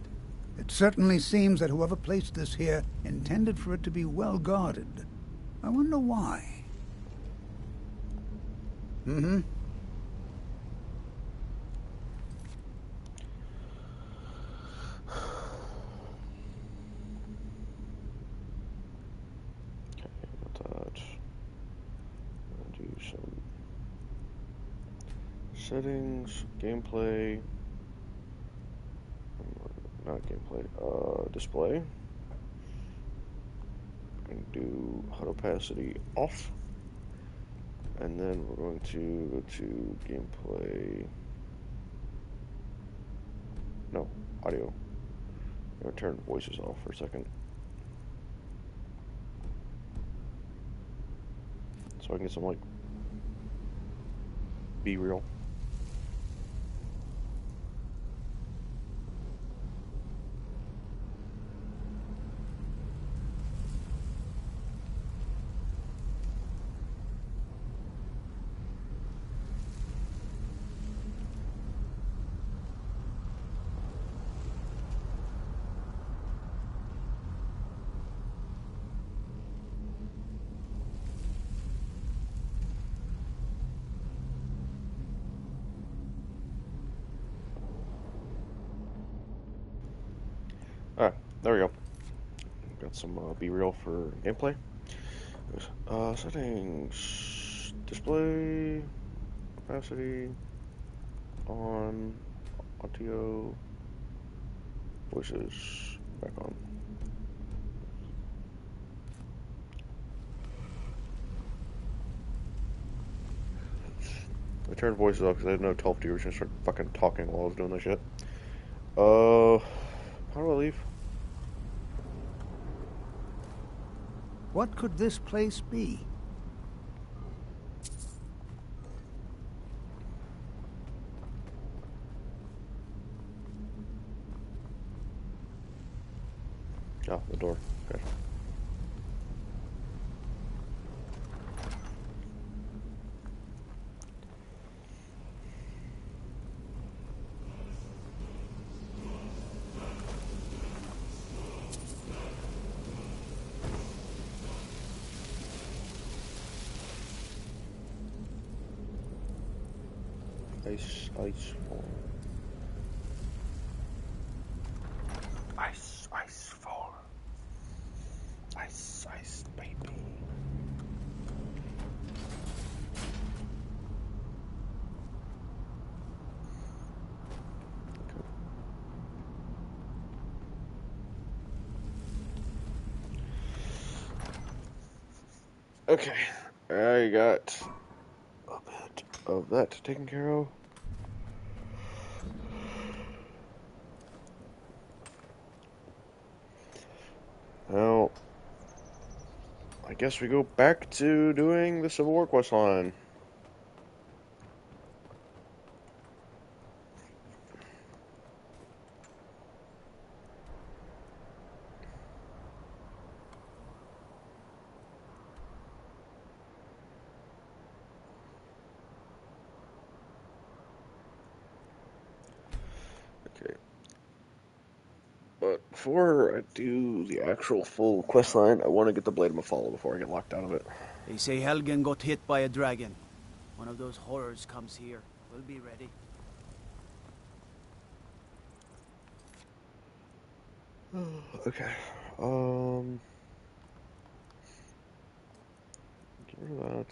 It certainly seems that whoever placed this here intended for it to be well guarded. I wonder why. Mm-hmm. Do some settings, gameplay, not gameplay, display, and do HUD opacity off, and then we're going to go to gameplay, no, audio. I'm going to turn voices off for a second, so I can get some, like, B-reel. Alright, there we go. Got some B-reel for gameplay. Settings, display, opacity, on, audio, voices, back on. I turned voices off because I didn't know 12 was gonna start fucking talking while I was doing this shit. How do I leave? What could this place be? Oh, the door. Okay. Ice fall. Ice fall. Ice, baby. Okay, I got a bit of that taken care of. Now, I guess we go back to doing the Civil War quest line. Okay. But before I do the actual full quest line, I want to get the Blade of Mephala before I get locked out of it. They say Helgen got hit by a dragon. One of those horrors comes here. We'll be ready. Okay. Get rid of that.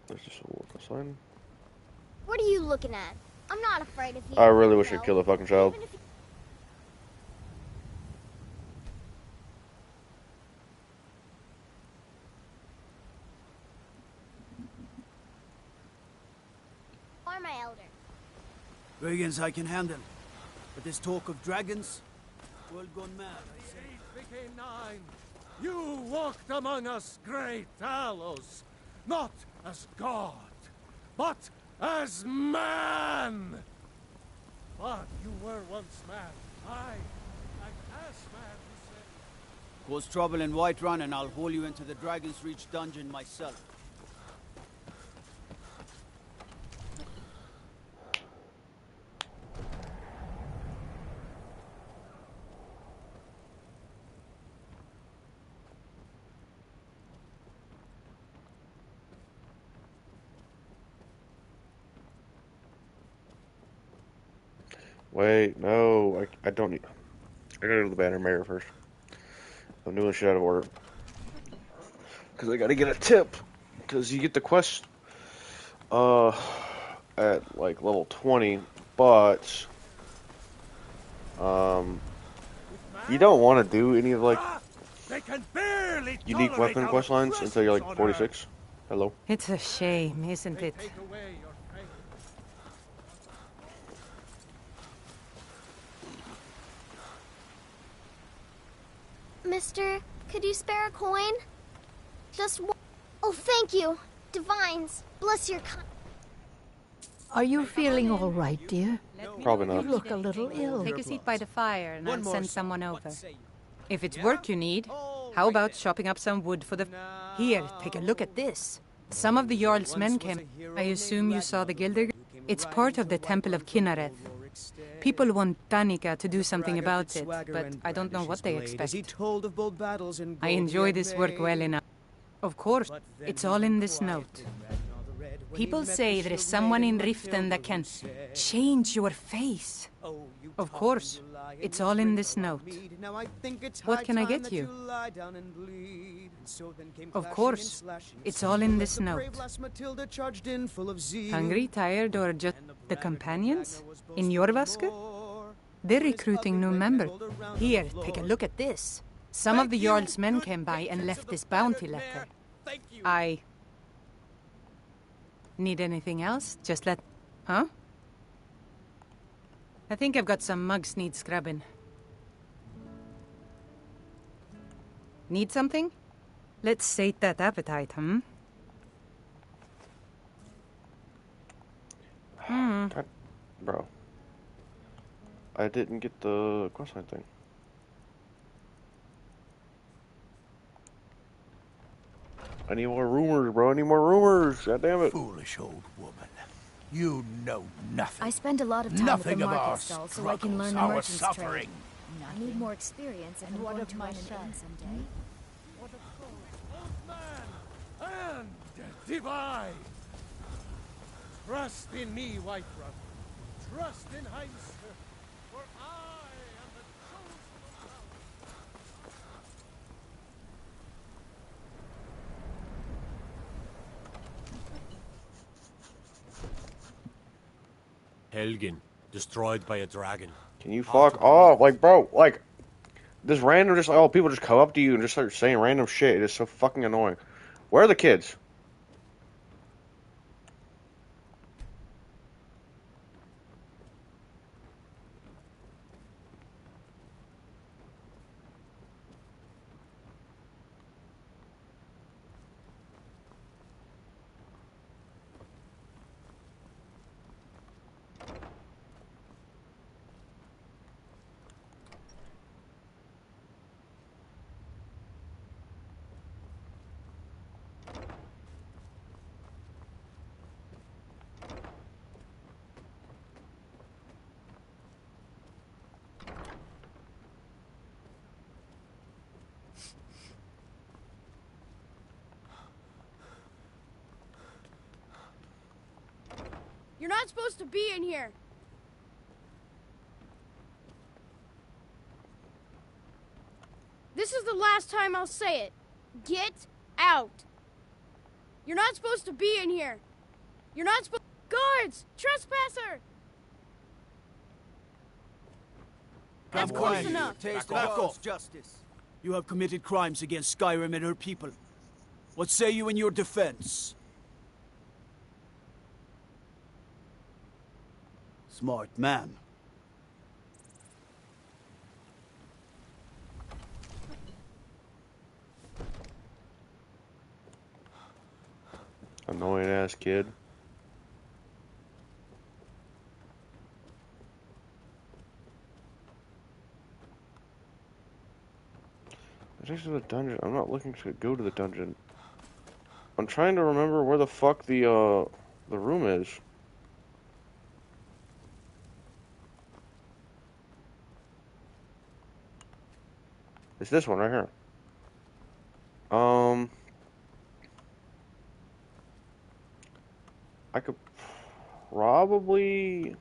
There's just a work sign. What are you looking at? I'm not afraid of you. I really wish I'd kill the fucking child. Or my elder. Brigands I can handle. But this talk of dragons, world gone mad, I say. K9, you walked among us, great Talos, not as God, but as man! But you were once man. I'm as man who said... Cause trouble in Whiterun and I'll haul you into the Dragon's Reach dungeon myself. Wait, no, I don't need... I gotta go to the Banner Mayor first. I'm doing shit out of order. Because I gotta get a tip. Because you get the quest at like level 20, but you don't want to do any of like unique weapon quest lines until you're like 46. Hello. It's a shame, isn't it? Mister, could you spare a coin? Just one. Oh, thank you. Divines, bless your kind. Are you feeling all right, dear? Probably not. You look a little ill. Take a seat by the fire and I'll send someone over. If it's work you need, how about chopping up some wood for the... Here, take a look at this. Some of the Jarl's men came. I assume you saw the Gilder? It's part of the Temple of Kinnareth. People want Danica to do something about it, but I don't know what they expect. I enjoy this work well enough. Of course, it's all in this note. People say there is someone in Riften that can change your face. Of course, it's all in this note. What can I get you? Of course, it's all in this note. Hungry, tired, or just the companions? In Jorvaskr? They're recruiting new members. Here, take a look at this. Some of the Jarl's men came by and left this bounty letter. I... Need anything else? Just let... Huh? I think I've got some mugs need scrubbing. Need something? Let's sate that appetite, God, bro. I didn't get the questline thing. I need more rumors, bro. I need more rumors. God damn it. Foolish old woman. You know nothing. I spend a lot of time Nothing at the of our market stall so I can learn the our merchant's suffering. trade. I need more experience if I'm going to run an inn someday. And divine! Trust in me, Whiterun. Trust in Heinster, for I am the chosen of Helgen, destroyed by a dragon. Can you fuck off? Like, bro, like, this random, just, oh, people just come up to you and just start saying random shit. It is so fucking annoying. Where are the kids? You're not supposed to be in here. This is the last time I'll say it. Get out. You're not supposed to be in here. You're not supposed... Guards! Trespasser! That's close enough. Back off. Justice. You have committed crimes against Skyrim and her people. What say you in your defense? Smart man. kid. Next to the dungeon. I'm not looking to go to the dungeon. I'm trying to remember where the fuck the room is. It's this one right here. I could probably...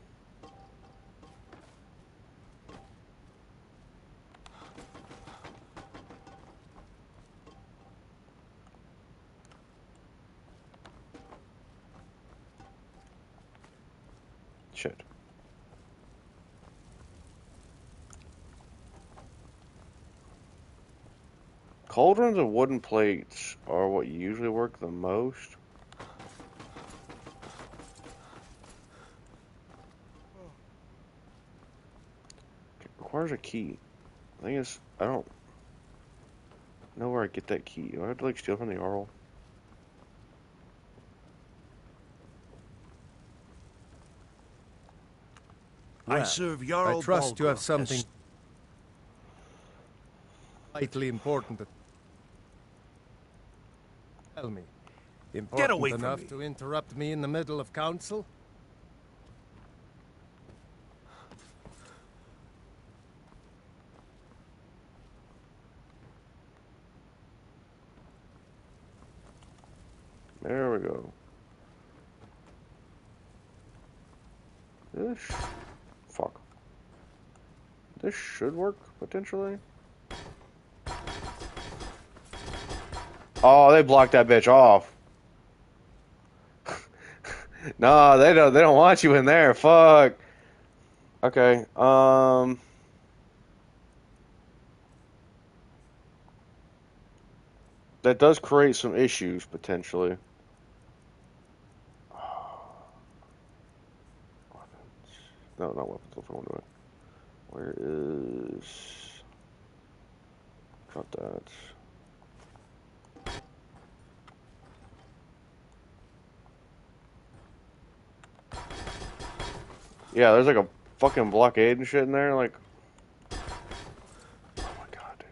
Shit. Cauldrons and wooden plates are what usually work the most. It requires a key. The thing is, I don't know where I get that key. Do I have to like steal from the Jarl? I serve Jarl I trust you have Balgruuf something as- vitally important to tell me. Get Important away from enough me. to interrupt me in the middle of council? There we go. This... Fuck. This should work, potentially. Oh, they blocked that bitch off. No, they don't want you in there. Fuck. Okay. That does create some issues potentially. No, not weapons. That's what I'm doing. Where is... Drop that. Yeah, there's like a fucking blockade and shit in there, like... Oh my god, dude.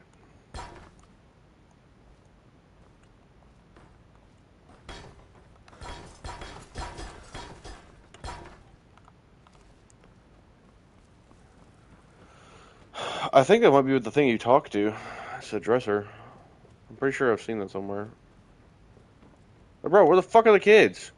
I think that might be the thing you talk to. It's a dresser. I'm pretty sure I've seen that somewhere. Hey, bro, where the fuck are the kids?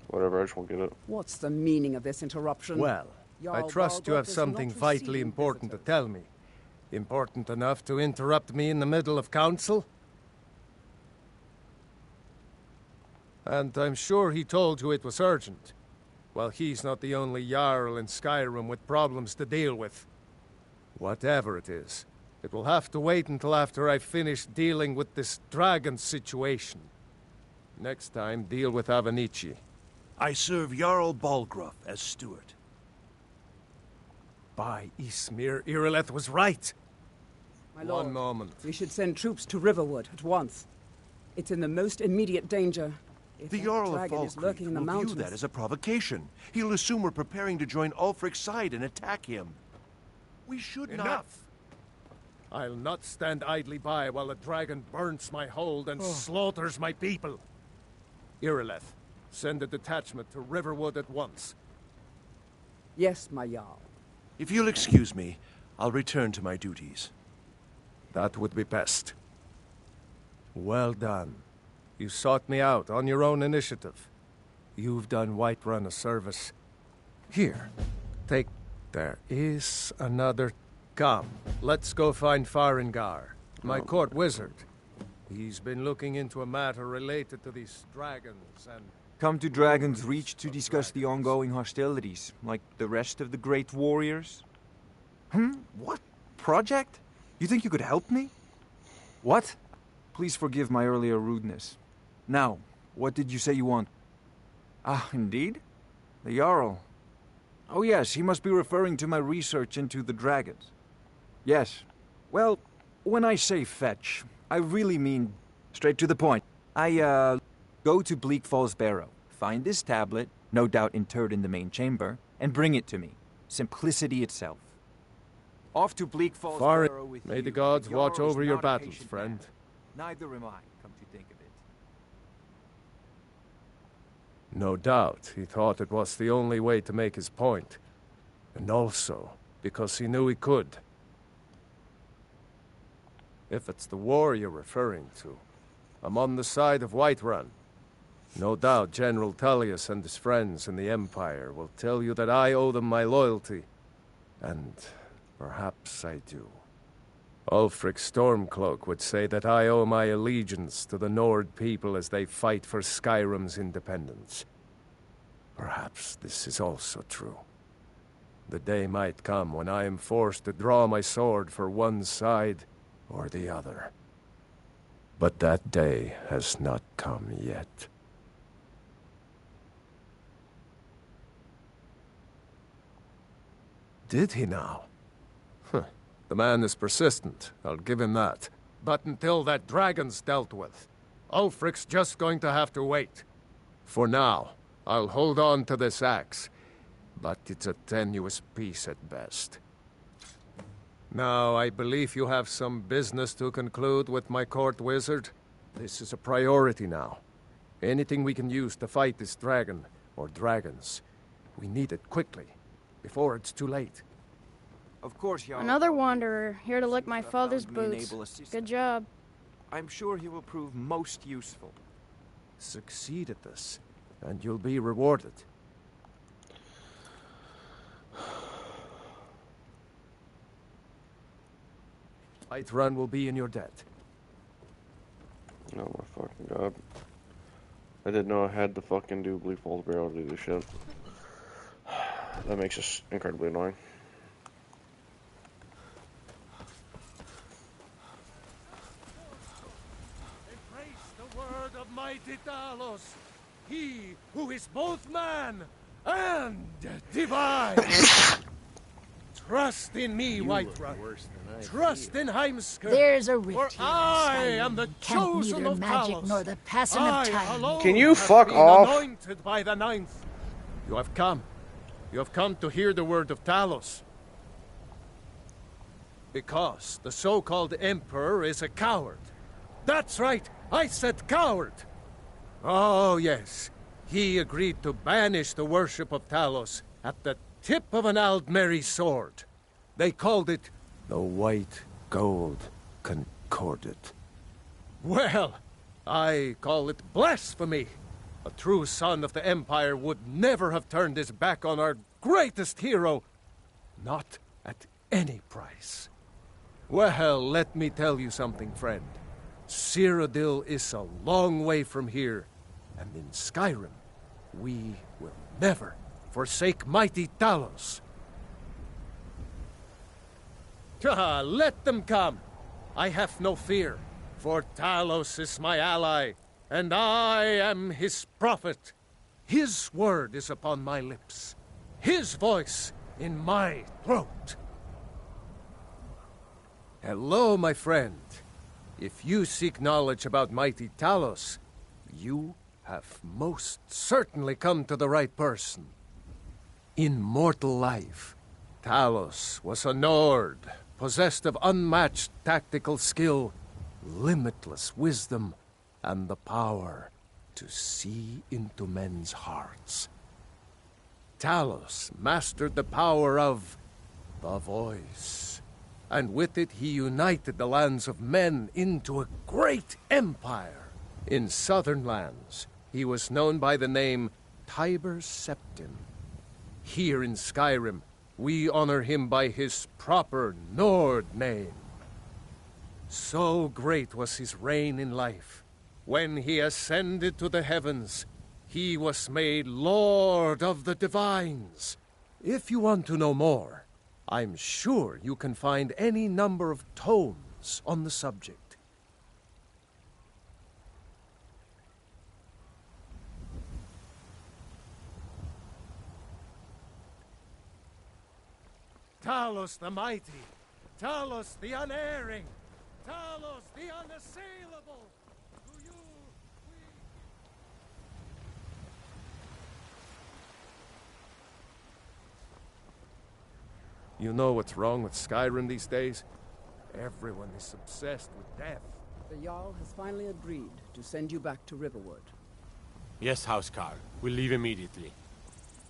Whatever, I just won't get it. What's the meaning of this interruption? Well, I Jarl trust you Balgruuf have is something not vitally receiving important to visitors. tell me. Important enough to interrupt me in the middle of council? And I'm sure he told you it was urgent. Well, he's not the only Jarl in Skyrim with problems to deal with. Whatever it is, it will have to wait until after I've finished dealing with this dragon situation. Next time, deal with Avenici. I serve Jarl Balgruuf as steward. By Ismir, Irileth was right. My lord, One moment. we should send troops to Riverwood at once. It's in the most immediate danger. If The that Jarl of dragon is Falkreath lurking in the will mountains. view that as a provocation. He'll assume we're preparing to join Ulfric's side and attack him. We should not... Enough! I'll not stand idly by while the dragon burns my hold and slaughters my people. Irileth, send a detachment to Riverwood at once. Yes, my Jarl. If you'll excuse me, I'll return to my duties. That would be best. Well done. You sought me out on your own initiative. You've done Whiterun a service. Here, take... There is another... Come, let's go find Farengar, my court wizard. He's been looking into a matter related to these dragons and... Come to Dragon's Reach to discuss the ongoing hostilities, like the rest of the great warriors? What? Project? You think you could help me? What? Please forgive my earlier rudeness. Now, what did you say you want? Ah, indeed? The Jarl. Oh yes, he must be referring to my research into the dragons. Yes. Well, when I say fetch, I really mean straight to the point. Go to Bleak Falls Barrow, find this tablet, no doubt interred in the main chamber, and bring it to me. Simplicity itself. Off to Bleak Falls Barrow with May you. the gods Jarl watch is over your not a battles, patient friend. man. Neither am I, come to think of it. No doubt, he thought it was the only way to make his point. And also, because he knew he could. If it's the war you're referring to, I'm on the side of Whiterun. No doubt General Tullius and his friends in the Empire will tell you that I owe them my loyalty. And perhaps I do. Ulfric Stormcloak would say that I owe my allegiance to the Nord people as they fight for Skyrim's independence. Perhaps this is also true. The day might come when I am forced to draw my sword for one side or the other. But that day has not come yet. Did he now? The man is persistent, I'll give him that. But until that dragon's dealt with, Ulfric's just going to have to wait. For now, I'll hold on to this axe, but it's a tenuous piece at best. Now, I believe you have some business to conclude with my court wizard. This is a priority now. Anything we can use to fight this dragon, or dragons, we need it quickly, before it's too late. Of course, Jarl. Another wanderer, here to lick my father's boots. Good job. I'm sure he will prove most useful. Succeed at this, and you'll be rewarded. Whiterun will be in your debt. Oh my fucking god. I didn't know I had to fucking do Bleak Falls Barrel to do this shit. That makes us incredibly annoying. Embrace the word of mighty Talos, he who is both man and divine. Trust in me, Whiterun. Trust in Heimskr. There's a rift for here in I Skyrim. am the Can't chosen neither of magic Talos. nor the passing I of time. alone Can you have fuck been off? Anointed by the ninth. You have come. You have come to hear the word of Talos. Because the so-called Emperor is a coward. That's right, I said coward. Oh, yes. He agreed to banish the worship of Talos at the tip of an Aldmeri sword. They called it the White Gold Concordat. Well, I call it blasphemy. A true son of the Empire would never have turned his back on our greatest hero. Not at any price. Well, let me tell you something, friend. Cyrodiil is a long way from here, and in Skyrim, we will never forsake mighty Talos. Let them come. I have no fear, for Talos is my ally, and I am his prophet. His word is upon my lips, his voice in my throat. Hello, my friend. If you seek knowledge about mighty Talos, you have most certainly come to the right person. In mortal life, Talos was a Nord, possessed of unmatched tactical skill, limitless wisdom, and the power to see into men's hearts. Talos mastered the power of the voice, and with it he united the lands of men into a great empire. In southern lands, he was known by the name Tiber Septim. Here in Skyrim, we honor him by his proper Nord name. So great was his reign in life. When he ascended to the heavens, he was made Lord of the Divines. If you want to know more, I'm sure you can find any number of tomes on the subject. Talos the Mighty, Talos the Unerring, Talos, the unassailable! To you, You know what's wrong with Skyrim these days? Everyone is obsessed with death. The Jarl has finally agreed to send you back to Riverwood. Yes, Housecar. We'll leave immediately.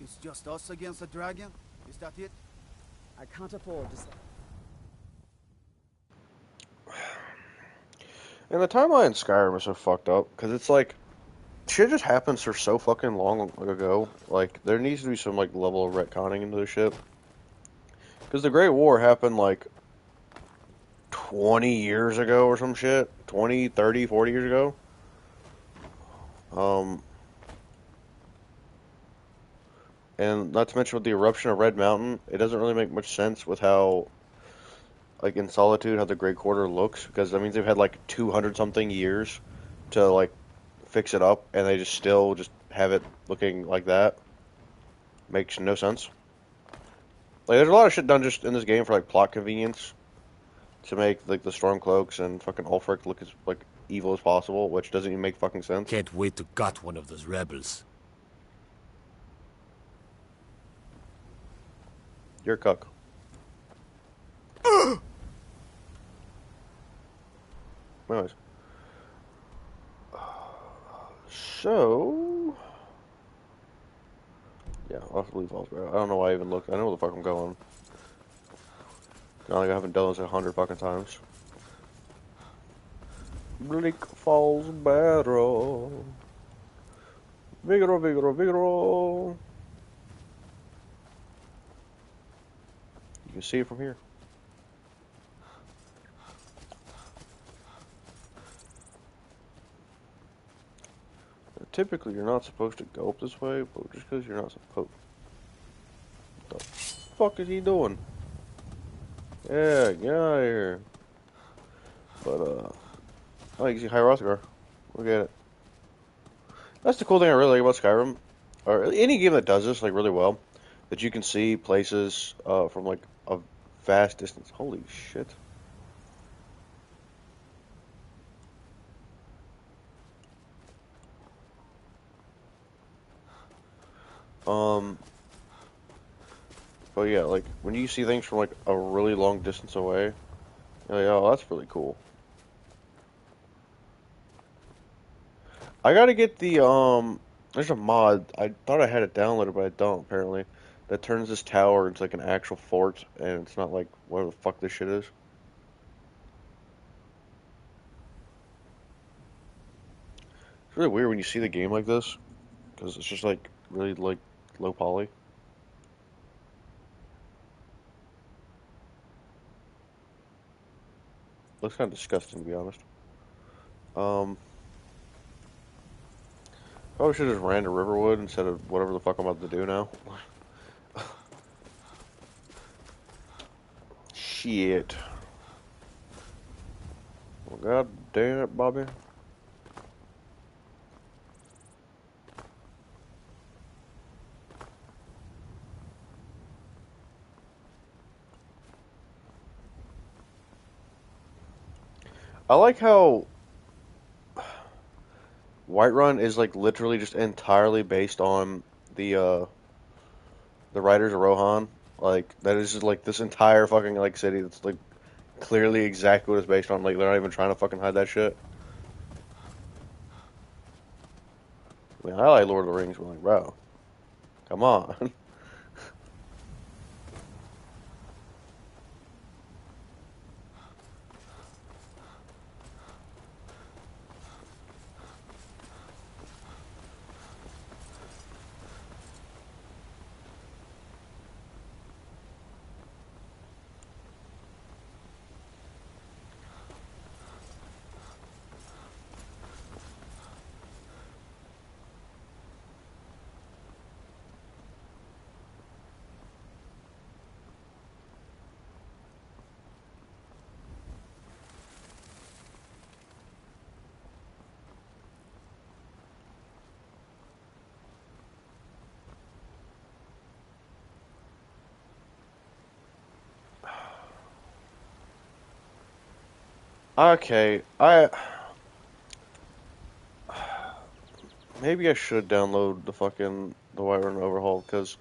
It's just us against the dragon? Is that it? I can't afford to say. And the timeline in Skyrim is so fucked up, because it's like, shit just happens for so fucking long ago. Like, there needs to be some, like, level of retconning into this shit. Because the Great War happened, like, 20 years ago or some shit. 20, 30, 40 years ago. And not to mention with the eruption of Red Mountain, it doesn't really make much sense with how, like, in Solitude, how the Great Quarter looks. Because that means they've had, like, 200-something years to, like, fix it up, and they just still just have it looking like that. Makes no sense. Like, there's a lot of shit done just in this game for, like, plot convenience. To make, like, the Stormcloaks and fucking Ulfric look as, like, evil as possible, which doesn't even make fucking sense. Can't wait to gut one of those rebels. You're a cuck. Anyways. So... yeah, I'll have to leave Fallsborough. I don't know why I even looked. I know where the fuck I'm going. Not like I haven't done this 100 fucking times. Bleak Falls Barrow. Vigoro, Vigoro, Vigoro. You can see it from here. Now, typically, you're not supposed to go up this way, but just because you're not supposed... What the fuck is he doing? Yeah, get out of here. But, oh, you can see Hierothigar. Look at it. That's the cool thing I really like about Skyrim, or any game that does this, like, really well, that you can see places, from, like, a vast distance. Holy shit. But yeah, like, when you see things from, like, a really long distance away, you're like, oh, that's really cool. I gotta get the, there's a mod, I thought I had it downloaded, but I don't, apparently, that turns this tower into, like, an actual fort, and it's not, like, whatever the fuck this shit is. It's really weird when you see the game like this, because it's just, like, really, like, low poly. Looks kind of disgusting, to be honest. Probably should have just ran to Riverwood instead of whatever the fuck I'm about to do now. Shit. Well, god damn it, Bobby. I like how Whiterun is like literally just entirely based on the Riders of Rohan. Like that is just like this entire fucking like city that's like clearly exactly what it's based on. Like they're not even trying to fucking hide that shit. I mean, I like Lord of the Rings, but like, bro, come on. Okay, maybe I should download the Whiterun Overhaul, because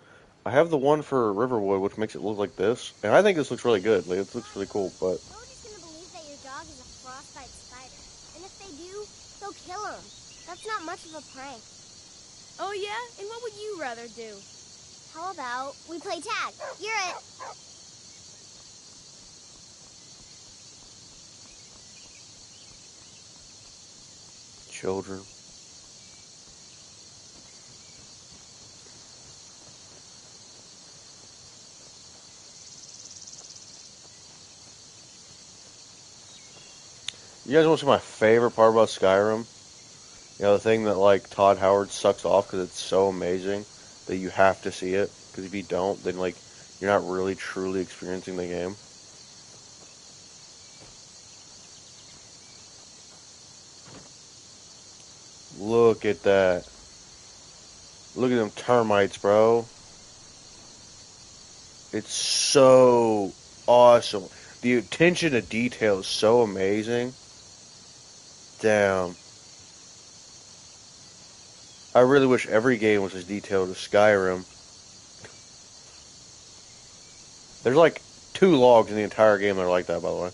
I have the one for Riverwood, which makes it look like this, and I think this looks really good. Like, it looks really cool, but... Nobody's gonna believe that your dog is a frostbite spider. And if they do, they'll kill him. That's not much of a prank. Oh yeah? And what would you rather do? How about we play tag? You're it. Children. You guys want to see my favorite part about Skyrim? You know, the thing that, like, Todd Howard sucks off because it's so amazing that you have to see it. Because if you don't, then, like, you're not really truly experiencing the game. Look at that. Look at them termites, bro. It's so awesome. The attention to detail is so amazing. Damn. I really wish every game was as detailed as Skyrim. There's like 2 logs in the entire game that are like that, by the way.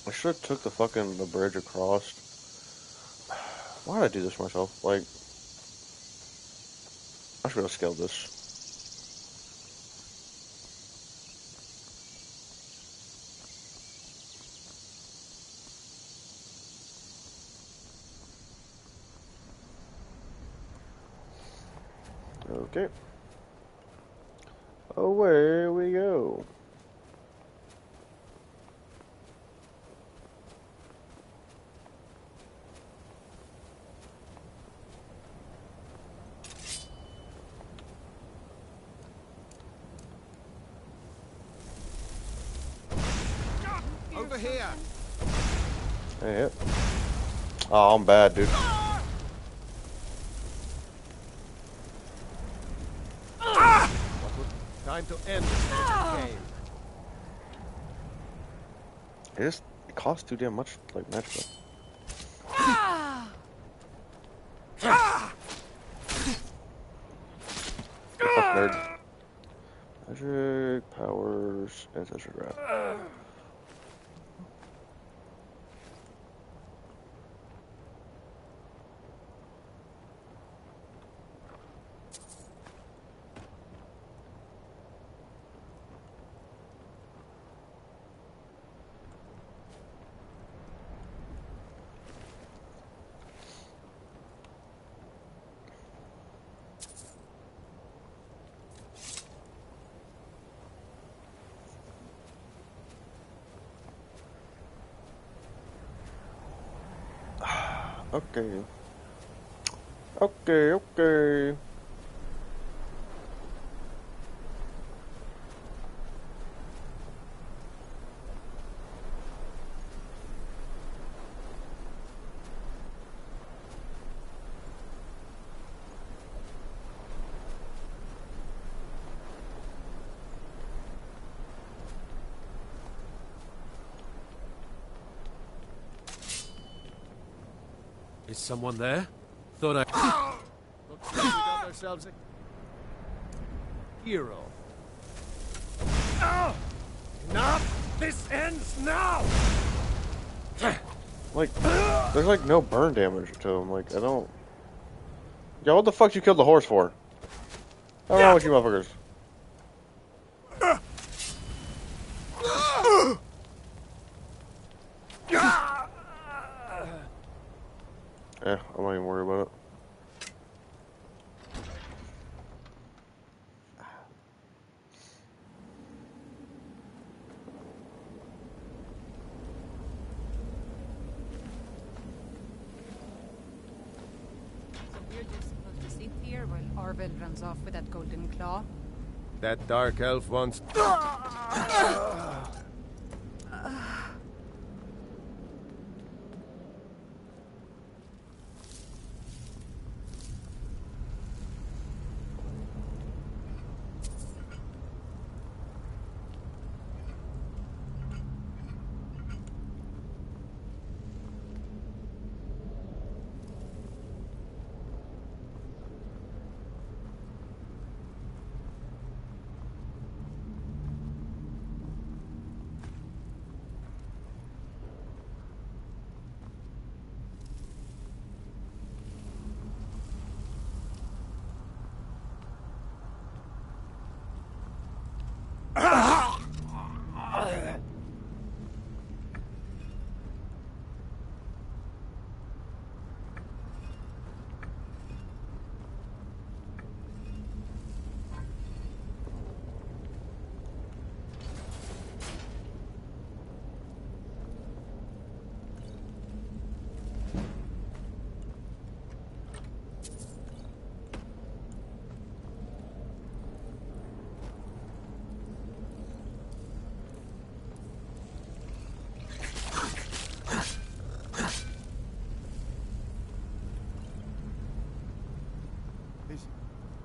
I should have took the bridge across. Why did I do this myself? Like, I should have scaled this. Okay. Away we go. Over here. Hey, hit. Oh, I'm bad, dude. Time to end this game. It costs too damn much, like, magic. Fuck nerd. Magic, powers, ancestral graph. Okay. Okay. Is someone there? Thought I... Looks like we got ourselves a hero. Enough! This ends now! Like, there's like no burn damage to him. Like, I don't... Yeah, what the fuck you killed the horse for? I don't know what you motherfuckers. Yeah, I'm not even worried about it. We're just supposed to sit here while Arvel runs off with that golden claw. That dark elf wants...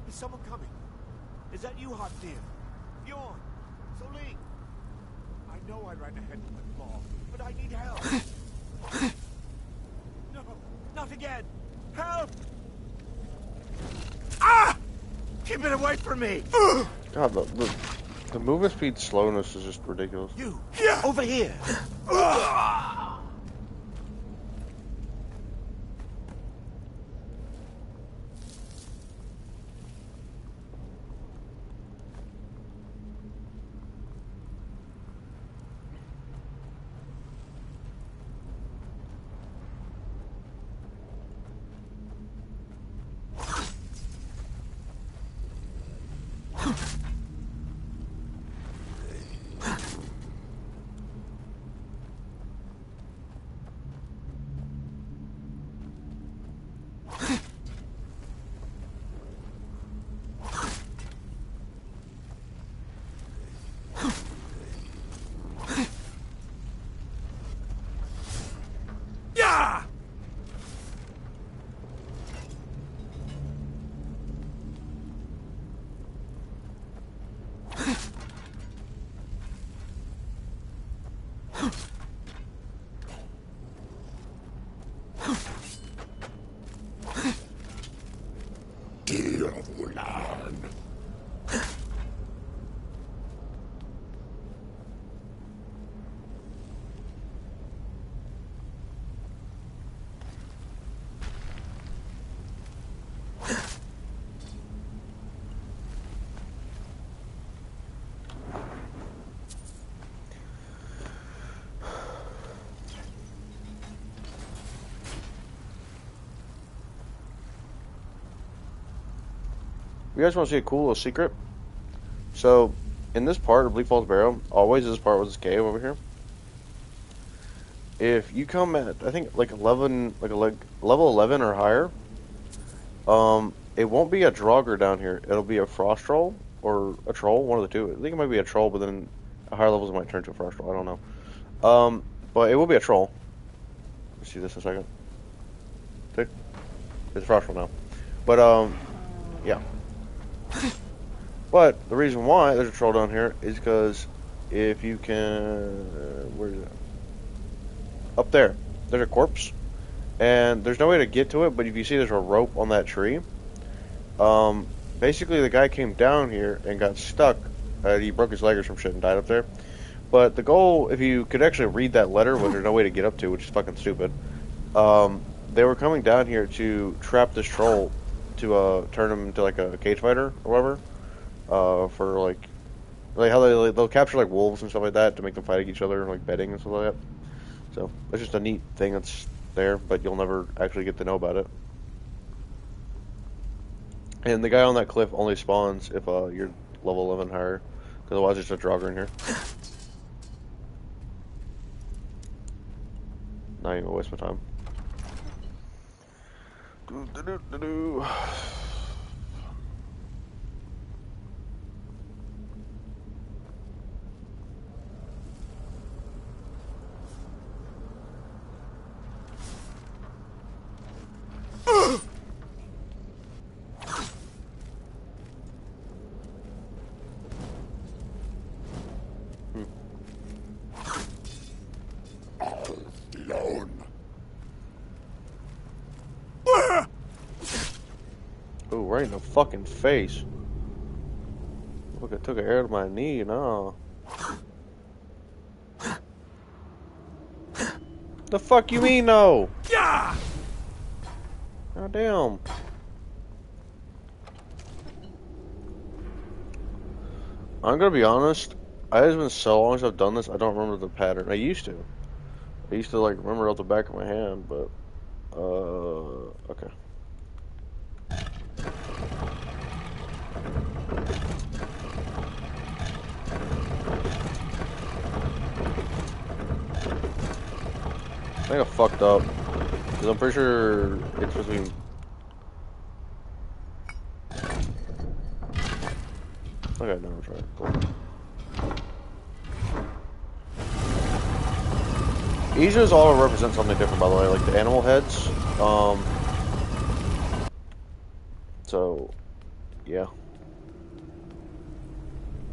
Is someone coming? Is that you, Hotdeer? Bjorn? Soling? I know I ran ahead with the claw, but I need help. No, not again. Help! Ah! Keep it away from me! God, the movement speed slowness is just ridiculous. You! Over here! You guys want to see a cool little secret? So, in this part of Bleak Falls Barrow, always this part was this cave over here. If you come at, I think, like 11, level 11 or higher, it won't be a Draugr down here. It'll be a Frost Troll or a Troll, one of the two. I think it might be a Troll, but then at higher levels it might turn to a Frost Troll. I don't know. But it will be a Troll. Let's see this in a second. See? It's a Frost Troll now. But, yeah. But the reason why there's a troll down here is because if you can, where is it? Up there, there's a corpse, and there's no way to get to it. But if you see, there's a rope on that tree. Basically, the guy came down here and got stuck. He broke his leg or some shit and died up there. But the goal, if you could actually read that letter, which there's no way to get up to, which is fucking stupid. They were coming down here to trap this troll to turn him into like a cage fighter or whatever, for like how they'll capture like wolves and stuff like that to make them fight each other, like betting and stuff like that. So it's just a neat thing that's there, but you'll never actually get to know about it. And the guy on that cliff only spawns if you're level 11 higher, because otherwise there's a Draugr in here. Not even waste my time. Ooh, right in the fucking face. Look, I took an arrow to my knee, no. The fuck you mean, no? God damn. I'm gonna be honest, it's been so long since I've done this, I don't remember the pattern. I used to. Like, remember off the back of my hand, but, okay. I think I fucked up, because I'm pretty sure it's supposed to be... Okay, no, I'm trying. Cool. Each of those all represent something different, by the way, like the animal heads. So, yeah.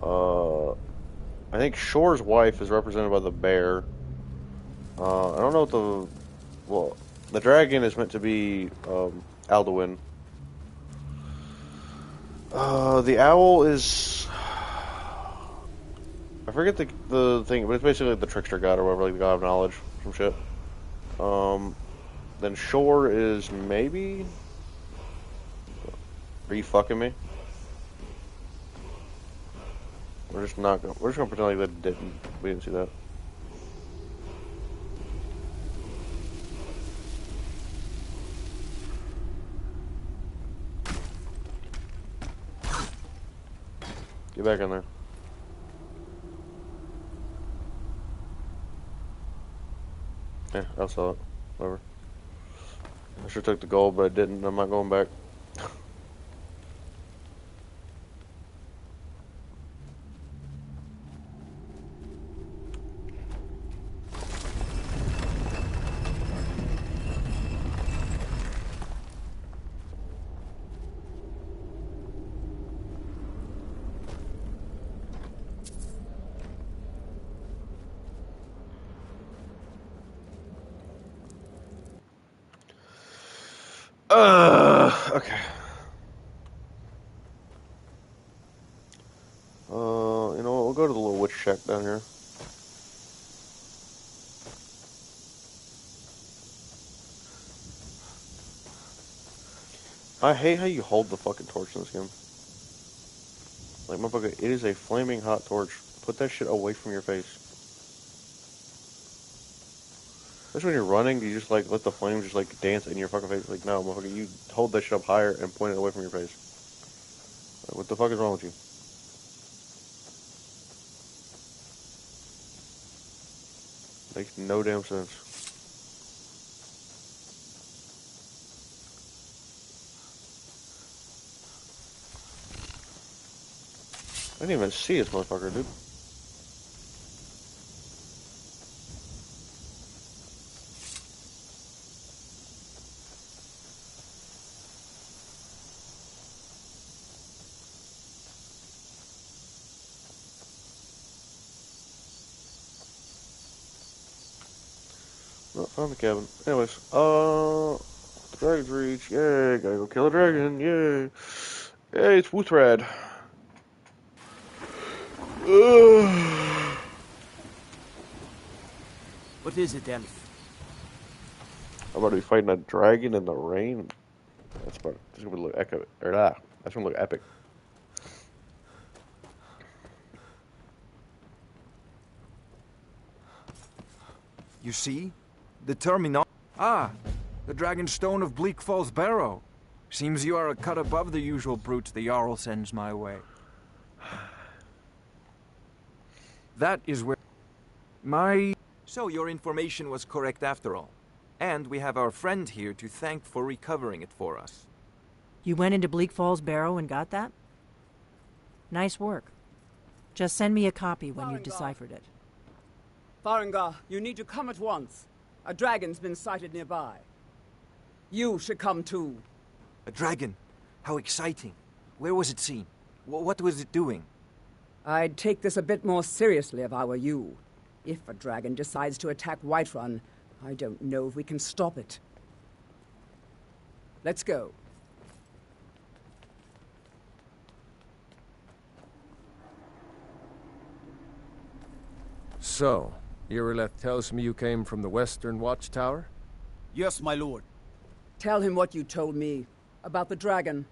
I think Shore's wife is represented by the bear. I don't know what the... Well, the dragon is meant to be, Alduin. The owl is... I forget the thing, but it's basically like the trickster god or whatever, like the god of knowledge, some shit. Then Shore is maybe... Are you fucking me? We're just gonna pretend like we didn't see that. Get back in there. Yeah, I'll sell it. Whatever. I should have took the gold, but I didn't. I'm not going back. Okay. You know what? We'll go to the little witch shack down here. I hate how you hold the fucking torch in this game. Like, motherfucker, it is a flaming hot torch. Put that shit away from your face. Especially when you're running, you just, like, let the flame just, like, dance in your fucking face. Like, no, motherfucker, you hold that shit up higher and point it away from your face. Like, what the fuck is wrong with you? Makes no damn sense. I didn't even see this motherfucker, dude. Not found the cabin. Anyways, the dragon's reach. Yay, gotta go kill a dragon. Yay. Yay, it's Wuthrad. What is it, Elf? I'm about to be fighting a dragon in the rain. That's gonna look epic. That's gonna look epic. You see? The terminal. Ah, the Dragon Stone of Bleak Falls Barrow. Seems you are a cut above the usual brutes the Jarl sends my way. That is where... So your information was correct after all. And we have our friend here to thank for recovering it for us. You went into Bleak Falls Barrow and got that? Nice work. Just send me a copy when you've deciphered it. Farengar, you need to come at once. A dragon's been sighted nearby. You should come too. A dragon? How exciting. Where was it seen? What was it doing? I'd take this a bit more seriously if I were you. If a dragon decides to attack Whiterun, I don't know if we can stop it. Let's go. So, Irileth tells me you came from the Western Watchtower? Yes, my lord. Tell him what you told me about the dragon.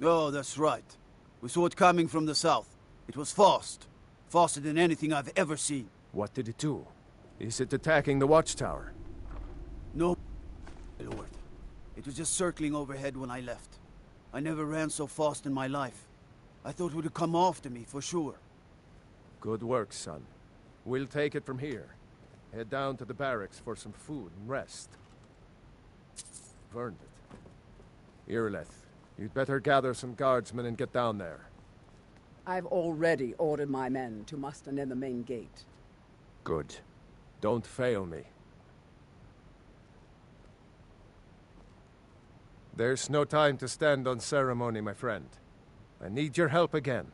Oh, that's right. We saw it coming from the south. It was fast. Faster than anything I've ever seen. What did it do? Is it attacking the Watchtower? No, my lord. It was just circling overhead when I left. I never ran so fast in my life. I thought it would come after me, for sure. Good work, son. We'll take it from here. Head down to the barracks for some food and rest. You've earned it. Irileth, you'd better gather some guardsmen and get down there. I've already ordered my men to muster near the main gate. Good. Don't fail me. There's no time to stand on ceremony, my friend. I need your help again.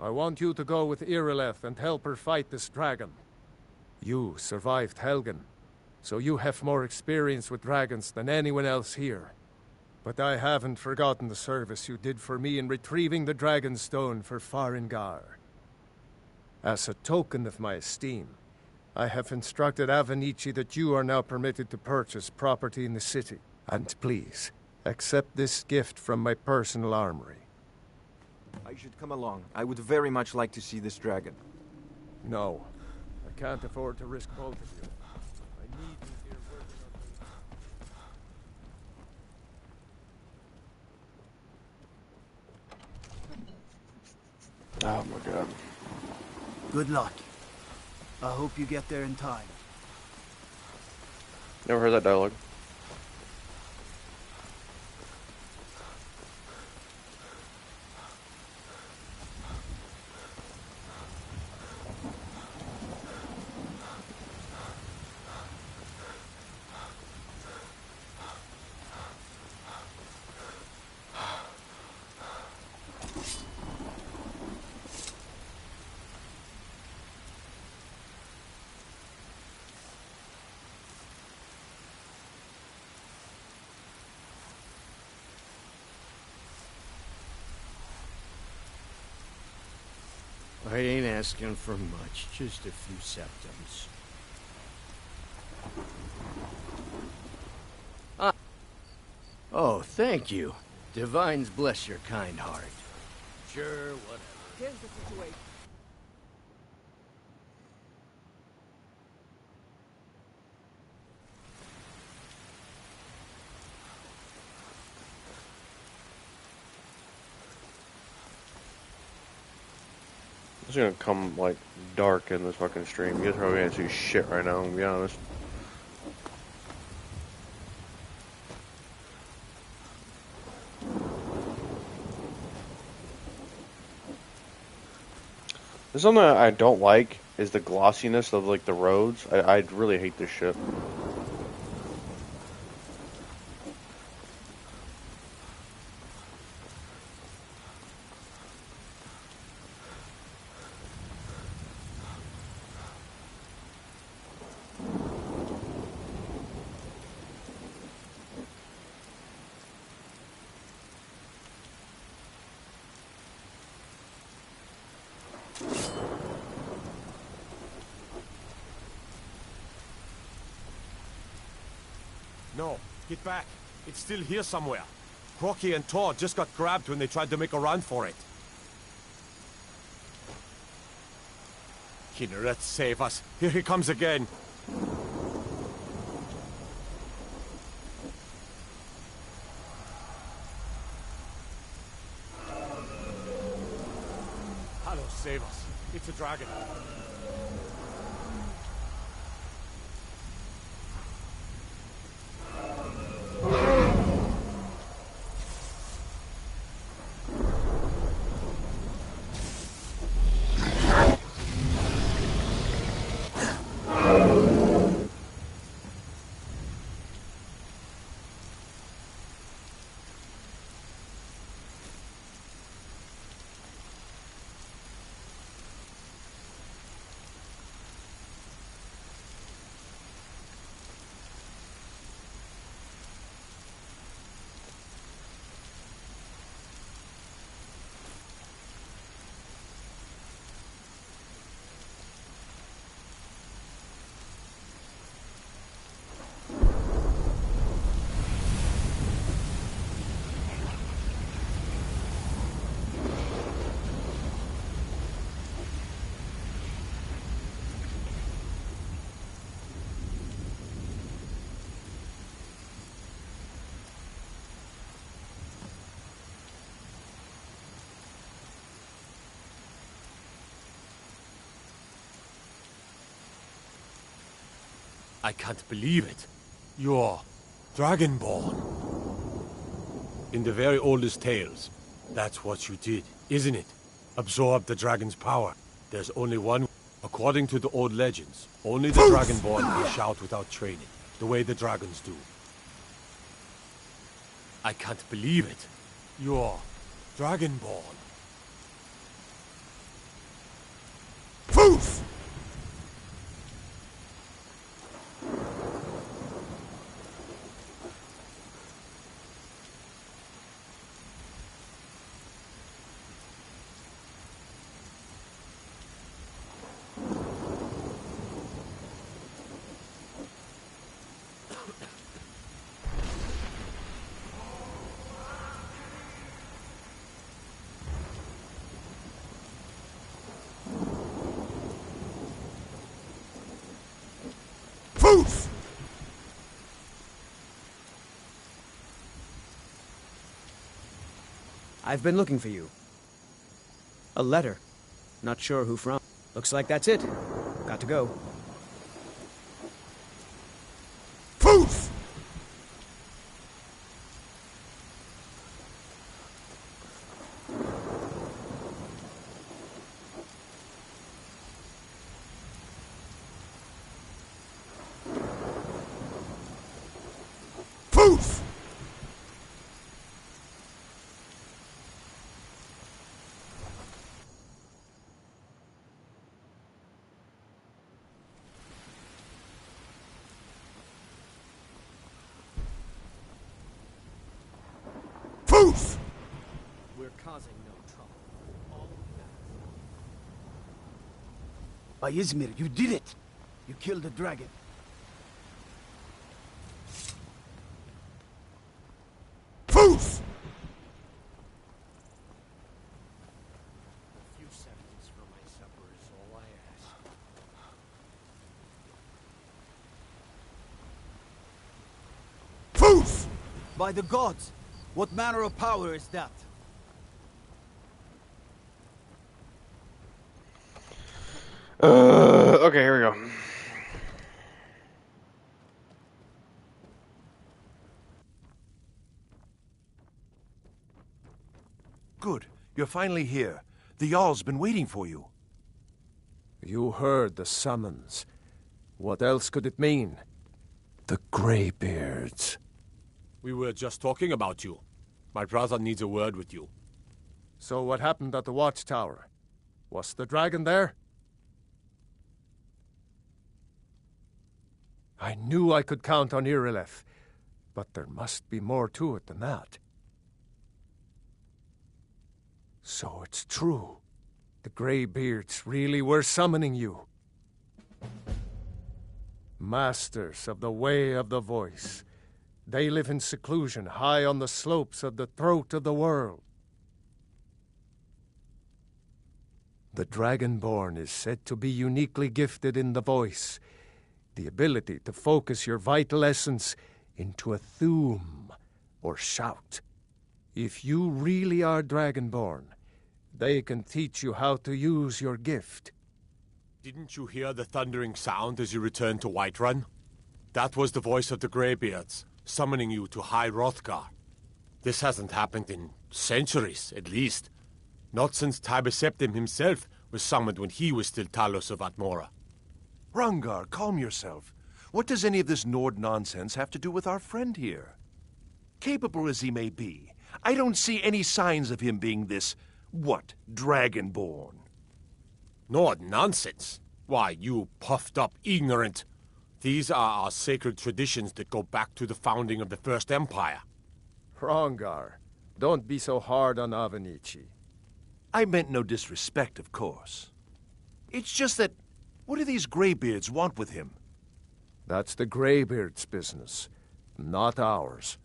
I want you to go with Irileth and help her fight this dragon. You survived Helgen, so you have more experience with dragons than anyone else here. But I haven't forgotten the service you did for me in retrieving the Dragon Stone for Farengar. As a token of my esteem, I have instructed Avenici that you are now permitted to purchase property in the city. And please, accept this gift from my personal armory. I should come along. I would very much like to see this dragon. No. I can't afford to risk both of you. I need you here working on... Oh my god. Good luck. I hope you get there in time. Never heard that dialogue. I ain't asking for much, just a few septums. Oh, thank you. Divines bless your kind heart. Sure, whatever. Here's the situation. It's gonna come like dark in this fucking stream. You guys probably can't see shit right now, to be honest. There's something that I don't like is the glossiness of like the roads. I really hate this shit. No, get back. It's still here somewhere. Crocky and Todd just got grabbed when they tried to make a run for it. Kinneret, save us. Here he comes again. Hallow, save us. It's a dragon. I can't believe it. You're Dragonborn. In the very oldest tales, that's what you did, isn't it? Absorb the dragon's power. There's only one. According to the old legends, only the Dragonborn can shout without training, the way the dragons do. I can't believe it. You're Dragonborn. Poof! Poof! I've been looking for you. A letter. Not sure who from. Looks like that's it. Got to go. Poof! Poof! Poof! We're causing no trouble. By Izmir, you did it! You killed the dragon. Poof! A few seconds for my supper is all I ask. Poof! By the gods! What manner of power is that? Okay, here we go. Good. You're finally here. The Jarl's been waiting for you. You heard the summons. What else could it mean? The Greybeards. We were just talking about you. My brother needs a word with you. So what happened at the watchtower? Was the dragon there? I knew I could count on Irileth, but there must be more to it than that. So it's true. The Greybeards really were summoning you. Masters of the Way of the Voice. They live in seclusion high on the slopes of the throat of the world. The Dragonborn is said to be uniquely gifted in the voice, the ability to focus your vital essence into a thume, or shout. If you really are Dragonborn, they can teach you how to use your gift. Didn't you hear the thundering sound as you returned to Whiterun? That was the voice of the Greybeards, summoning you to High Hrothgar. This hasn't happened in centuries, at least. Not since Tiber Septim himself was summoned when he was still Talos of Atmora. Hrongar, calm yourself. What does any of this Nord nonsense have to do with our friend here? Capable as he may be, I don't see any signs of him being this, Dragonborn? Nord nonsense? Why, you puffed up ignorant. These are our sacred traditions that go back to the founding of the First Empire. Hrongar, don't be so hard on Avenici. I meant no disrespect, of course. It's just that, what do these Greybeards want with him? That's the Greybeards' business, not ours.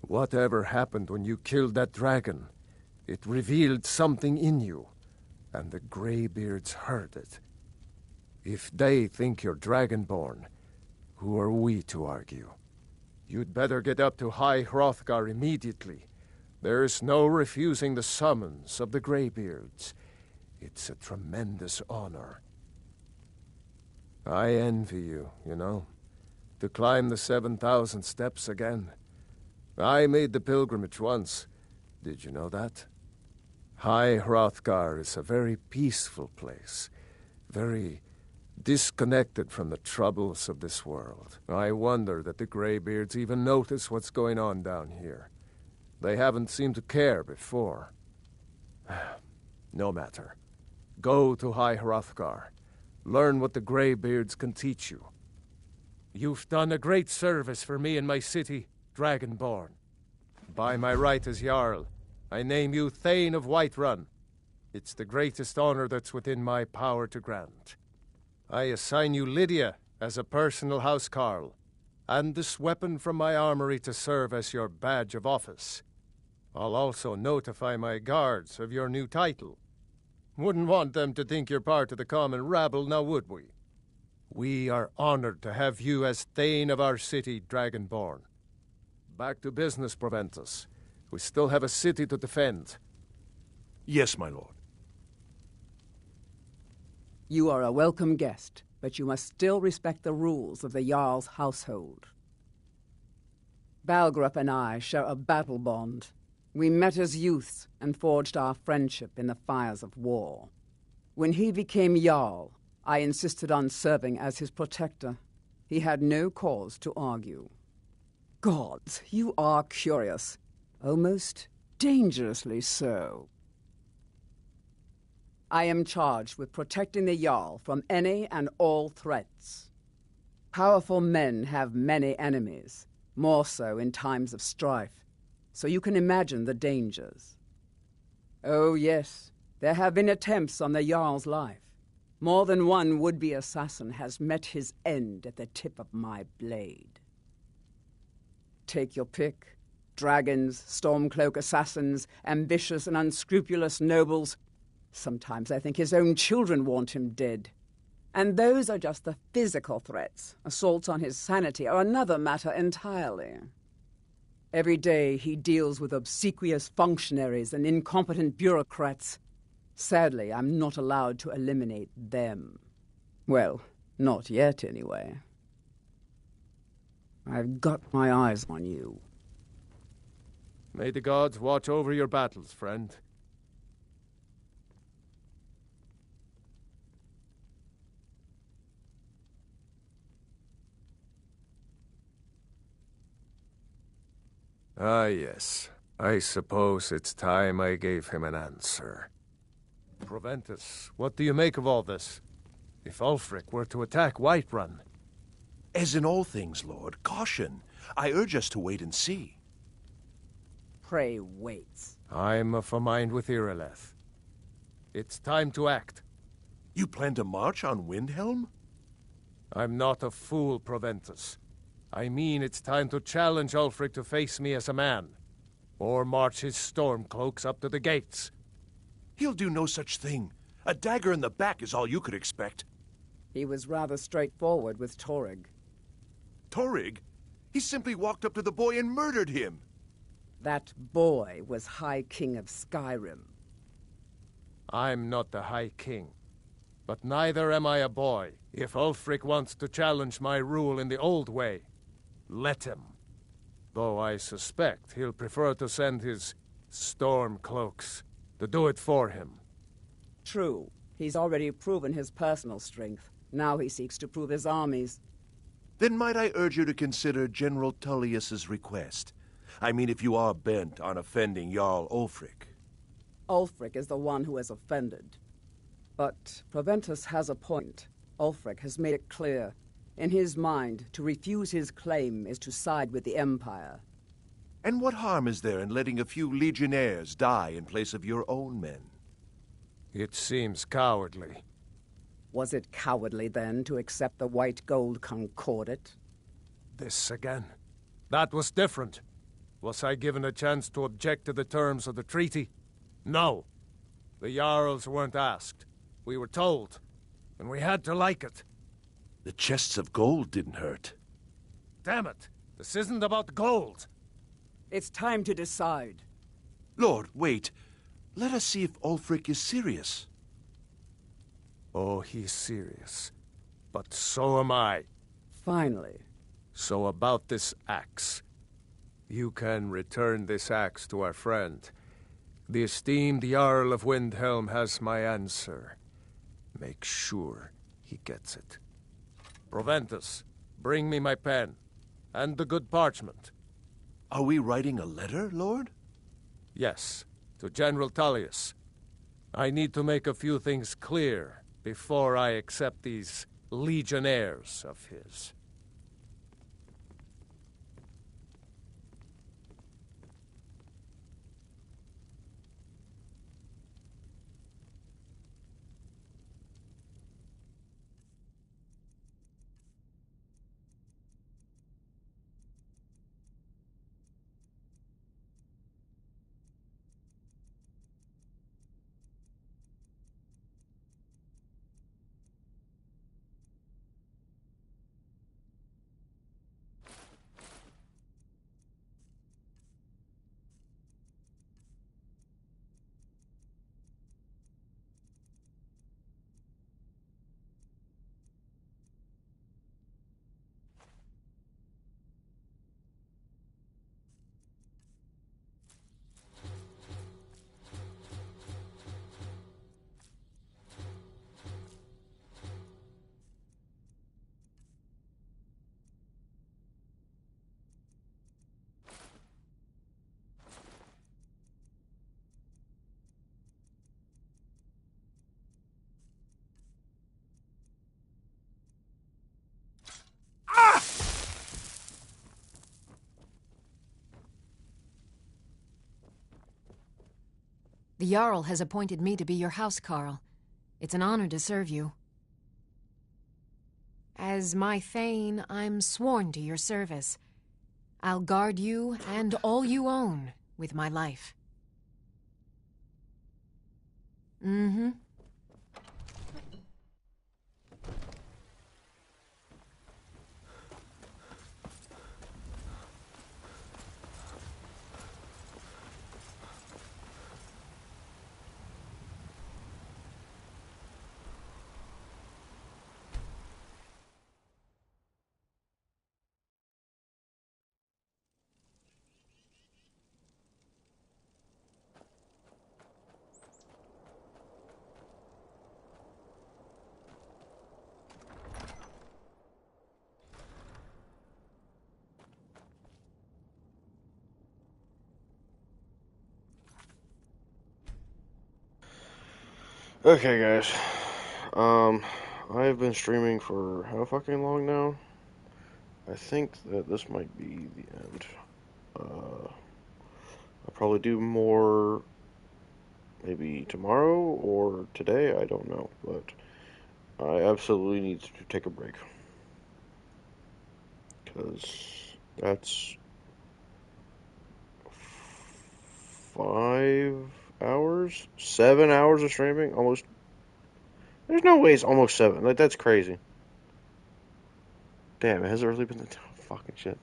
Whatever happened when you killed that dragon, it revealed something in you, and the Greybeards heard it. If they think you're Dragonborn, who are we to argue? You'd better get up to High Hrothgar immediately. There's no refusing the summons of the Greybeards. It's a tremendous honor. I envy you, you know. To climb the 7,000 steps again. I made the pilgrimage once. Did you know that? High Hrothgar is a very peaceful place. Very disconnected from the troubles of this world. I wonder that the Greybeards even notice what's going on down here. They haven't seemed to care before. No matter. Go to High Hrothgar. Learn what the Greybeards can teach you. You've done a great service for me and my city, Dragonborn. By my right as Jarl, I name you Thane of Whiterun. It's the greatest honor that's within my power to grant. I assign you Lydia as a personal housecarl, and this weapon from my armory to serve as your badge of office. I'll also notify my guards of your new title. Wouldn't want them to think you're part of the common rabble, now would we? We are honored to have you as Thane of our city, Dragonborn. Back to business, Proventus. We still have a city to defend. Yes, my lord. You are a welcome guest, but you must still respect the rules of the Jarl's household. Balgrup and I share a battle bond. We met as youths and forged our friendship in the fires of war. When he became Jarl, I insisted on serving as his protector. He had no cause to argue. Gods, you are curious. Almost dangerously so. I am charged with protecting the Jarl from any and all threats. Powerful men have many enemies, more so in times of strife, so you can imagine the dangers. Oh yes, there have been attempts on the Jarl's life. More than one would-be assassin has met his end at the tip of my blade. Take your pick. Dragons, Stormcloak assassins, ambitious and unscrupulous nobles. Sometimes I think his own children want him dead. And those are just the physical threats. Assaults on his sanity are another matter entirely. Every day he deals with obsequious functionaries and incompetent bureaucrats. Sadly, I'm not allowed to eliminate them. Well, not yet, anyway. I've got my eyes on you. May the gods watch over your battles, friend. Ah, yes. I suppose it's time I gave him an answer. Proventus, what do you make of all this? If Ulfric were to attack Whiterun... As in all things, Lord, caution. I urge us to wait and see. Pray wait. I'm of a mind with Irileth. It's time to act. You plan to march on Windhelm? I'm not a fool, Proventus. I mean it's time to challenge Ulfric to face me as a man. Or march his Stormcloaks up to the gates. He'll do no such thing. A dagger in the back is all you could expect. He was rather straightforward with Torrig. Torrig? He simply walked up to the boy and murdered him. That boy was High King of Skyrim. I'm not the High King. But neither am I a boy. If Ulfric wants to challenge my rule in the old way, let him. Though I suspect he'll prefer to send his Stormcloaks to do it for him. True. He's already proven his personal strength. Now he seeks to prove his armies. Then might I urge you to consider General Tullius's request? I mean, if you are bent on offending Jarl Ulfric. Ulfric is the one who has offended. But Proventus has a point. Ulfric has made it clear. In his mind, to refuse his claim is to side with the Empire. And what harm is there in letting a few legionnaires die in place of your own men? It seems cowardly. Was it cowardly, then, to accept the White Gold Concordat? This again. That was different. Was I given a chance to object to the terms of the treaty? No. The Jarls weren't asked. We were told. And we had to like it. The chests of gold didn't hurt. Damn it! This isn't about gold! It's time to decide. Lord, wait. Let us see if Ulfric is serious. Oh, he's serious. But so am I. Finally. So about this axe. You can return this axe to our friend. The esteemed Jarl of Windhelm has my answer. Make sure he gets it. Proventus, bring me my pen. And the good parchment. Are we writing a letter, Lord? Yes, to General Tullius. I need to make a few things clear before I accept these legionnaires of his. The Jarl has appointed me to be your housecarl. It's an honor to serve you. As my Thane, I'm sworn to your service. I'll guard you and all you own with my life. Mm-hmm. Okay, guys. I've been streaming for how fucking long now? I think that this might be the end. I'll probably do more maybe tomorrow or today, I don't know, but I absolutely need to take a break. Because that's 5 hours? 7 hours of streaming? Almost. There's no way it's almost 7. Like, that's crazy. Damn, it has really been the fucking shit.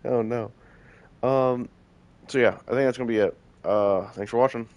Oh no. So yeah, I think that's gonna be it. Thanks for watching.